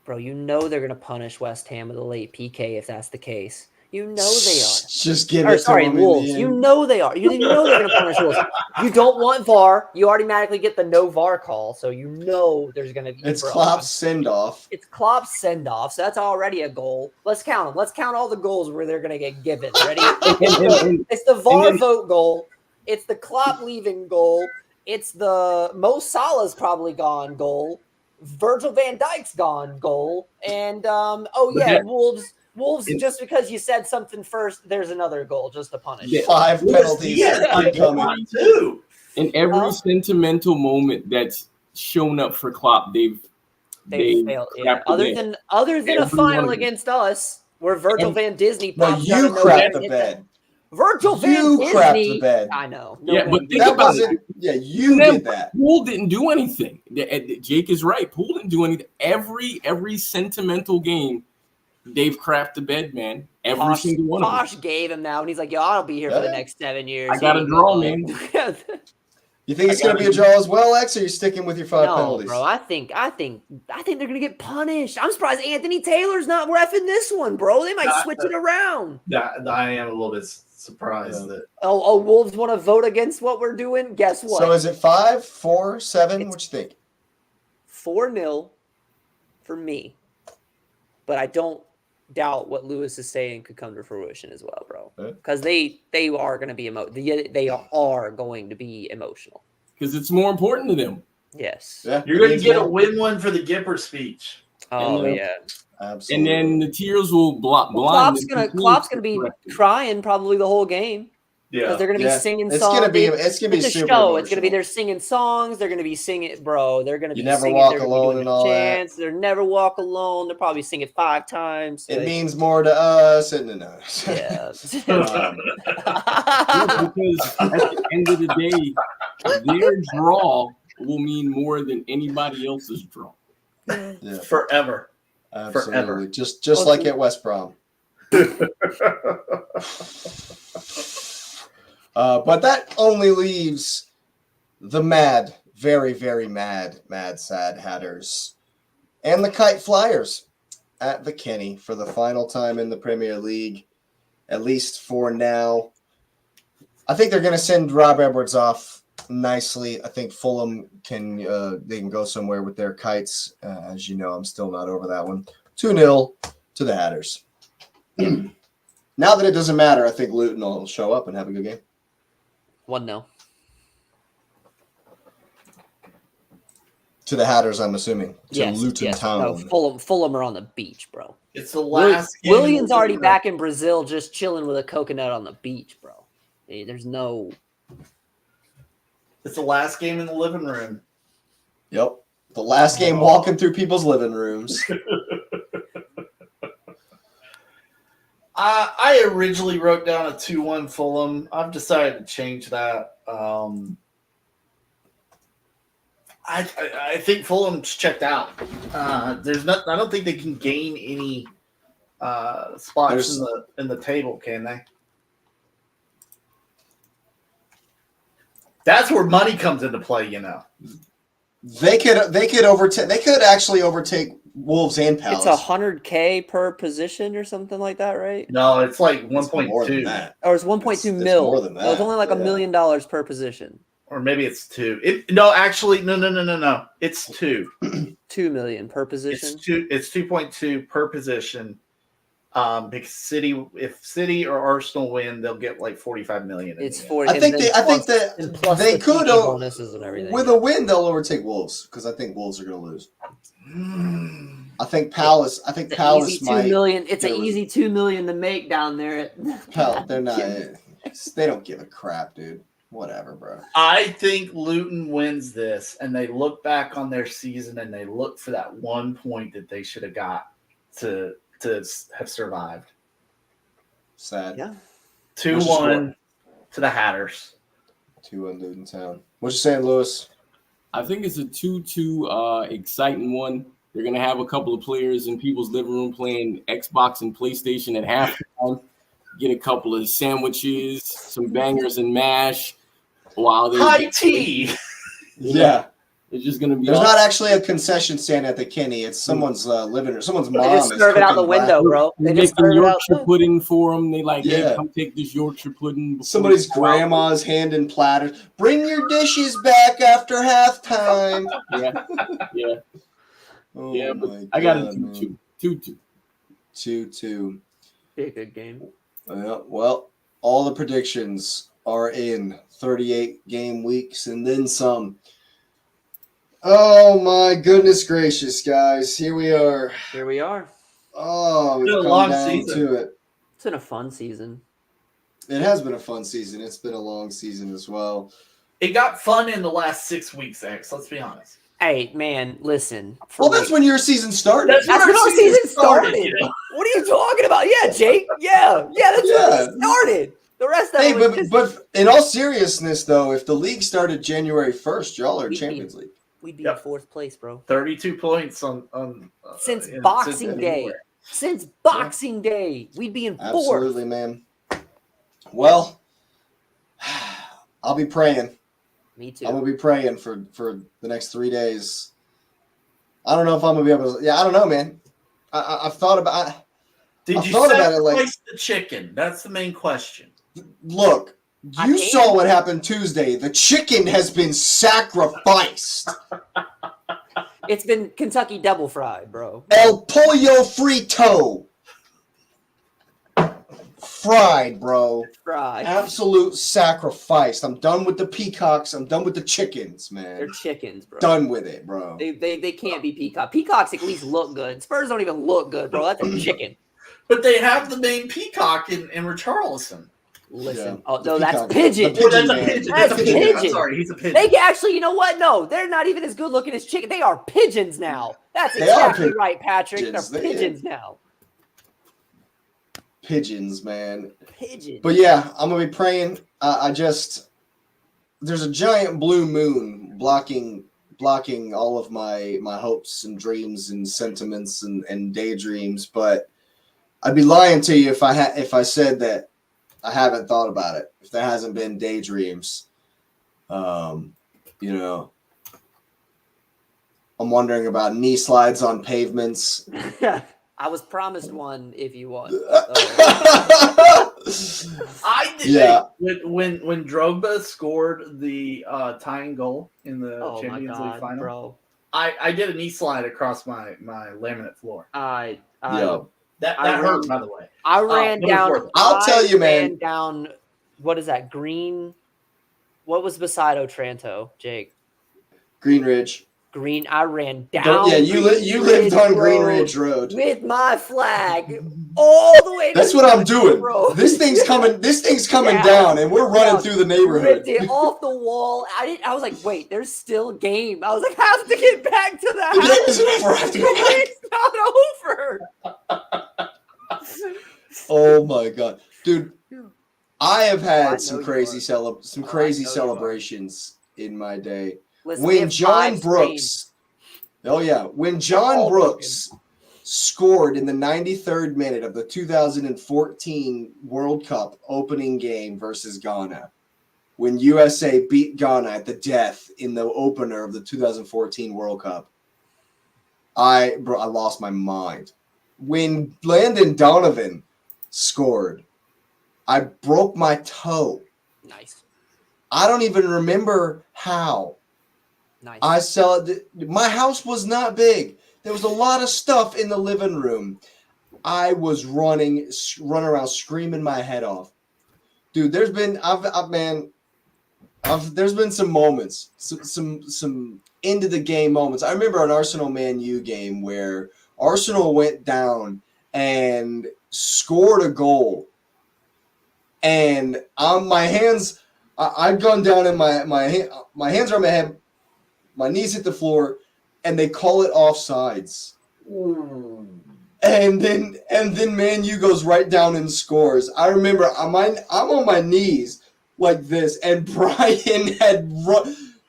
Bro, you know they're going to punish West Ham with a late PK if that's the case. You know they are. Just give Or, it to sorry, him Wolves. in the You end. know they are. You know they're going to punish Wolves. You don't want VAR. You automatically get the no VAR call, so you know there's going to be. It's Klopp's send-off. It's Klopp's send-off, so that's already a goal. Let's count them. Let's count all the goals where they're going to get given. Ready? It's the VAR vote goal. It's the Klopp leaving goal. It's the Mo Salah's probably gone goal. Virgil van Dijk's gone goal. And, Wolves, just because you said something first, there's another goal just to punish. Yeah. 5 penalties incoming. Too. In every Well- sentimental moment that's shown up for Klopp, they've Failed. Yeah. crapped the bed. Other than a Every final one of them. against us, where Virgil van Disney No, pops out you of nowhere crapped and the hits bed. it. Virgil van You Disney. crapped the bed. I know. Yeah, but think That about wasn't. it. Yeah, you Then did that. Poole didn't do anything. Jake is right. Poole didn't do anything. Every sentimental game, they've crapped the bed, man. Every single one of them. Posh gave him that, and he's like, "Yo, I'll be here for the Yeah. next 7 years." I got a draw, man. You think it's going to be a draw as well, X, or are you sticking with your 5 No, penalties? bro. I think they're gonna get punished. I'm surprised Anthony Taylor's not reffing this one, bro. They might switch it around. I am a little bit surprised that. Oh, Wolves want to vote against what we're doing. Guess what? So is it 5, 4, 7? It's- What you think? 4-0 for me, but I don't doubt what Lewis is saying could come to fruition as well, bro. Because they are going to be they are going to be emotional. Because it's more important to them. Yes. Yeah, You're going to get a win-win for the Gipper speech. Oh And, yeah. Absolutely. And then the tears will blind Klopp's them. gonna be crying probably the whole game. Because they're going to be singing songs. It's going to be It's a super show. emotional. It's going to be they're singing songs. They're going to be singing, bro. They're going to be You never singing. walk They're gonna be alone doing and the all that. chants. They're never walk alone. They're probably singing 5 times. It means more to us and to us. Yeah. Because at the end of the day, their draw will mean more than anybody else's draw. Yeah, Forever. absolutely. Forever. Just like at West Brom. But that only leaves the mad, very, very mad, sad Hatters and the Kite Flyers at the Kenny for the final time in the Premier League, at least for now. I think they're going to send Rob Edwards off nicely. I think Fulham can they can go somewhere with their kites. As you know, I'm still not over that one. 2-0 to the Hatters. Now that it doesn't matter, I think Luton will show up and have a good game. 1-0. To the Hatters, I'm assuming. To Luton yes. Town. No, Fulham are on the beach, bro. It's the last game. William's already back in Brazil just chilling with a coconut on the beach, bro. Hey, there's no... It's the last game in the living room. Yep. The last game walking through people's living rooms. I originally wrote down a 2-1 Fulham. I've decided to change that. I think Fulham's checked out. There's not. I don't think they can gain any spots in the table, can they? That's where money comes into play, you know. They could overtake. They could actually overtake Wolves and Palace. It's $100K per position or something like that, right? No, it's like It's more than 1.2, that. Or it's 1.2 mil. more than No, it's that, only like $1 million per position. or maybe it's 2. No, actually, no. It's 2. 2 million per position. It's 2. It's 2.2 per position. Because if City or Arsenal win, they'll get like 45 million. It's for 40. I think and plus they the could TV bonuses and everything. with a win they'll overtake Wolves because I think Wolves are going to lose. I think Palace. I think Palace easy might. 2 million. It's an get a- easy 2 million to make down there. They're not. They don't give a crap, dude. Whatever, bro. I think Luton wins this, and they look back on their season and they look for that 1 point that they should have got to have survived. Sad. Yeah. 2-1 to the Hatters. 2-1 Luton Town. What you saying, Lewis? I think it's a 2-2 exciting one. They're going to have a couple of players in people's living room playing Xbox and PlayStation at halftime. Get a couple of sandwiches, some bangers and mash. While High tea. Yeah. It's just going to be. There's not actually a concession stand at the Kenny. It's someone's living room. Someone's mom. They just is serve it out the cooking window, bro. They're They just making serve it out. Yorkshire pudding for them. They like, Yeah. hey, come take this Yorkshire pudding. before Somebody's you go out." grandma's handing platters. Bring your dishes back after halftime. Yeah. Oh Yeah, but my I got a God, 2-2. man. 2-2. 2-2. Be a good game. Well, all the predictions are in 38 game weeks and then some. Oh my goodness gracious, guys. Here we are. Here we are. Oh, we've It's been a come long down season. to it. It's been a fun season. It has been a fun season. It's been a long season as well. It got fun in the last 6 weeks, X. Let's be honest. Hey, man, listen. Well, that's when your season started. That's when our season started. you know? What are you talking about? Yeah, Jake. Yeah, that's when Yeah. it started. The rest of Hey, it was just, but in all seriousness, though, if the league started January 1st, y'all are We- Champions League. we'd be Yep. in 4th place, bro. 32 points on Since in- Boxing since Day. anywhere. Since Boxing Day, we'd be in 4th. Absolutely, man. Well, I'll be praying. Me too. I'm gonna be praying for the next 3 days. I don't know if I'm gonna be able to. Yeah, I don't know, man. I've thought about. Did I've you thought about it, sacrifice like- the chicken? That's the main question. Look, I you can't. saw what happened Tuesday. The chicken has been sacrificed. It's been Kentucky double fried, bro. El pollo frito. Fried, bro. Fried. Absolute sacrifice. I'm done with the peacocks. I'm done with the chickens, They're man. chickens, bro. Done with it, bro. They can't be peacock. Peacocks at least look good. Spurs don't even look good, bro. That's a chicken. But they have the main peacock in Richarlison. Listen. Yeah. Oh The no, that's peacock. pigeon. The Oh, that's a man. pigeon. That's That's a pigeon. I'm pigeon. sorry, he's a pigeon. They can actually, you know what? No, they're not even as good looking as chicken. They are pigeons now. That's They are exactly right, Patrick. pigeons. They're They- pigeons now. Pigeons, man. Pigeons. But yeah, I'm gonna be praying. There's a giant blue moon blocking all of my hopes and dreams and sentiments and daydreams. But I'd be lying to you if I said that I haven't thought about it. If there hasn't been daydreams, you know, I'm wondering about knee slides on pavements. I was promised one if you won. I did. Yeah. When Drogba scored the tying goal in the Oh my Champions League god, final, bro! I did a knee slide across my laminate floor. I That I hurt, ran- by the way. I ran but it was down. worth it. I'll tell you, I man. ran down. What is that? Green. What was beside Otranto, Jake? Green Ridge. Green. I ran down. Yeah, you lived on Green Ridge Road. with my flag all the way. That's to what I'm the doing. road. This thing's coming Down, down, and we're running down. through the neighborhood. Ripped it off the wall. I was like, wait, there's still a game. I was like, I have to get back to the The house. game isn't over. I have to go back. It's not over. Oh my god, dude! I have I had know some you crazy are. crazy know you are. celebrations in my day. Listen, we When have John 5 Brooks, when John all Brooks scored in the 93rd minute of the 2014 World Cup opening game versus Ghana, when USA beat Ghana at the death in the opener of the 2014 World Cup, I lost my mind. When Landon Donovan scored, I broke my toe. Nice. I don't even remember how. Nice. My house was not big. There was a lot of stuff in the living room. I was running around screaming my head off. Dude, there's been there's been some moments, some end of the game moments. I remember an Arsenal Man U game where Arsenal went down and scored a goal. And my hands, I'd gone down and my hands are on my head, my knees hit the floor, and they call it offsides. And then Man U goes right down and scores. I remember I'm on my knees like this, and Brian had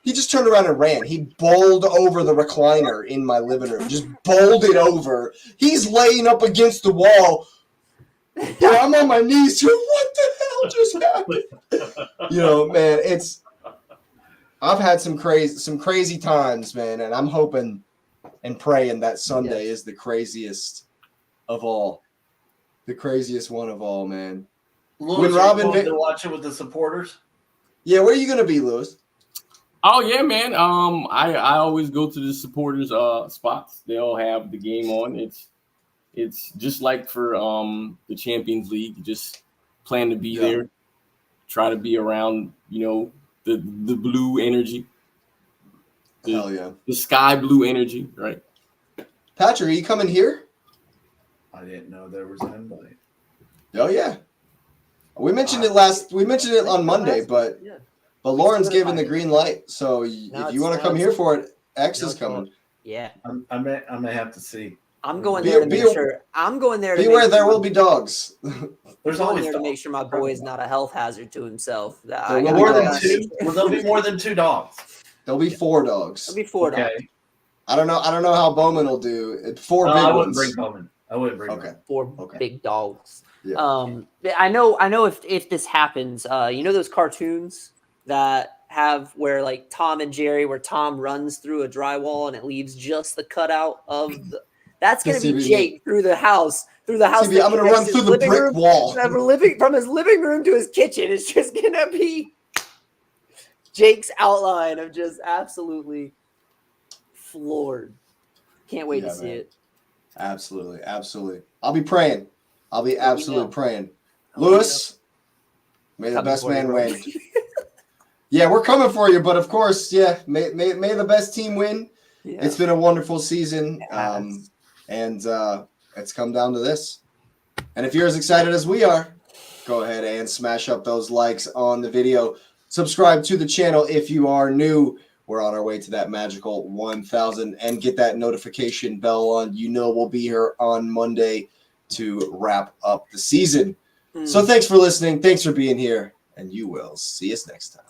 he just turned around and ran. He bowled over the recliner in my living room, just bowled it over. He's laying up against the wall. Yeah, I'm on my knees. What the hell just happened? Man, I've had some crazy times, man, and I'm hoping and praying that Sunday is the craziest of all. The craziest one of all, man. Lewis, When are Robin you going to watch it with the supporters? Yeah, where are you gonna be, Lewis? Oh yeah, man. I always go to the supporters spots. They all have the game on. It's just like for the Champions League. You just plan to be there, try to be around, the blue energy. Hell yeah. The sky blue energy, right? Patrick, are you coming here? I didn't know there was an invite. Oh yeah. We mentioned it on Monday, but Lauren's given the green light. So if you want to come here for it, X is coming. Yeah. I may have to see. I'm going there to make sure. I'm going there to beware. There will be dogs. There's I'm always there dogs. to make sure my boy is not a health hazard to himself. There will More than two. Well, there'll be more than 2 dogs. There'll be 4 dogs. There'll be 4 dogs. Okay. I don't know how Bowman will do. 4 big I wouldn't ones. bring Bowman. I wouldn't bring Okay. 4 big dogs. Yeah. I know if this happens, those cartoons that have where like Tom and Jerry, where Tom runs through a drywall and it leaves just the cutout of the. That's gonna be Jake through the house. I'm gonna run through the brick wall. From his living room to his kitchen. It's just gonna be Jake's outline of just absolutely floored. Can't wait to see it. Absolutely. I'll be praying. I'll be absolutely praying. Lewis, may the best man win. Yeah, we're coming for you, but of course, may the best team win. Yeah. It's been a wonderful season, and it's come down to this. And if you're as excited as we are, go ahead and smash up those likes on the video. Subscribe to the channel if you are new. We're on our way to that magical 1,000, and get that notification bell on. We'll be here on Monday to wrap up the season. So thanks for listening. Thanks for being here, and you will see us next time.